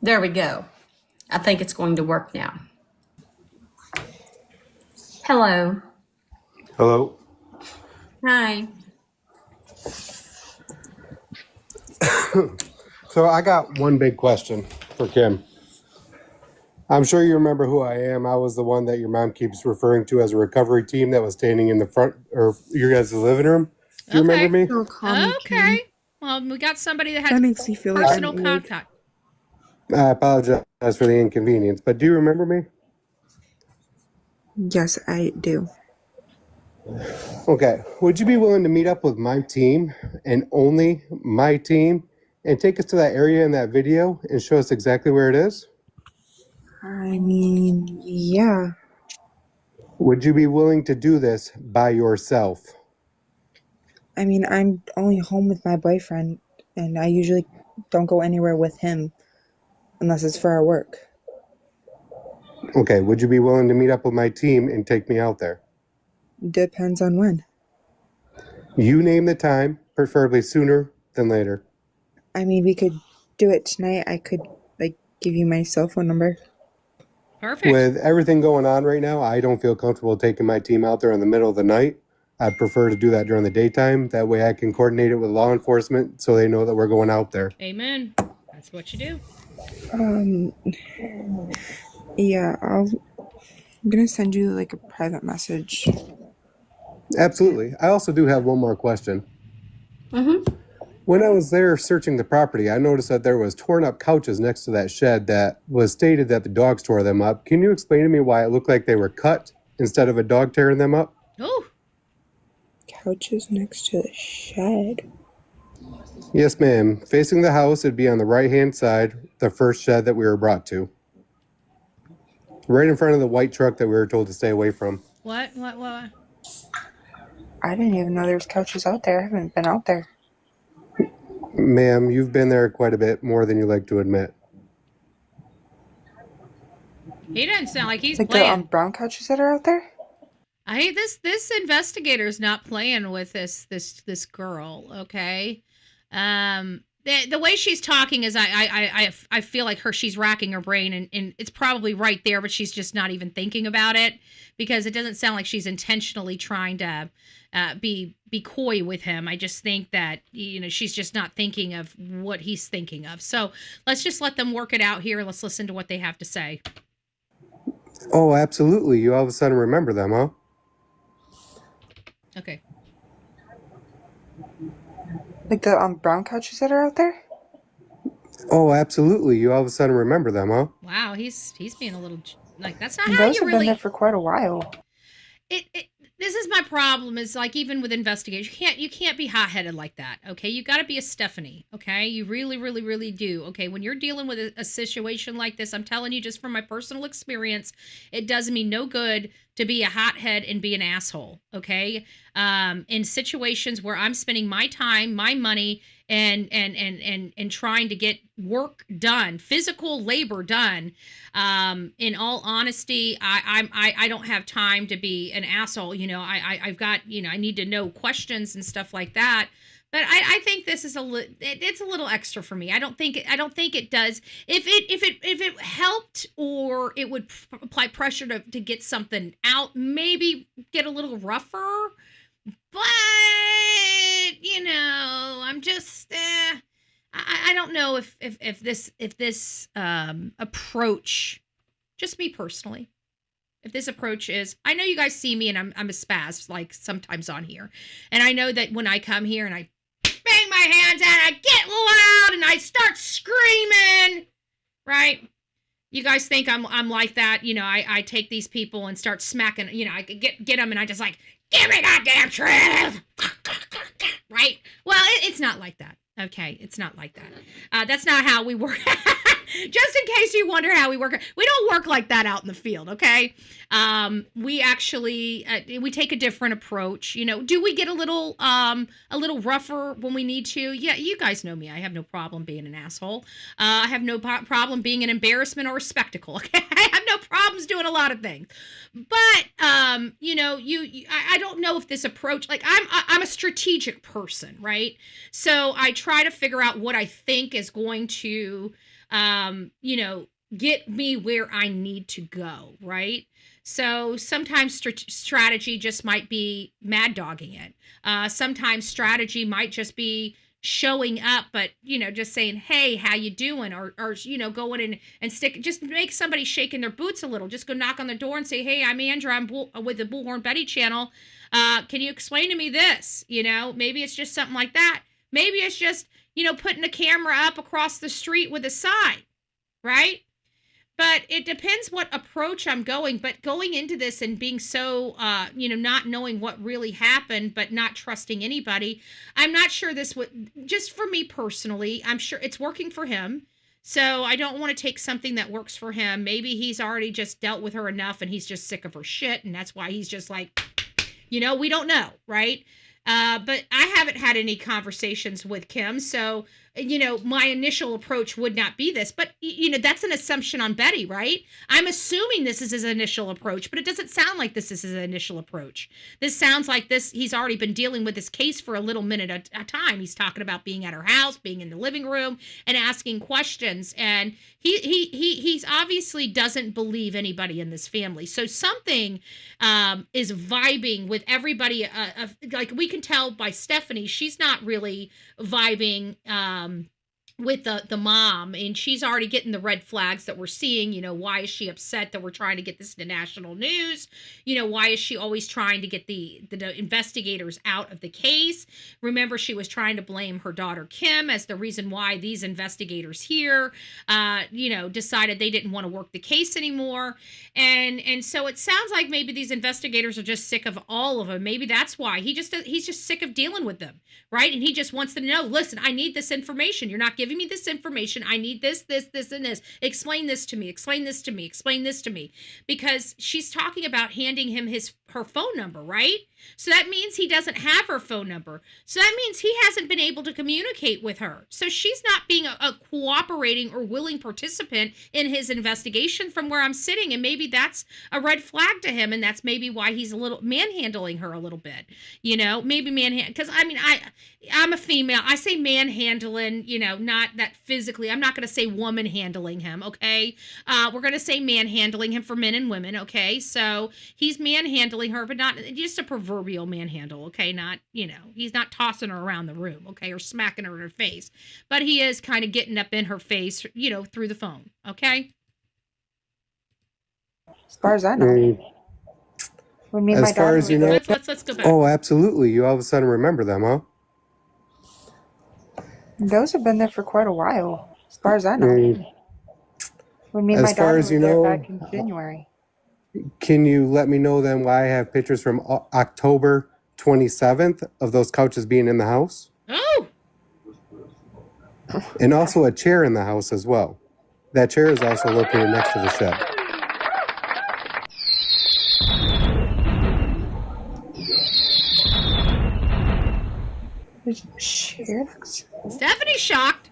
G: There we go. I think it's going to work now. Hello.
I: Hello.
G: Hi.
I: So I got one big question for Kim. I'm sure you remember who I am. I was the one that your mom keeps referring to as a recovery team that was standing in the front or your guys' living room. Do you remember me?
H: Oh, call me Kim.
D: Okay. Well, we got somebody that
H: That
D: has
H: makes me feel like
D: personal
H: I'm old.
D: contact.
I: I apologize for the inconvenience, but do you remember me?
H: Yes, I do.
I: Okay. Would you be willing to meet up with my team and only my team and take us to that area in that video and show us exactly where it is?
H: I mean, yeah.
I: Would you be willing to do this by yourself?
H: I mean, I'm only home with my boyfriend, and I usually don't go anywhere with him unless it's for our work.
I: Okay. Would you be willing to meet up with my team and take me out there?
H: Depends on when.
I: You name the time, preferably sooner than later.
H: I mean, we could do it tonight. I could, give you my cell phone number.
D: Perfect.
I: With everything going on right now, I don't feel comfortable taking my team out there in the middle of the night. I prefer to do that during the daytime. That way I can coordinate it with law enforcement so they know that we're going out there.
D: Amen. That's what you do.
H: Yeah, I'm gonna send you, a private message.
I: Absolutely. I also do have one more question.
G: Mm-hmm.
I: When I was there searching the property, I noticed that there was torn up couches next to that shed that was stated that the dogs tore them up. Can you explain to me why it looked like they were cut instead of a dog tearing them up?
D: Oh.
H: Couches next to the shed.
I: Yes, ma'am. Facing the house, it'd be on the right-hand side, the first shed that we were brought to. Right in front of the white truck that we were told to stay away from.
D: What?
H: I didn't even know there was couches out there. I haven't been out there.
I: Ma'am, you've been there quite a bit, more than you like to admit.
D: He doesn't sound like he's
H: The
D: playing.
H: brown couches that are out there?
D: This investigator's not playing with this girl, okay? the way she's talking is I feel like she's racking her brain, and it's probably right there, but she's just not even thinking about it, because it doesn't sound like she's intentionally trying to be coy with him. I just think that, she's just not thinking of what he's thinking of. So let's just let them work it out here. Let's listen to what they have to say.
I: Oh, absolutely. You all of a sudden remember them, huh?
D: Okay.
H: Like the brown couches that are out there?
I: Oh, absolutely. You all of a sudden remember them, huh?
D: Wow, he's being a little like, that's not how
H: Those
D: you
H: have
D: really.
H: been there for quite a while.
D: This is my problem, is like, even with investigation, you can't be hot-headed like that. Okay, you got to be a Stephanie. Okay, you really, really, really do. Okay, when you're dealing with a situation like this, I'm telling you, just from my personal experience, it does me no good to be a hothead and be an asshole. Okay, in situations where I'm spending my time, my money, and trying to get work done, physical labor done. In all honesty, I don't have time to be an asshole. I've got, I need to know questions and stuff like that. But I think this is it's a little extra for me. I don't think it does. If it helped, or it would apply pressure to get something out, maybe get a little rougher. But I'm just I don't know if this approach, just me personally, if this approach is, I know you guys see me and I'm a spaz like sometimes on here, and I know that when I come here and I bang my hands out, I get loud and I start screaming, right? You guys think I'm like that? I take these people and start smacking. I get them and I just like, give me goddamn truth, right? Well, it's not like that. Okay, it's not like that. That's not how we work. Just in case you wonder how we work, we don't work like that out in the field. Okay, we actually we take a different approach. Do we get a little rougher when we need to? Yeah, you guys know me. I have no problem being an asshole. I have no problem being an embarrassment or a spectacle. Okay, I have no problems doing a lot of things. But I don't know if this approach, like, I'm a strategic person, right? So I try to figure out what I think is going to get me where I need to go, right? So sometimes strategy just might be mad dogging it. Sometimes strategy might just be showing up, but just saying, hey, how you doing? Or going in and just make somebody shake in their boots a little. Just go knock on the door and say, hey, I'm Andra, I'm with the Bullhorn Betty channel. Can you explain to me this? Maybe it's just something like that. Maybe it's just, putting a camera up across the street with a sign, right? But it depends what approach I'm going. But going into this and being so, not knowing what really happened, but not trusting anybody, I'm not sure this would, just for me personally, I'm sure it's working for him. So I don't want to take something that works for him. Maybe he's already just dealt with her enough and he's just sick of her shit. And that's why he's just like, we don't know, right? But I haven't had any conversations with Kim, so, my initial approach would not be this. But, that's an assumption on Betty, right? I'm assuming this is his initial approach, but it doesn't sound like this is his initial approach. This sounds like he's already been dealing with this case for a little minute at a time. He's talking about being at her house, being in the living room, and asking questions. And he's obviously doesn't believe anybody in this family. So something is vibing with everybody. Like, we can tell by Stephanie, she's not really vibing with the mom, and she's already getting the red flags that we're seeing. Why is she upset that we're trying to get this into national news? Why is she always trying to get the investigators out of the case? Remember, she was trying to blame her daughter Kim as the reason why these investigators here decided they didn't want to work the case anymore. And so it sounds like maybe these investigators are just sick of all of them. Maybe that's why he's just sick of dealing with them, right? And he just wants them to know, listen, I need this information. You're not giving giving me this information. I need this, and this. Explain this to me. Explain this to me. Explain this to me. Because she's talking about handing him her phone number, right? So that means he doesn't have her phone number. So that means he hasn't been able to communicate with her. So she's not being a cooperating or willing participant in his investigation from where I'm sitting. And maybe that's a red flag to him. And that's maybe why he's a little manhandling her a little bit. You know, maybe because I mean, I'm a female. I say manhandling, you know, not that physically. I'm not going to say woman handling him, okay? We're going to say manhandling him for men and women, okay? So he's manhandling her, but not just a proverbial manhandle, okay? Not, you know, he's not tossing her around the room, okay, or smacking her in her face. But he is kind of getting up in her face, you know, through the phone, okay?
H: As far as I know. When me and
I: As
H: my
I: far
H: daughter
I: as you
H: were
I: know.
H: there,
D: Let's go back.
I: Oh, absolutely. You all of a sudden remember them, huh?
H: those have been there for quite a while, as far as I know. When me and
I: As
H: my
I: far
H: daughter
I: as
H: were
I: you
H: there
I: know,
H: back in January.
I: Can you let me know then why I have pictures from October 27th of those couches being in the house?
D: Oh!
I: And also a chair in the house as well. That chair is also located next to the shed.
D: Stephanie's shocked.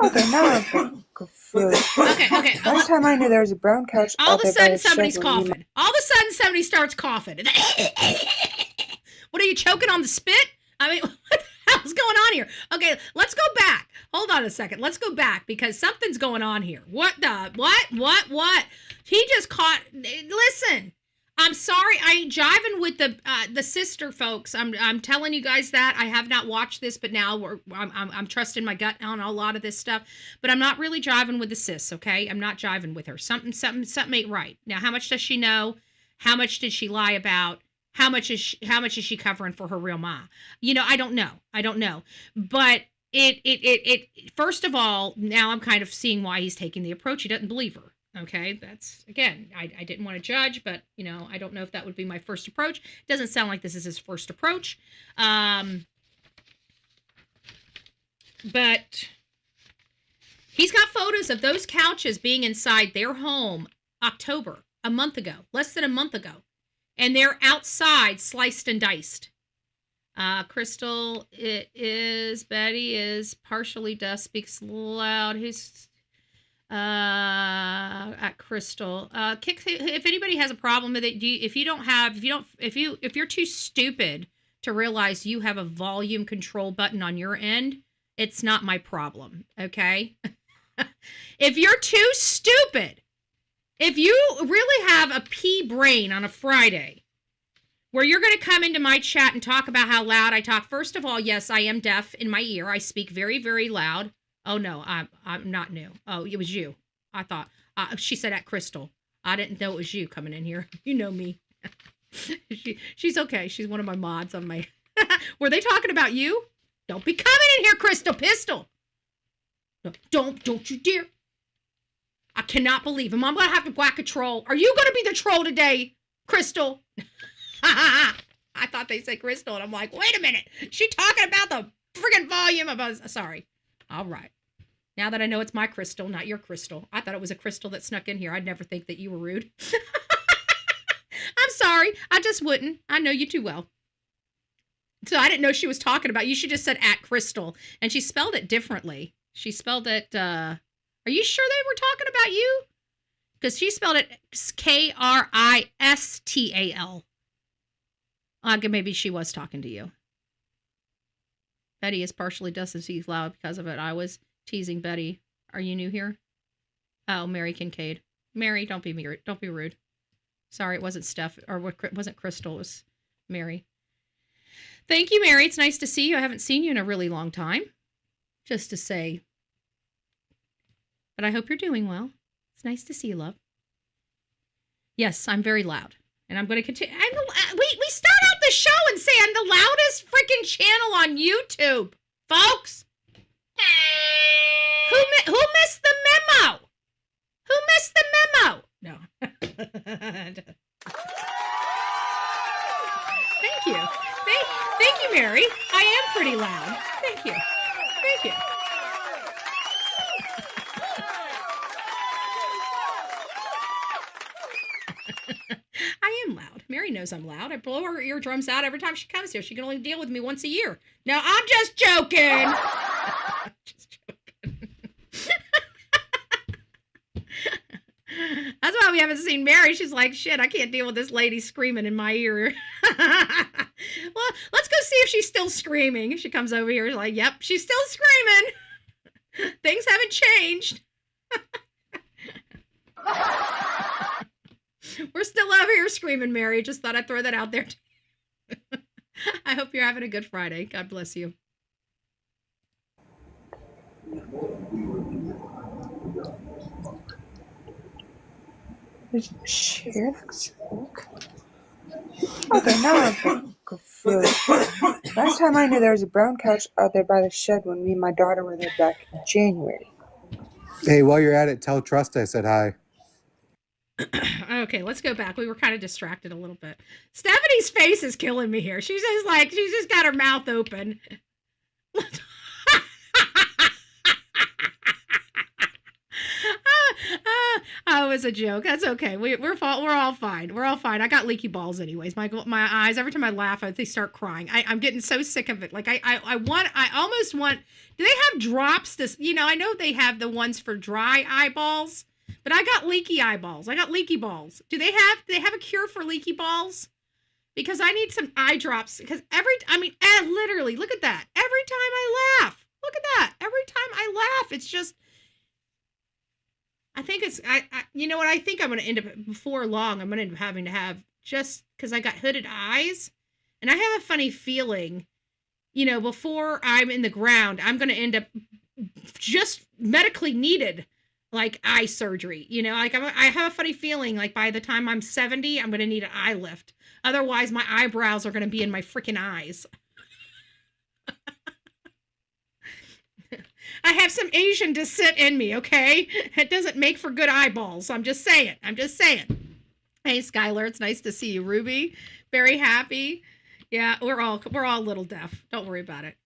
H: Okay, now I'm confused.
D: Okay.
H: Last time I knew there was a brown couch
D: All
H: out
D: of a
H: there by
D: sudden,
H: the shed
D: somebody's
H: when me and
D: coughing. All of a sudden, somebody starts coughing. What are you, choking on the spit? I mean, what the hell's going on here? Okay, let's go back. Hold on a second. Let's go back because something's going on here. What? He just caught. Listen, I'm sorry. I ain't jiving with the sister folks. I'm telling you guys that. I have not watched this, but now I'm trusting my gut on a lot of this stuff. But I'm not really jiving with the sis. Okay, I'm not jiving with her. Something ain't right. Now, how much does she know? How much did she lie about? How much is she covering for her real ma? You know, I don't know. But it first of all, now I'm kind of seeing why he's taking the approach. He doesn't believe her. Okay, that's, again, I didn't want to judge, but, you know, I don't know if that would be my first approach. It doesn't sound like this is his first approach. But he's got photos of those couches being inside their home October, less than a month ago. And they're outside, sliced and diced. Crystal, Betty is partially deaf, speaks loud. Who's at Crystal? If anybody has a problem with it, if you're too stupid to realize you have a volume control button on your end, it's not my problem, okay? If you're too stupid, if you really have a pea brain on a Friday where you're going to come into my chat and talk about how loud I talk, first of all, yes, I am deaf in my ear. I speak very, very loud. Oh, no, I'm not new. Oh, it was you. I thought. She said at Crystal. I didn't know it was you coming in here. You know me. She's okay. She's one of my mods on my... Were they talking about you? Don't be coming in here, Crystal Pistol. No, don't you dare. I cannot believe him. I'm going to have to whack a troll. Are you going to be the troll today, Crystal? I thought they said Crystal, and I'm like, wait a minute. She talking about the friggin' volume of us. Sorry. All right. Now that I know it's my crystal, not your crystal. I thought it was a crystal that snuck in here. I'd never think that you were rude. I'm sorry. I just wouldn't. I know you too well. So I didn't know she was talking about you. She just said at Crystal, and she spelled it differently. She spelled it, are you sure they were talking about you? Because she spelled it Kristal. Maybe she was talking to you. Betty is partially deaf and speaks loud because of it. I was teasing Betty. Are you new here? Oh, Mary Kincaid. Mary, don't be rude. Sorry, it wasn't Steph, or it wasn't Crystal. It was Mary. Thank you, Mary. It's nice to see you. I haven't seen you in a really long time. Just to say. But I hope you're doing well. It's nice to see you, love. Yes, I'm very loud. And I'm going to continue. We start out the show and say I'm the loudest freaking channel on YouTube, folks. Who missed the memo? Who missed the memo? No. Thank you. Thank you, Mary. I am pretty loud. Thank you. Mary knows I'm loud. I blow her eardrums out every time she comes here. She can only deal with me once a year. No, I'm just joking. Just joking. That's why we haven't seen Mary. She's like, shit, I can't deal with this lady screaming in my ear. Well, let's go see if she's still screaming. She comes over here, like, yep, she's still screaming. Things haven't changed. We're still over here screaming, Mary. Just thought I'd throw that out there. I hope you're having a good Friday. God bless you.
H: Sheriff's book? Okay, now I'm confused. Last time I knew there was a brown couch out there by the shed when me and my daughter were there back in January.
I: Hey, while you're at it, tell Trust I said hi.
D: Okay, let's go back. We were kind of distracted a little bit. Stephanie's face is killing me here. She's just got her mouth open. Oh, it was a joke. That's okay. We're all fine. We're all fine. I got leaky balls anyways. My eyes, every time I laugh, they start crying. I'm getting so sick of it. Like I almost want, do they have drops? I know they have the ones for dry eyeballs, but I got leaky eyeballs. I got leaky balls. Do they have a cure for leaky balls? Because I need some eye drops because literally, look at that. Every time I laugh, look at that. Every time I laugh, it's just, I think it's, you know what, I think I'm going to end up, before long, I'm going to end up having to have, just because I got hooded eyes, and I have a funny feeling, before I'm in the ground, I'm going to end up just medically needed, like, eye surgery, I have a funny feeling, like, by the time I'm 70, I'm going to need an eye lift. Otherwise, my eyebrows are going to be in my freaking eyes. I have some Asian descent in me, okay? It doesn't make for good eyeballs. I'm just saying. Hey, Skylar, it's nice to see you. Ruby, very happy. Yeah, we're all a little deaf. Don't worry about it.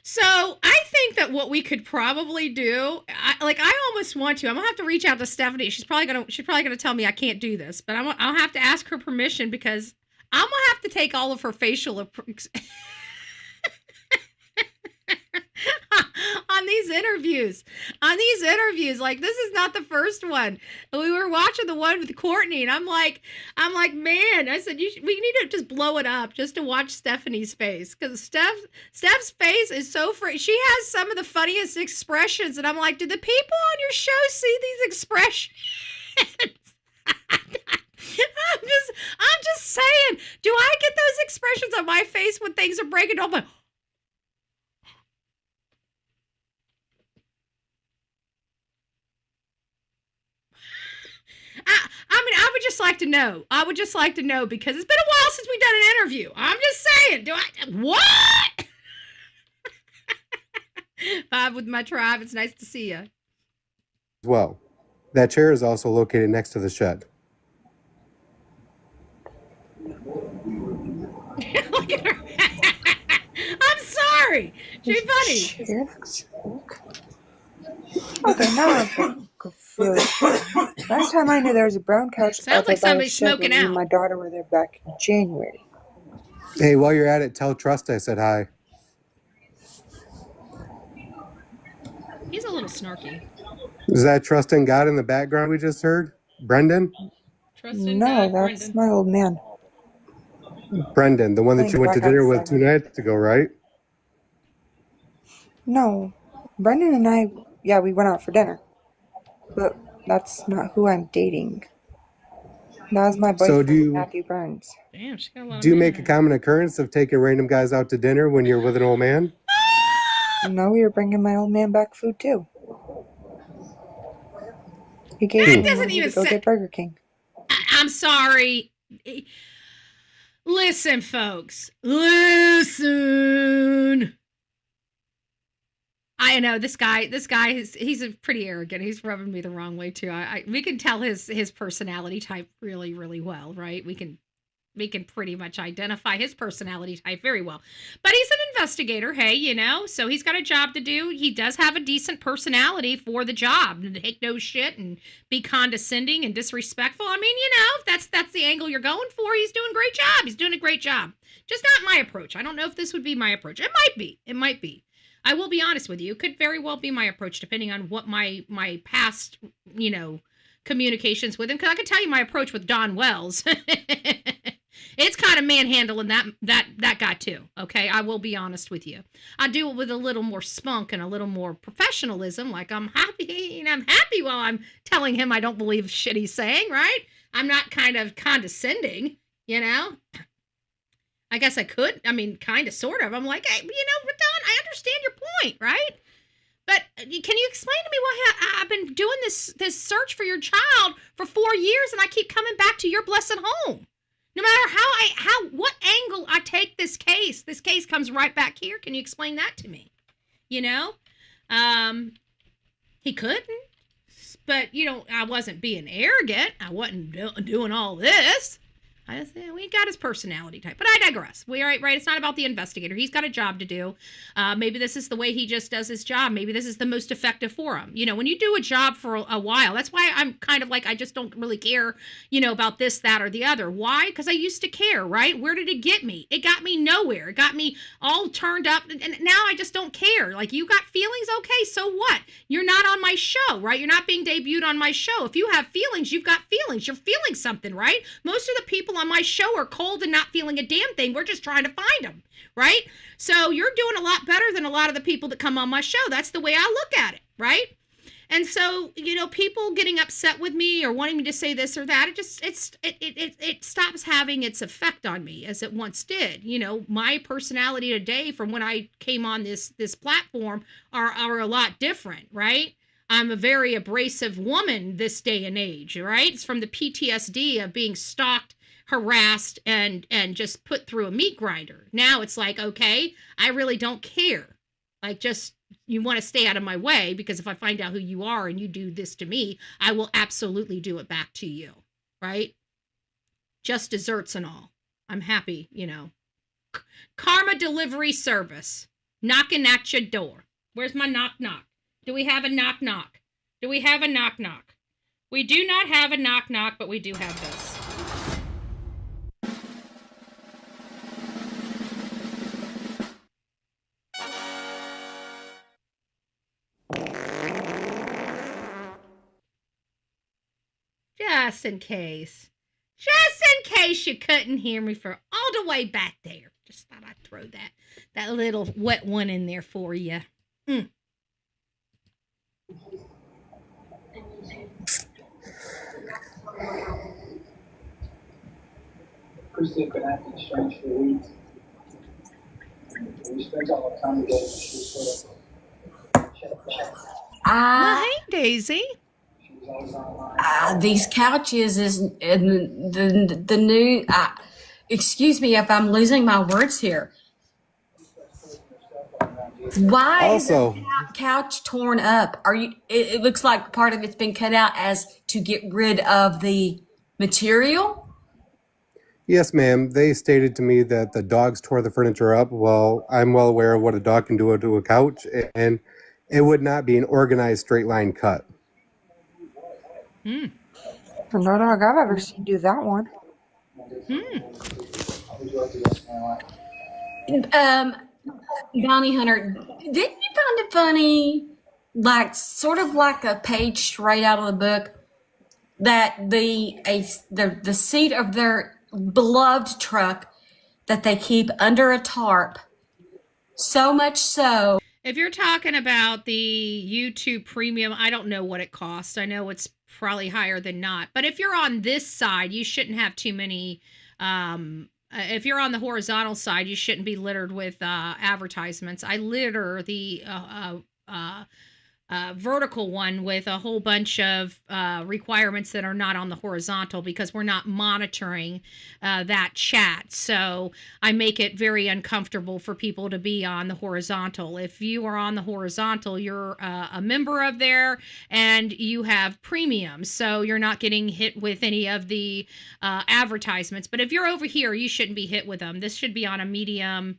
D: So I think that what we could probably do, I almost want to. I'm gonna have to reach out to Stephanie. She's probably gonna tell me I can't do this, but I'll have to ask her permission because I'm gonna have to take all of her facial on these interviews, like, this is not the first one. We were watching the one with Courtney, and I'm like, man, I said, we need to just blow it up just to watch Stephanie's face, because Steph's face is so free. She has some of the funniest expressions, and I'm like, do the people on your show see these expressions? I'm just saying, do I get those expressions on my face when things are breaking open? I would just like to know. Because it's been a while since we've done an interview. I'm just saying. What? Vibe with my tribe. It's nice to see you.
I: Well, that chair is also located next to the shed.
D: Look at her. I'm sorry. She's funny.
H: Sheriff's book? Okay, now I'm confused. Last time I knew there was a brown couch out there by the shed when me and my daughter were there back in January.
I: Hey, while you're at it, tell Trust I said hi.
D: He's a little snarky.
I: Is that Trust in God in the background we just heard? Brendan?
H: No, that's my old man.
I: Brendan, the one that you went to dinner with 2 nights ago, right?
H: No, Brendan and I, yeah, we went out for dinner. But that's not who I'm dating. That was my boyfriend, Matthew Burns.
D: Damn, she got a lot of
I: Do you make a common occurrence of taking random guys out to dinner when you're with an old man?
H: No, we were bringing my old man back food too. He gave me money to go get Burger King.
D: I'm sorry. Listen, folks. Listen. I know this guy he's a pretty arrogant. He's rubbing me the wrong way too. We can tell his personality type really, really well, right? We can We can pretty much identify his personality type very well. But he's an investigator, hey, you know, so he's got a job to do. He does have a decent personality for the job, and take no shit and be condescending and disrespectful. I mean, you know, if that's the angle you're going for, he's doing a great job. He's doing a great job. Just not my approach. I don't know if this would be my approach. It might be. It might be. I will be honest with you. It could very well be my approach, depending on what my past, you know, communications with him. Because I can tell you my approach with Don Wells. It's kind of manhandling that guy too. Okay, I will be honest with you. I do it with a little more spunk and a little more professionalism. Like I'm happy while I'm telling him I don't believe shit he's saying. Right? I'm not kind of condescending. You know. I guess I could. I mean, kind of, sort of. I'm like, hey, you know, Don, I understand your point, right? But can you explain to me why I've been doing this search for your child for 4 years and I keep coming back to your blessed home? No matter what angle I take this case comes right back here. Can you explain that to me? You know? He couldn't. But, you know, I wasn't being arrogant. I wasn't doing all this. I just, we got his personality type, but I digress. We are right. It's not about the investigator. He's got a job to do. Maybe this is the way he just does his job. Maybe this is the most effective for him. You know, when you do a job for a while, that's why I'm kind of like, I just don't really care, you know, about this, that, or the other. Why? Because I used to care, right? Where did it get me? It got me nowhere. It got me all turned up, and now I just don't care. Like, you got feelings? Okay, so what? You're not on my show, right? You're not being debuted on my show. If you have feelings, you've got feelings. You're feeling something, right? Most of the people on my show are cold and not feeling a damn thing. We're just trying to find them, right? So you're doing a lot better than a lot of the people that come on my show. That's the way I look at it, right? And so, you know, people getting upset with me or wanting me to say this or that, it stops having its effect on me as it once did. You know, my personality today from when I came on this platform are a lot different, right? I'm a very abrasive woman this day and age, right? It's from the PTSD of being stalked, harassed, and just put through a meat grinder. Now it's like, okay, I really don't care. Like, just, you want to stay out of my way, because if I find out who you are and you do this to me, I will absolutely do it back to you, right? Just desserts and all. I'm happy, you know. Karma delivery service. Knocking at your door. Where's my knock knock? Do we have a knock knock? Do we have a knock knock? We do not have a knock knock, but we do have this. Just in case you couldn't hear me for all the way back there. Just thought I'd throw that little wet one in there for you.
J: Christy been acting strange for weeks. We spent all the time together. She sort of
D: Hey, Daisy.
G: These couches is the new. Excuse me if I'm losing my words here. Why
I: Also,
G: is the couch torn up? It looks like part of it's been cut out as to get rid of the material.
I: yes, ma'am. They stated to me that the dogs tore the furniture up. Well, I'm well aware of what a dog can do to a couch, and it would not be an organized straight line cut.
H: No dog I've ever seen do that one.
G: Bounty Hunter, didn't you find it funny, like sort of like a page straight out of the book, that the seat of their beloved truck that they keep under a tarp, so much so.
D: If you're talking about the YouTube premium, I don't know what it costs. I know it's probably higher than not. But if you're on this side, you shouldn't have too many. If you're on the horizontal side, you shouldn't be littered with advertisements. I litter the vertical one with a whole bunch of requirements that are not on the horizontal because we're not monitoring that chat. So I make it very uncomfortable for people to be on the horizontal. If you are on the horizontal, you're a member of there and you have premium. So you're not getting hit with any of the advertisements. But if you're over here, you shouldn't be hit with them. This should be on a medium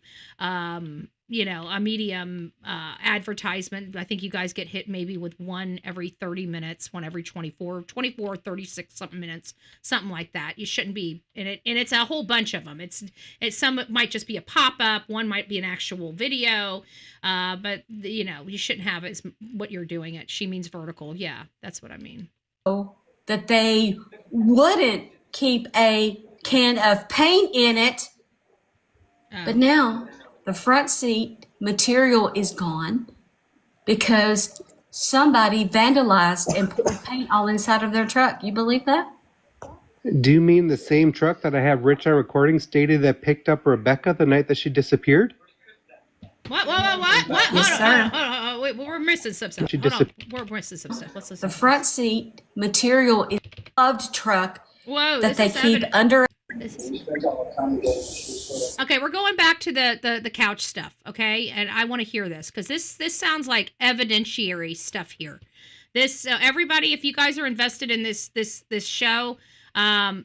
D: a medium advertisement. I think you guys get hit maybe with one every 30 minutes, one every 24, 36 something minutes, something like that. You shouldn't be in it. And it's a whole bunch of them. It's some might just be a pop-up. One might be an actual video. But you shouldn't have it as what you're doing it. She means vertical. Yeah, that's what I mean.
G: That they wouldn't keep a can of paint in it. But now the front seat material is gone because somebody vandalized and poured paint all inside of their truck. You believe that?
I: Do you mean the same truck that I have Rich on recording stated that picked up Rebecca the night that she disappeared?
D: What?
G: Yes, sir.
D: Hold on. Wait, we're missing some stuff.
I: She
D: Hold on. We're missing some stuff. Let's listen.
G: The front seat material is a loved truck
D: Whoa,
G: that they keep under.
D: Okay, we're going back to the couch stuff, okay? And I want to hear this because this sounds like evidentiary stuff here. This everybody, if you guys are invested in this show,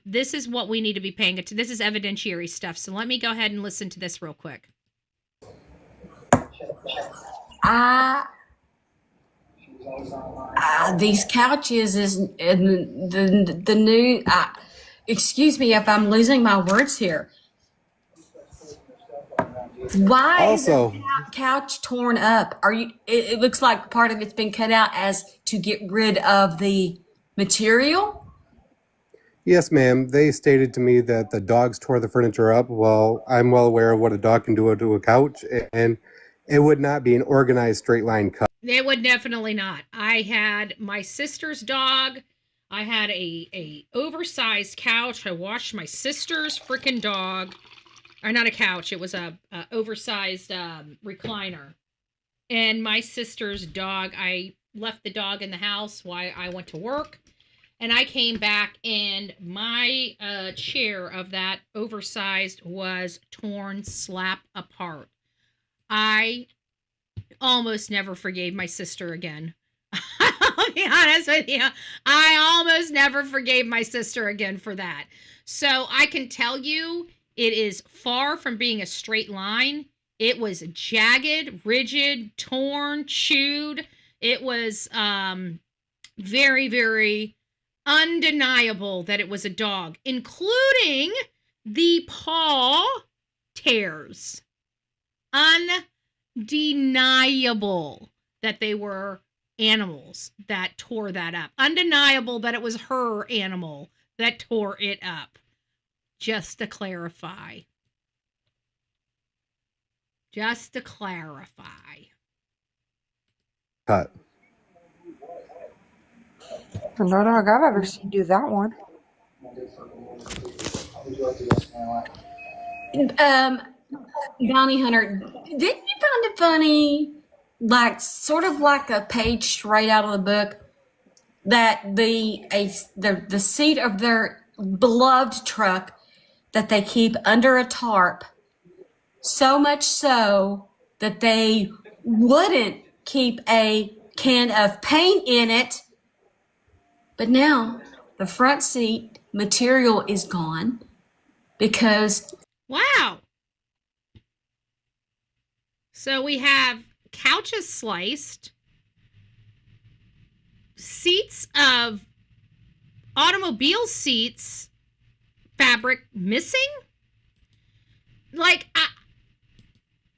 D: this is what we need to be paying attention. This is evidentiary stuff. So let me go ahead and listen to this real quick.
G: These couches is the new. Excuse me if I'm losing my words here. Why
I: Also,
G: is the couch torn up? It looks like part of it's been cut out as to get rid of the material.
I: yes, ma'am. They stated to me that the dogs tore the furniture up. Well, I'm well aware of what a dog can do to a couch, and it would not be an organized straight line cut.
D: It would definitely not. I had my sister's dog. I had a oversized couch. I washed my sister's freaking dog. Or not a couch. It was a oversized recliner. And my sister's dog, I left the dog in the house while I went to work. And I came back and my chair of that oversized was torn slap apart. I almost never forgave my sister again. I'll be honest with you. I almost never forgave my sister again for that. So I can tell you it is far from being a straight line. It was jagged, rigid, torn, chewed. It was very, very undeniable that it was a dog, including the paw tears. Undeniable that they were animals that tore that up. Undeniable that it was her animal that tore it up. Just to clarify.
I: Cut.
H: No dog I've ever seen do that one.
G: Bounty Hunter, didn't you find it funny, like sort of like a page straight out of the book, that the seat of their beloved truck that they keep under a tarp, so much so that they wouldn't keep a can of paint in it, but now the front seat material is gone because...
D: Wow. So we have couches sliced, seats of automobile seats, fabric missing? Like,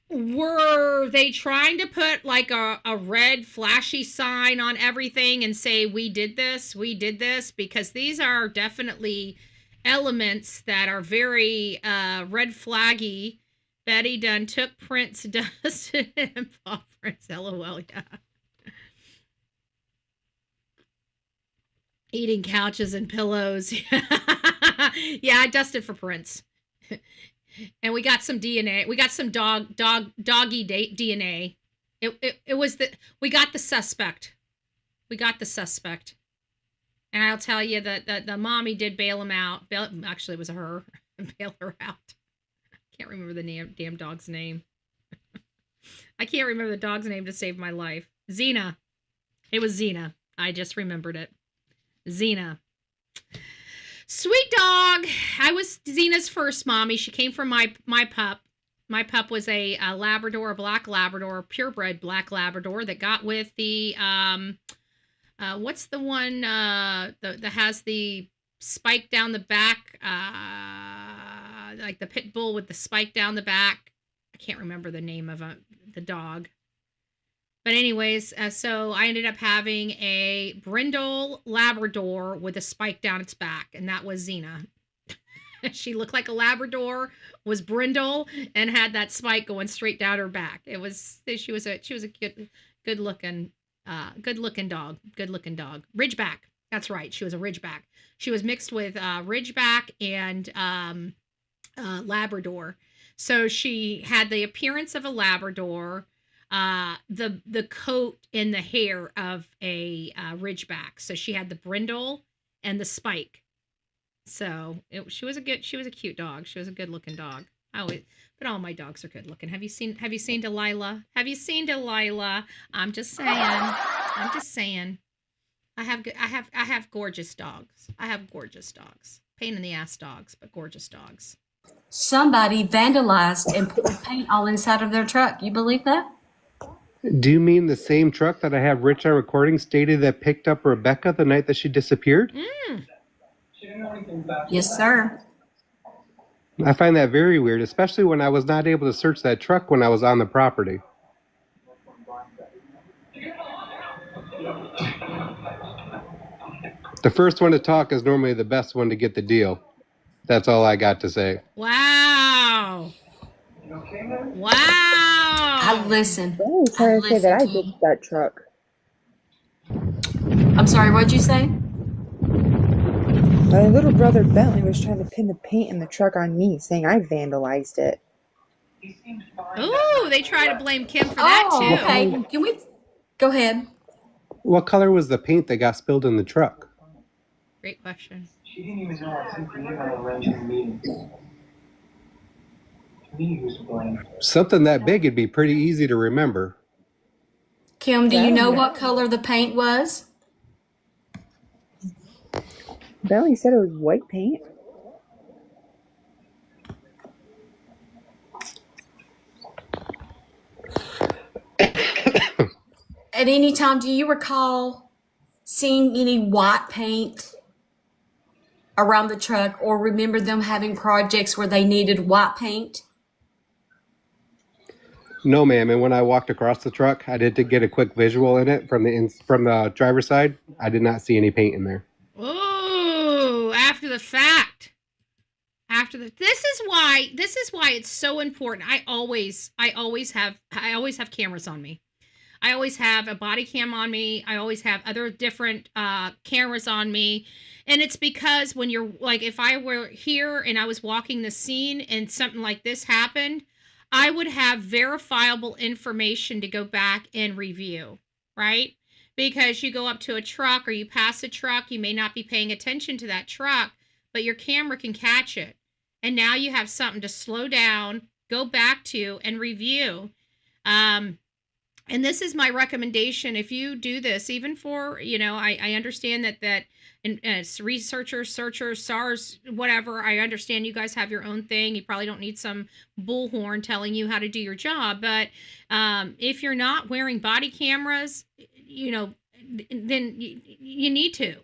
D: were they trying to put like a red flashy sign on everything and say, we did this? Because these are definitely elements that are very red flaggy. Betty done took Prince, dusted and Paul Prince. LOL, yeah. Eating couches and pillows. Yeah, I dusted for Prince. And we got some DNA. We got some doggy DNA. It was we got the suspect. We got the suspect. And I'll tell you that the mommy did bail him out. Actually, it was her. Bail her out. Can't remember the damn dog's name. I can't remember the dog's name to save my life. Xena. It was Xena. I just remembered it. Xena. Sweet dog. I was Xena's first mommy. She came from my pup. My pup was a Labrador, a black Labrador, purebred black Labrador that got with the, what's the one that has the spike down the back, like the pit bull with the spike down the back. I can't remember the name of the dog. But anyways, so I ended up having a brindle Labrador with a spike down its back, and that was Xena. She looked like a Labrador, was brindle, and had that spike going straight down her back. She was a good looking dog. Ridgeback. That's right. She was a Ridgeback. She was mixed with Ridgeback and Labrador. So she had the appearance of a Labrador, the coat and the hair of a Ridgeback. So she had the brindle and the spike. So she was a cute dog. She was a good looking dog. But all my dogs are good looking. Have you seen Delilah? Have you seen Delilah? I'm just saying. I have gorgeous dogs. Pain in the ass dogs, but gorgeous dogs.
G: Somebody vandalized and put paint all inside of their truck. You believe that?
I: Do you mean the same truck that I have Rich on recording stated that picked up Rebecca the night that she disappeared?
J: She didn't know anything about it.
G: Yes, sir.
I: I find that very weird, especially when I was not able to search that truck when I was on the property. The first one to talk is normally the best one to get the deal. That's all I got to say.
D: Wow.
G: I listen.
H: I was trying to say that I ditched that truck.
G: I'm sorry, what'd you say?
H: My little brother Bentley was trying to pin the paint in the truck on me, saying I vandalized it.
D: Ooh, they try to blame Kim for that too.
G: Okay. Can we go ahead?
I: What color was the paint that got spilled in the truck?
D: Great question.
J: She didn't even know I sent the email arranging the meeting. To me, who's to blame?
I: Something that big, it'd be pretty easy to remember.
G: Kim, do you know what color the paint was?
H: Bentley said it was white paint.
G: At any time, do you recall seeing any white paint around the truck, or remember them having projects where they needed white paint?
I: No, ma'am. And when I walked across the truck, I did get a quick visual in it from the driver's side. I did not see any paint in there.
D: Ooh, after the fact. This is why it's so important. I always have cameras on me. I always have a body cam on me. I always have other different cameras on me. And it's because when you're like, if I were here and I was walking the scene and something like this happened, I would have verifiable information to go back and review, right? Because you go up to a truck or you pass a truck, you may not be paying attention to that truck, but your camera can catch it. And now you have something to slow down, go back to, and review. And this is my recommendation. If you do this, even for, I understand that researchers, searchers, SARS, whatever, I understand you guys have your own thing. You probably don't need some bullhorn telling you how to do your job. But if you're not wearing body cameras, then you need to.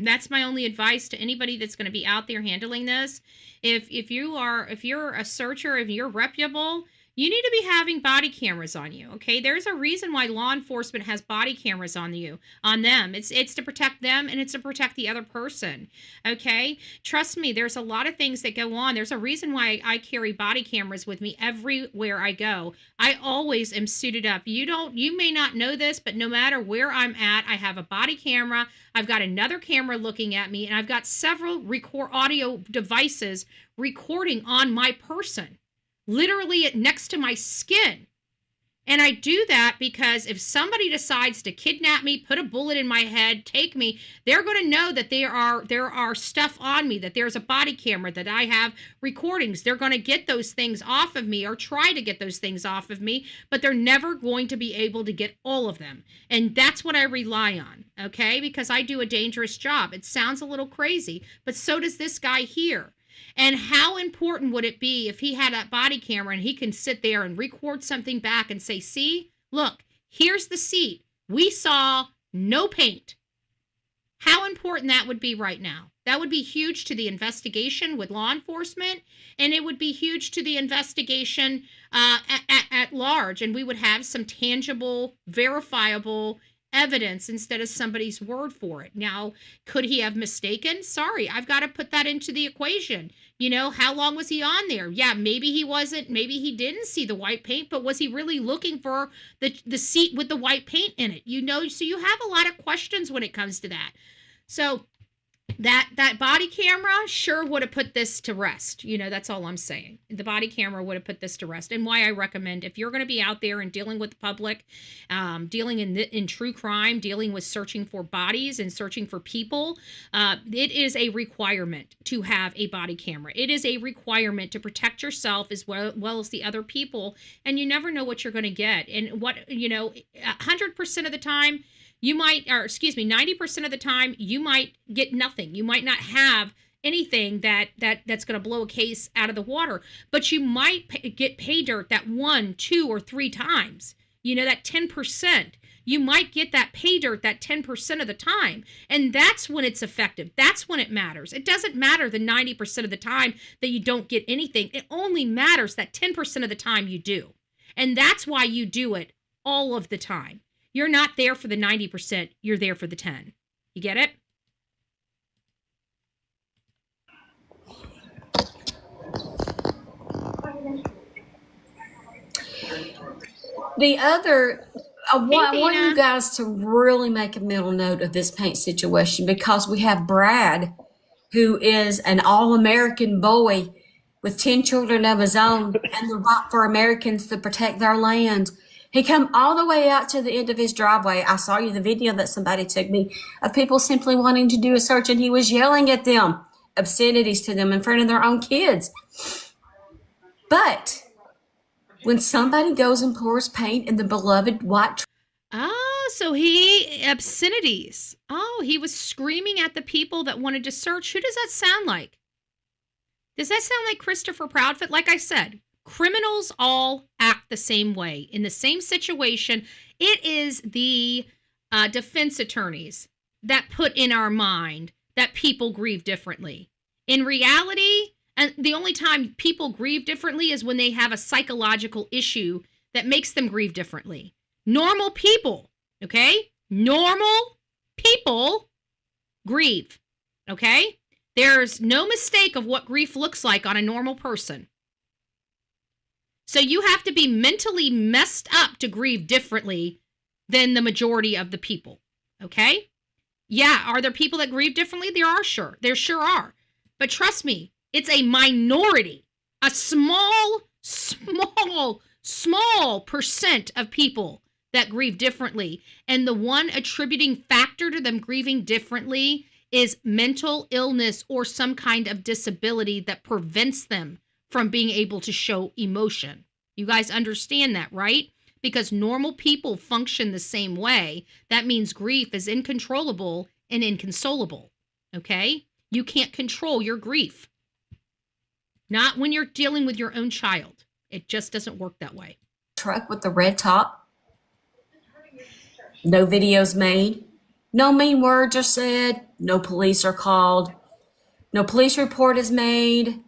D: That's my only advice to anybody that's going to be out there handling this. If you're a searcher, if you're reputable, you need to be having body cameras on you, okay? There's a reason why law enforcement has body cameras on them. It's to protect them and it's to protect the other person, okay? Trust me, there's a lot of things that go on. There's a reason why I carry body cameras with me everywhere I go. I always am suited up. You may not know this, but no matter where I'm at, I have a body camera. I've got another camera looking at me, and I've got several audio devices recording on my person. Literally next to my skin. And I do that because if somebody decides to kidnap me, put a bullet in my head, take me, they're going to know that there are stuff on me, that there's a body camera, that I have recordings. They're going to get those things off of me or try to get those things off of me, but they're never going to be able to get all of them. And that's what I rely on, okay? Because I do a dangerous job. It sounds a little crazy, but so does this guy here. And how important would it be if he had that body camera and he can sit there and record something back and say, see, look, here's the seat. We saw no paint. How important that would be right now. That would be huge to the investigation with law enforcement, and it would be huge to the investigation at large. And we would have some tangible, verifiable evidence instead of somebody's word for it. Now, could he have mistaken? Sorry, I've got to put that into the equation. You know, how long was he on there? Yeah, maybe he wasn't, maybe he didn't see the white paint, but was he really looking for the seat with the white paint in it? You know, so you have a lot of questions when it comes to that. So that body camera sure would have put this to rest. You know, that's all I'm saying. The body camera would have put this to rest. And why I recommend, if you're going to be out there and dealing with the public, dealing in true crime, dealing with searching for bodies and searching for people, it is a requirement to have a body camera. It is a requirement to protect yourself as well as the other people. And you never know what you're going to get. And 100% of the time, 90% of the time, you might get nothing. You might not have anything that's going to blow a case out of the water, but you might get pay dirt that 1, 2, or 3 times. You know, that 10%. You might get that pay dirt that 10% of the time, and that's when it's effective. That's when it matters. It doesn't matter the 90% of the time that you don't get anything. It only matters that 10% of the time you do, and that's why you do it all of the time. You're not there for the 90%. You're there for the 10. You get it?
G: The other, I want you guys to really make a mental note of this paint situation, because we have Brad, who is an all-American boy with 10 children of his own, and the right for Americans to protect their land. He come all the way out to the end of his driveway. I saw you the video that somebody took me of people simply wanting to do a search, and he was yelling at them, obscenities to them in front of their own kids. But when somebody goes and pours paint in the beloved white...
D: So obscenities. He was screaming at the people that wanted to search. Who does that sound like? Does that sound like Christopher Proudfoot? Like I said, criminals all act the same way. In the same situation, it is the defense attorneys that put in our mind that people grieve differently. In reality, and the only time people grieve differently is when they have a psychological issue that makes them grieve differently. Normal people, okay? Normal people grieve, okay? There's no mistake of what grief looks like on a normal person. So you have to be mentally messed up to grieve differently than the majority of the people, okay? Yeah, are there people that grieve differently? There sure are. But trust me, it's a minority, a small percent of people that grieve differently. And the one attributing factor to them grieving differently is mental illness or some kind of disability that prevents them from being able to show emotion. You guys understand that, right? Because normal people function the same way. That means grief is uncontrollable and inconsolable, okay? You can't control your grief. Not when you're dealing with your own child. It just doesn't work that way.
G: Truck with the red top. No videos made. No mean words are said. No police are called. No police report is made.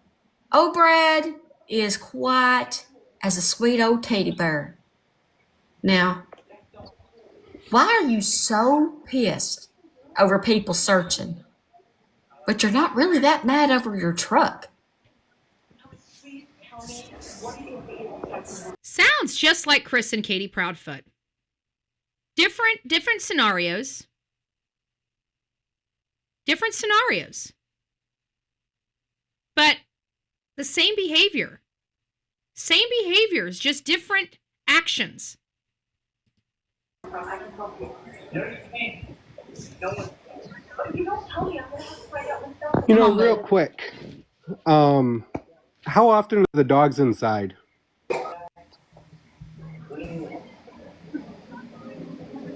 G: Oh, Brad is quiet as a sweet old teddy bear. Now, why are you so pissed over people searching, but you're not really that mad over your truck?
D: Sounds just like Chris and Katie Proudfoot. Different scenarios. Different scenarios. But the same behavior. Same behaviors, just different actions.
I: You
G: Come
I: know,
G: on,
I: real
G: boo.
I: quick, how often are the dogs inside?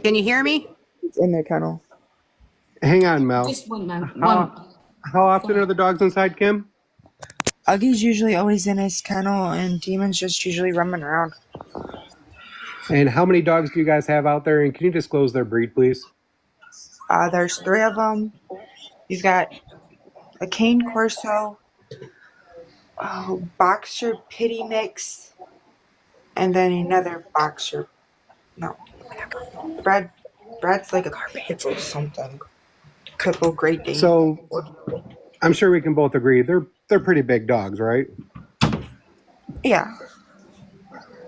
K: Can you hear me?
H: It's in the kennel.
I: Hang on, Mel.
G: Just one moment.
I: How how often are the dogs inside, Kim?
H: Uggy's usually always in his kennel, and Demon's just usually roaming around.
I: And how many dogs do you guys have out there? And can you disclose their breed, please?
H: There's 3 of them. You've got a cane corso, boxer pity mix, and then another boxer. No, Brad's like a pitbull something. Pitbull Great Dane.
I: So I'm sure we can both agree they're pretty big dogs, right?
H: Yeah.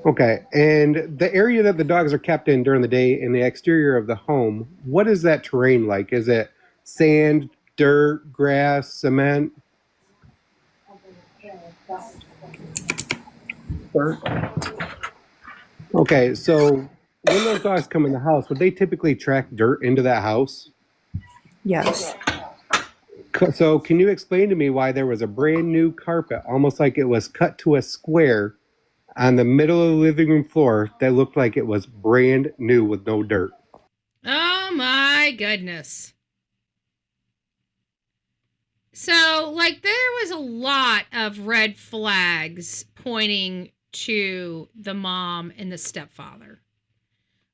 I: Okay. And the area that the dogs are kept in during the day in the exterior of the home, what is that terrain like? Is it sand, dirt, grass, cement? Okay, so when those dogs come in the house, would they typically track dirt into that house?
H: Yes.
I: So can you explain to me why there was a brand new carpet, almost like it was cut to a square on the middle of the living room floor that looked like it was brand new with no dirt?
D: Oh my goodness. So, like, there was a lot of red flags pointing to the mom and the stepfather.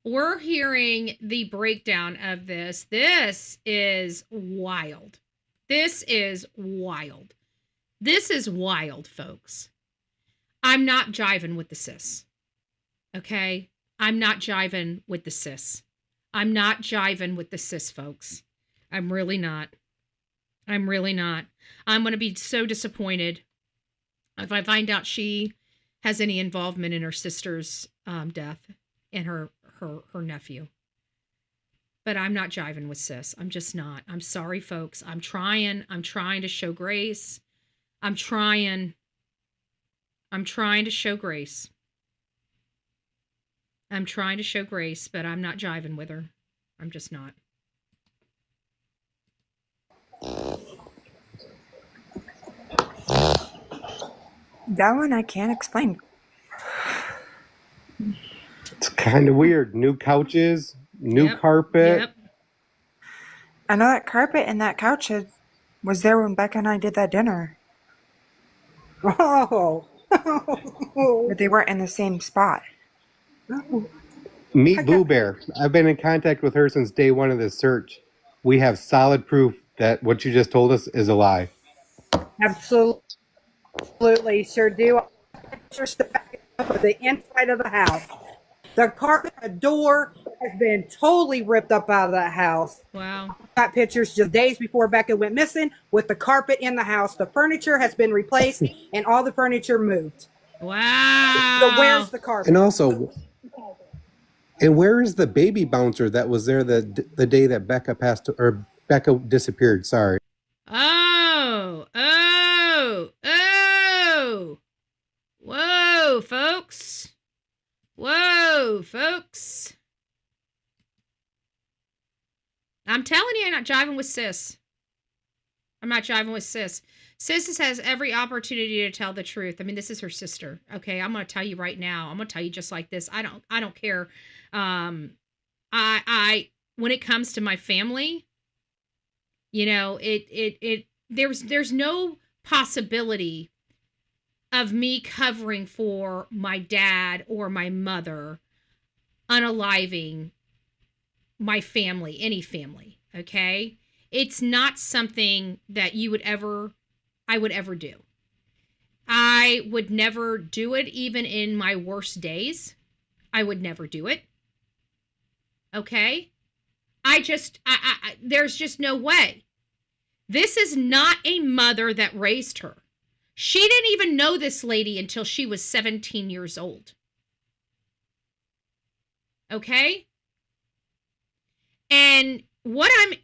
D: We're hearing the breakdown of this. This is wild. This is wild. This is wild, folks. I'm not jiving with the sis. Okay? I'm not jiving with the sis. I'm not jiving with the sis, folks. I'm really not. I'm really not. I'm going to be so disappointed if I find out she has any involvement in her sister's death and her nephew. But I'm not jiving with sis. I'm just not. I'm sorry, folks. I'm trying to show grace. I'm trying to show grace. I'm trying to show grace, but I'm not jiving with her. I'm just not.
H: That one I can't explain.
I: It's kind of weird. New couches, new carpet.
D: Yep.
H: I know that carpet and that couch was there when Becca and I did that dinner.
K: Oh.
H: But they weren't in the same spot.
I: Meet Boo Bear. I've been in contact with her since day one of this search. We have solid proof that what you just told us is a lie.
K: Absolutely, sure do. Pictures to back up of the inside of the house. The carpet, the door has been totally ripped up out of that house.
D: Wow.
K: Got pictures just days before Becca went missing with the carpet in the house. The furniture has been replaced and all the furniture moved.
D: Wow.
K: So where's the carpet?
I: And also, and where is the baby bouncer that was there the day that Becca Becca disappeared? Sorry.
D: Oh. Whoa, folks. I'm telling you, I'm not jiving with sis. Sis has every opportunity to tell the truth. I mean, this is her sister. Okay, I'm going to tell you right now. I'm going to tell you just like this. I don't care. I when it comes to my family, you know, there's no possibility of me covering for my dad or my mother unaliving my family, any family, okay? It's not something that I would ever do. I would never do it even in my worst days. I would never do it. Okay? There's just no way. This is not a mother that raised her. She didn't even know this lady until she was 17 years old. Okay? And what I'm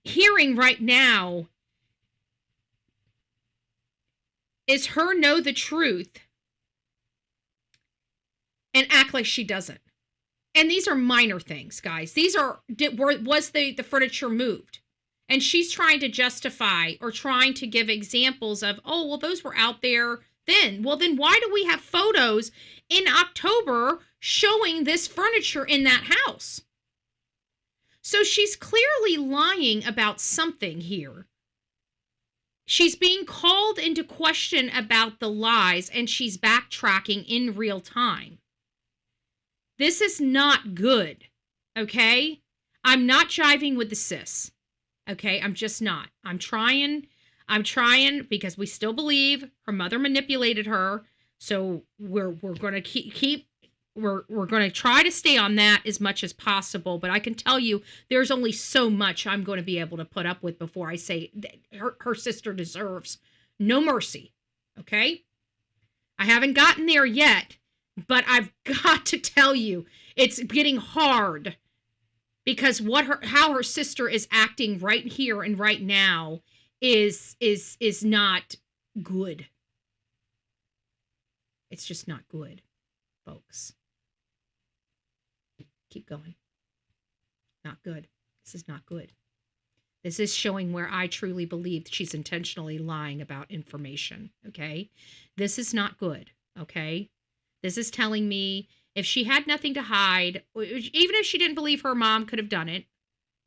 D: hearing right now is her know the truth and act like she doesn't. And these are minor things, guys. These are, was the furniture moved? And she's trying to justify or trying to give examples of, oh, well, those were out there then. Well, then why do we have photos in October showing this furniture in that house? So she's clearly lying about something here. She's being called into question about the lies, and she's backtracking in real time. This is not good, okay? I'm not jiving with the sis, okay? I'm just not. I'm trying because we still believe her mother manipulated her. So we're going to we're going to try to stay on that as much as possible. But I can tell you there's only so much I'm going to be able to put up with before I say her sister deserves no mercy, okay? I haven't gotten there yet. But I've got to tell you, it's getting hard because how her sister is acting right here and right now is not good. It's just not good, folks. Keep going. Not good. This is not good. This is showing where I truly believe she's intentionally lying about information, okay? This is not good, okay? This is telling me if she had nothing to hide, even if she didn't believe her mom could have done it,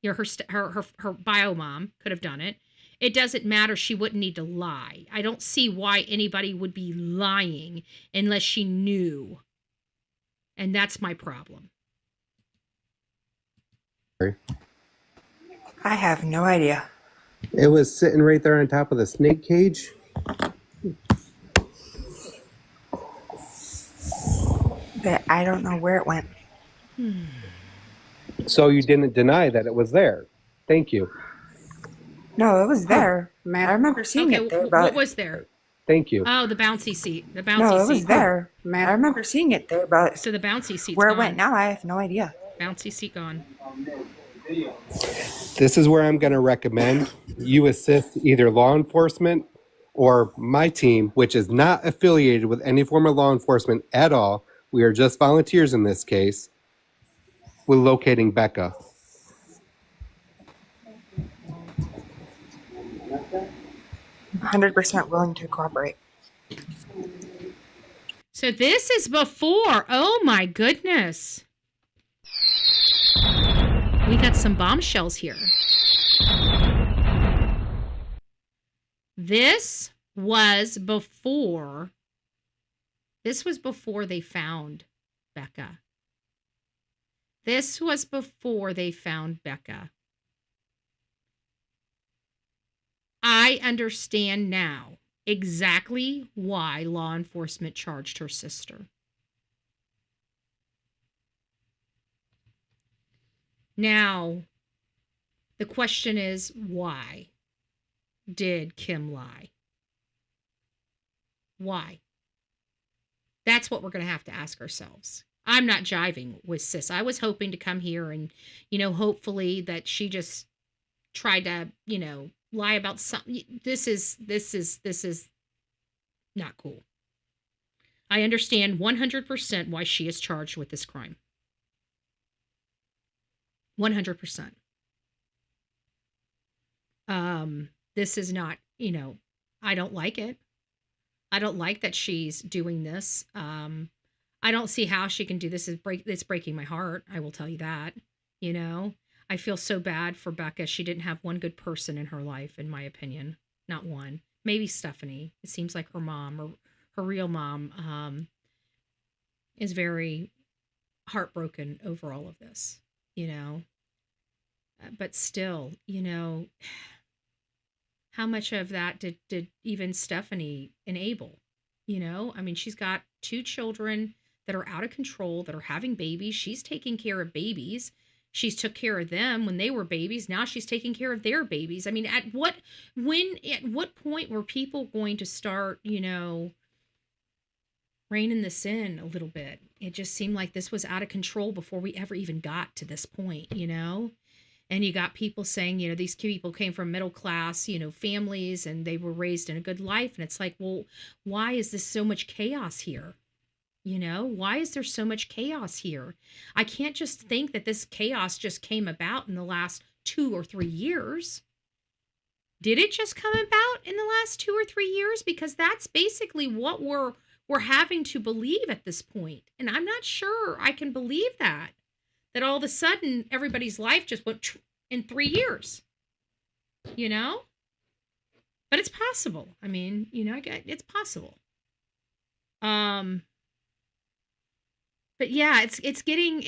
D: her bio mom could have done it, it doesn't matter. She wouldn't need to lie. I don't see why anybody would be lying unless she knew. And that's my problem.
H: I have no idea.
I: It was sitting right there on top of the snake cage.
H: But I don't know where it went.
I: So you didn't deny that it was there. Thank you.
H: No, it was there. I remember seeing it there. But
D: what was there?
I: Thank you.
D: Oh, the bouncy seat. The bouncy seat.
H: No, it was there. I remember seeing it there, but
D: so the bouncy seat.
H: Where it went now, I have no idea.
D: Bouncy seat gone.
I: This is where I'm going to recommend you assist either law enforcement or my team, which is not affiliated with any form of law enforcement at all. We are just volunteers in this case. With locating Becca.
H: 100% willing to cooperate.
D: So this is before. Oh my goodness. We got some bombshells here. This was before they found Becca. This was before they found Becca. I understand now exactly why law enforcement charged her sister. Now, the question is, why did Kim lie? Why? That's what we're going to have to ask ourselves. I'm not jiving with sis. I was hoping to come here and, hopefully that she just tried to, lie about something. This is not cool. I understand 100% why she is charged with this crime. 100%. This is not, I don't like it. I don't like that she's doing this. I don't see how she can do this. It's breaking my heart. I will tell you that, I feel so bad for Becca. She didn't have one good person in her life, in my opinion. Not one. Maybe Stephanie. It seems like her mom or her real mom is very heartbroken over all of this, But still, how much of that did even Stephanie enable? She's got 2 children that are out of control, that are having babies. She's taking care of babies. She's took care of them when they were babies. Now she's taking care of their babies. At what point were people going to start, reining this in a little bit? It just seemed like this was out of control before we ever even got to this point, And you got people saying, these people came from middle class, families, and they were raised in a good life. And it's like, well, why is this so much chaos here? You know, why is there so much chaos here? I can't just think that this chaos just came about in the last 2 or 3 years. Did it just come about in the last 2 or 3 years? Because that's basically what we're having to believe at this point. And I'm not sure I can believe that all of a sudden everybody's life just went in 3 years. You know? But it's possible. I mean, you know, it's possible. But yeah, it's getting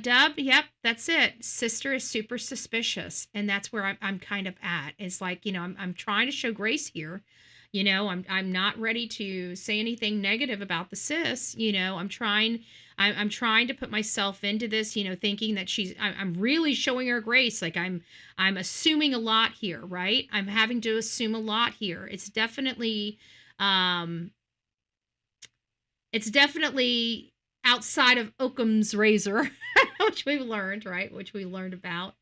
D: Dub. Yep, that's it. Sister is super suspicious, and that's where I'm kind of at. It's like, you know, I'm trying to show grace here. You know, I'm not ready to say anything negative about the sis. You know, I'm trying to put myself into this. You know, thinking that I'm really showing her grace. Like I'm assuming a lot here, right? I'm having to assume a lot here. It's definitely outside of Occam's razor, which we've learned, right? Which we learned about,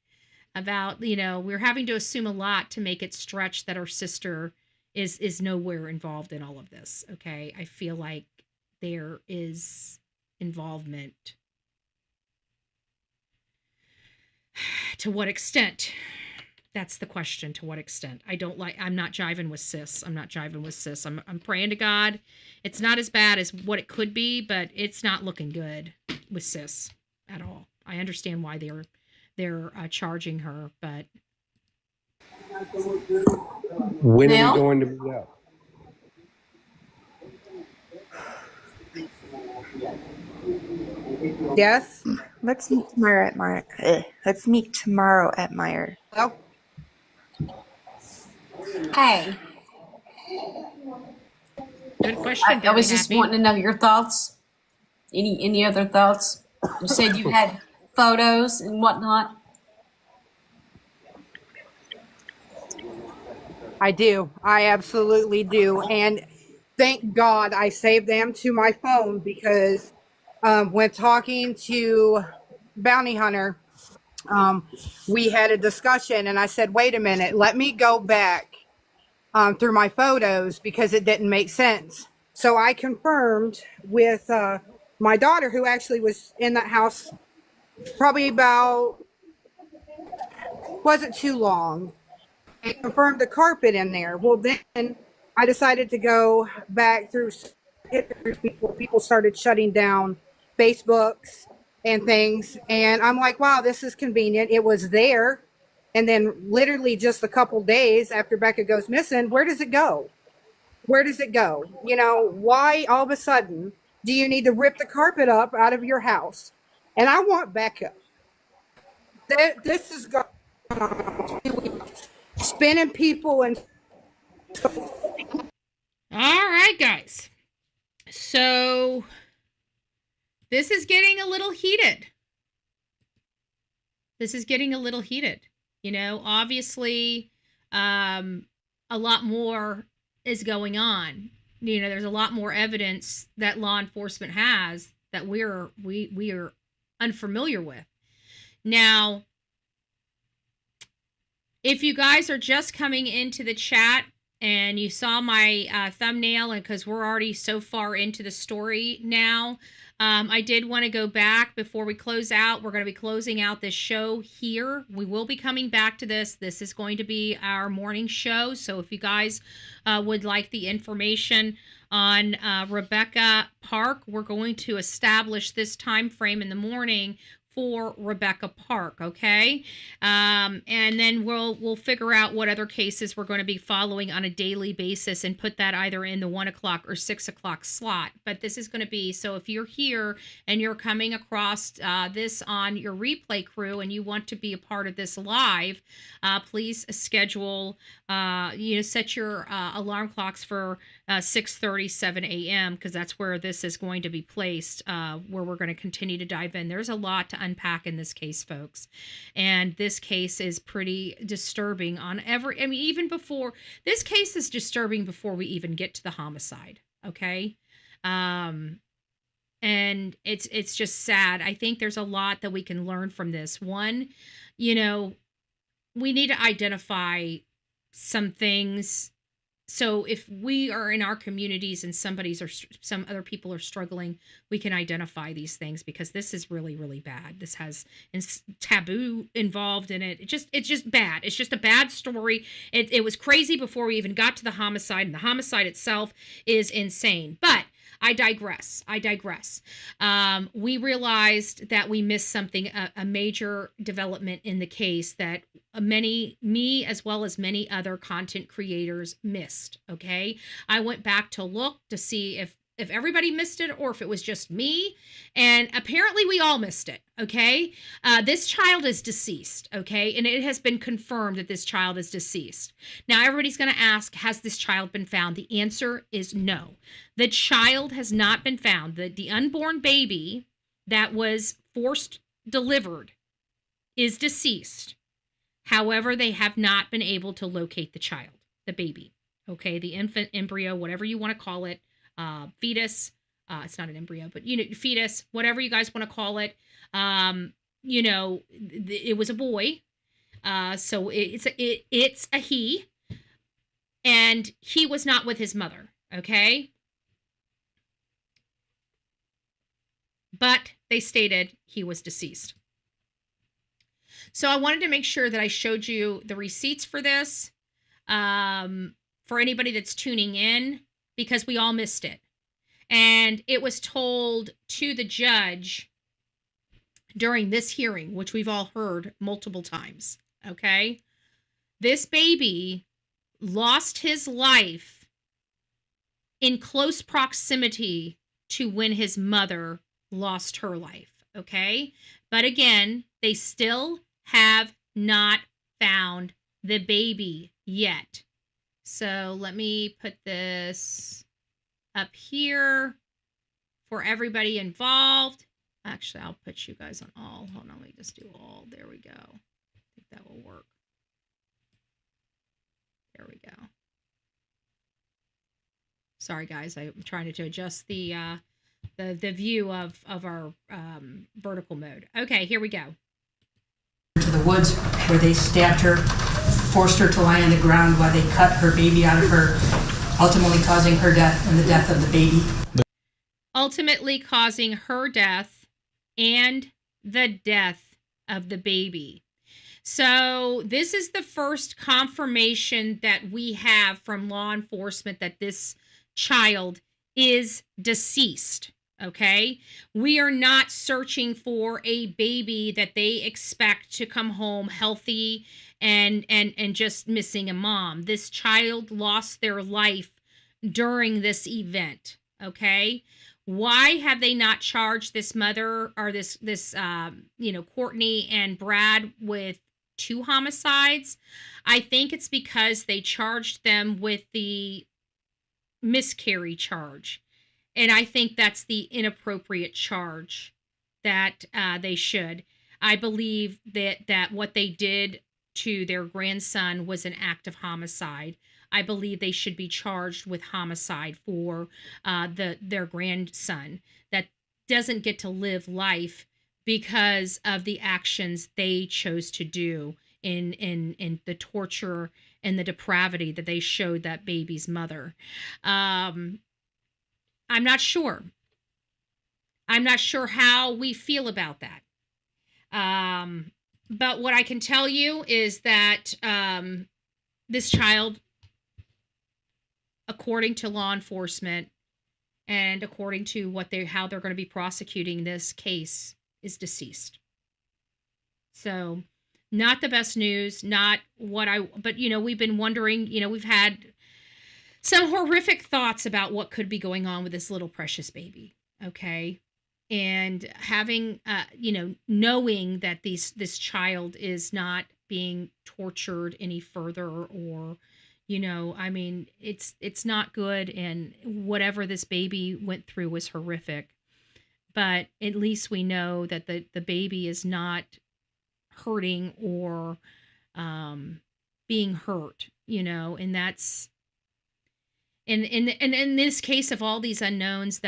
D: you know, we're having to assume a lot to make it stretch that our sister is nowhere involved in all of this. Okay. I feel like there is involvement. To what extent? That's the question. To what extent? I'm not jiving with sis. I'm praying to God. It's not as bad as what it could be, but it's not looking good with sis at all. I understand why they're charging her, but
I: when are
G: Now?
I: we going to be out?
K: Yes.
H: Let's meet tomorrow at Meyer. Let's meet tomorrow at Meyer.
K: Well,
G: Hey,
D: good question.
G: I was just
D: Happy.
G: wanting to know your thoughts. Any other thoughts? You said you had photos and whatnot.
K: I do. I absolutely do. And thank God I saved them to my phone because when talking to Bounty Hunter, we had a discussion and I said, wait a minute, let me go back through my photos because it didn't make sense. So I confirmed with my daughter, who actually was in that house probably wasn't too long. I confirmed the carpet in there. Well, then I decided to go back through pictures before people started shutting down Facebooks and things. And I'm like, wow, this is convenient. It was there. And then literally just a couple days after Becca goes missing, where does it go? Where does it go? You know, why all of a sudden do you need to rip the carpet up out of your house? And I want Becca. This is going on 2 weeks. Spinning people and...
D: All right, guys. So this is getting a little heated. You know, obviously, a lot more is going on. You know, there's a lot more evidence that law enforcement has that we are unfamiliar with. Now, if you guys are just coming into the chat and you saw my thumbnail, and because we're already so far into the story now, I did want to go back before we close out. We're going to be closing out this show here. We will be coming back to this. This is going to be our morning show. So if you guys would like the information on Rebecca Park, we're going to establish this time frame in the morning for Rebecca Park, okay? And then we'll figure out what other cases we're going to be following on a daily basis and put that either in the 1 o'clock or 6 o'clock slot. But this is going to be, so if you're here and you're coming across this on your replay crew and you want to be a part of this live, please schedule, set your alarm clocks for 6:30, 7 a.m. because that's where this is going to be placed, where we're going to continue to dive in. There's a lot to unpack in this case, folks. And this case is pretty disturbing even before, this case is disturbing before we even get to the homicide, okay? And it's just sad. I think there's a lot that we can learn from this. One, you know, we need to identify some things So if we are in our communities and some other people are struggling, we can identify these things, because this is really, really bad. This has taboo involved in it. It's just bad. It's just a bad story. It was crazy before we even got to the homicide, and the homicide itself is insane. But I digress. We realized that we missed something, a major development in the case that me as well as many other content creators missed. Okay. I went back to look to see if everybody missed it or if it was just me. And apparently we all missed it. Okay. This child is deceased. Okay. And it has been confirmed that this child is deceased. Now everybody's going to ask, has this child been found? The answer is no. The child has not been found. The unborn baby that was forced delivered is deceased. However, they have not been able to locate the child, the baby. Okay. The infant, embryo, whatever you want to call it. Fetus, it's not an embryo, but fetus, whatever you guys want to call it. It was a boy. So it's a he, and he was not with his mother. Okay. But they stated he was deceased. So I wanted to make sure that I showed you the receipts for this, for anybody that's tuning in, because we all missed it. And it was told to the judge during this hearing, which we've all heard multiple times. Okay. This baby lost his life in close proximity to when his mother lost her life. Okay. But again, they still have not found the baby yet. So let me put this up here for everybody involved. Actually, I'll put you guys on all. Hold on, let me just do all. There we go. I think that will work. There we go. Sorry, guys. I'm trying to adjust the view of our vertical mode. Okay, here we go.
F: To the woods where they stabbed her, forced her to lie on the ground while they cut her baby out of her, ultimately causing her death and the death of the baby.
D: Ultimately causing her death and the death of the baby. So this is the first confirmation that we have from law enforcement that this child is deceased. Okay, we are not searching for a baby that they expect to come home healthy and just missing a mom. This child lost their life during this event. Okay, why have they not charged this mother or this Courtney and Brad with 2 homicides? I think it's because they charged them with the miscarry charge. And I think that's the inappropriate charge that they should. I believe that what they did to their grandson was an act of homicide. I believe they should be charged with homicide for their grandson that doesn't get to live life because of the actions they chose to do in the torture and the depravity that they showed that baby's mother. I'm not sure. I'm not sure how we feel about that. But what I can tell you is that this child, according to law enforcement and according to how they're going to be prosecuting this case, is deceased. So not the best news, but we've been wondering, we've had some horrific thoughts about what could be going on with this little precious baby. Okay. And having, knowing that this child is not being tortured any further or, it's not good. And whatever this baby went through was horrific, but at least we know that the baby is not hurting or, being hurt, and that's, and in this case of all these unknowns,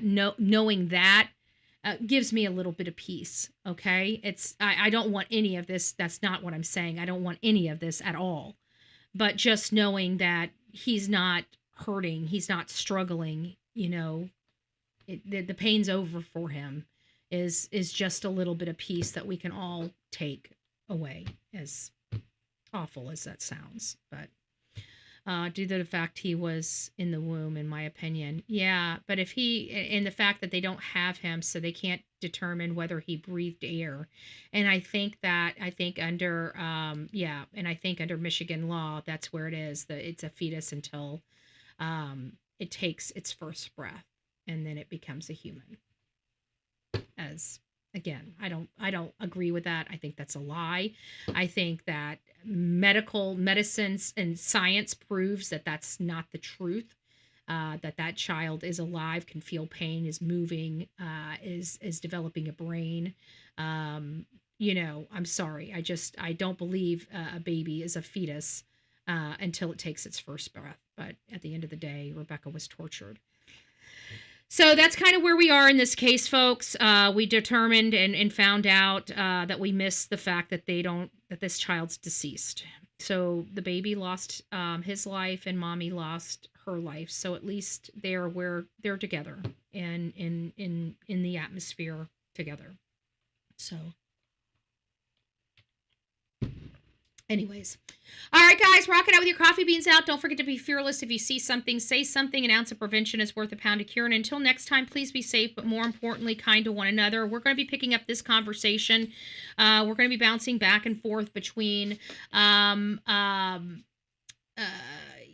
D: knowing that gives me a little bit of peace. Okay, I don't want any of this. That's not what I'm saying. I don't want any of this at all. but just knowing that he's not hurting, he's not struggling, you know, the pain's over for him is just a little bit of peace that we can all take away, as awful as that sounds. But due to the fact he was in the womb, in my opinion. Yeah, but if and the fact that they don't have him, so they can't determine whether he breathed air. And I think under, and I think under Michigan law, that's where it is, that it's a fetus until it takes its first breath, and then it becomes a human. As again, I don't agree with that. I think that's a lie. I think that medicines and science proves that that's not the truth. That child is alive, can feel pain, is moving, is developing a brain. You know, I'm sorry. I don't believe a baby is a fetus until it takes its first breath. But at the end of the day, Rebecca was tortured. So that's kind of where we are in this case, folks. We determined and found out that we missed the fact that that this child's deceased. So the baby lost his life and mommy lost her life. So at least they're together and in the atmosphere together. So anyways. All right, guys, rock it out with your coffee beans out. Don't forget to be fearless. If you see something, say something. An ounce of prevention is worth a pound of cure. And until next time, please be safe, but more importantly, kind to one another. We're going to be picking up this conversation. We're going to be bouncing back and forth between,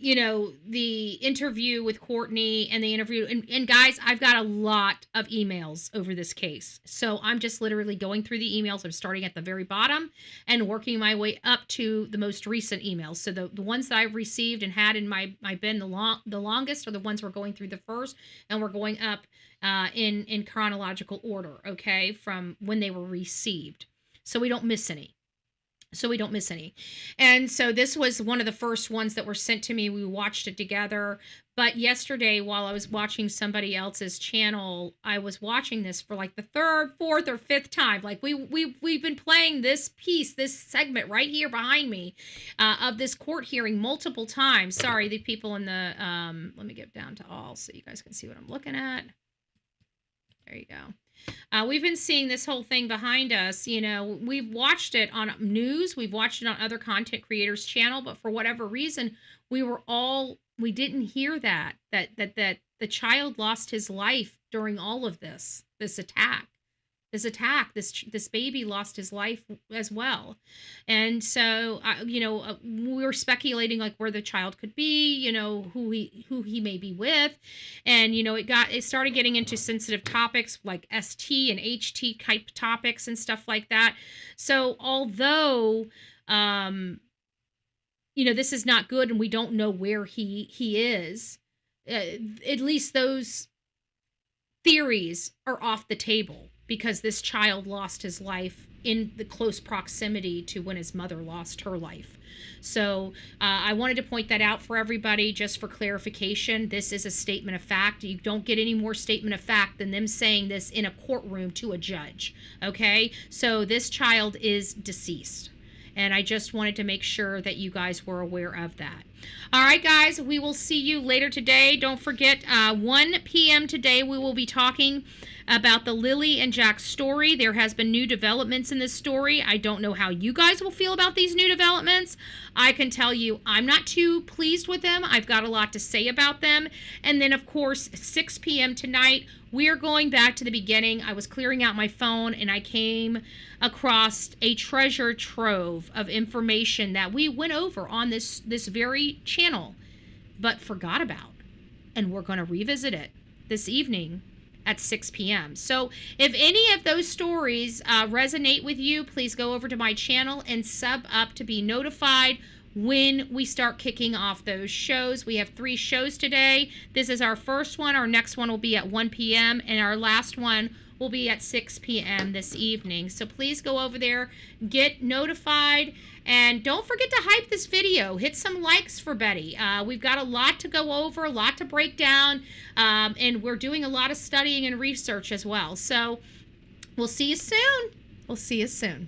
D: you know, the interview with Courtney and the interview. And guys, I've got a lot of emails over this case. So I'm just literally going through the emails. I'm starting at the very bottom and working my way up to the most recent emails. So the ones that I've received and had in my bin the longest are the ones we're going through the first, and we're going up in chronological order, okay, from when they were received. So we don't miss any. And so this was one of the first ones that were sent to me. We watched it together. But yesterday, while I was watching somebody else's channel, I was watching this for like the third, fourth, or fifth time. Like we've been playing this piece, this segment right here behind me of this court hearing multiple times. Sorry, the people in the, let me get down to all so you guys can see what I'm looking at. There you go. We've been seeing this whole thing behind us. You know, we've watched it on news. We've watched it on other content creators' channel, but for whatever reason, we didn't hear that the child lost his life during all of this attack. This baby lost his life as well. And so, you know, we were speculating like where the child could be, you know, who he may be with. And, you know, it started getting into sensitive topics like ST and HT type topics and stuff like that. So although, you know, this is not good and we don't know where he is, at least those theories are off the table, because this child lost his life in the close proximity to when his mother lost her life. So I wanted to point that out for everybody just for clarification. This is a statement of fact. You don't get any more statement of fact than them saying this in a courtroom to a judge. Okay? So this child is deceased. And I just wanted to make sure that you guys were aware of that. All right, guys, we will see you later today. Don't forget, 1 p.m. today, we will be talking about the Lily and Jack story. There has been new developments in this story. I don't know how you guys will feel about these new developments. I can tell you I'm not too pleased with them. I've got a lot to say about them. And then, of course, 6 p.m. tonight, we are going back to the beginning. I was clearing out my phone and I came across a treasure trove of information that we went over on this very channel, but forgot about. And we're going to revisit it this evening at 6 p.m. So if any of those stories resonate with you, please go over to my channel and sub up to be notified when we start kicking off those shows. We have 3 shows today. This is our first one. Our next one will be at 1 p.m. and our last one will be at 6 p.m. this evening. So please go over there, get notified, and don't forget to hype this video. Hit some likes for Betty. We've got a lot to go over, a lot to break down, and we're doing a lot of studying and research as well. So we'll see you soon. We'll see you soon.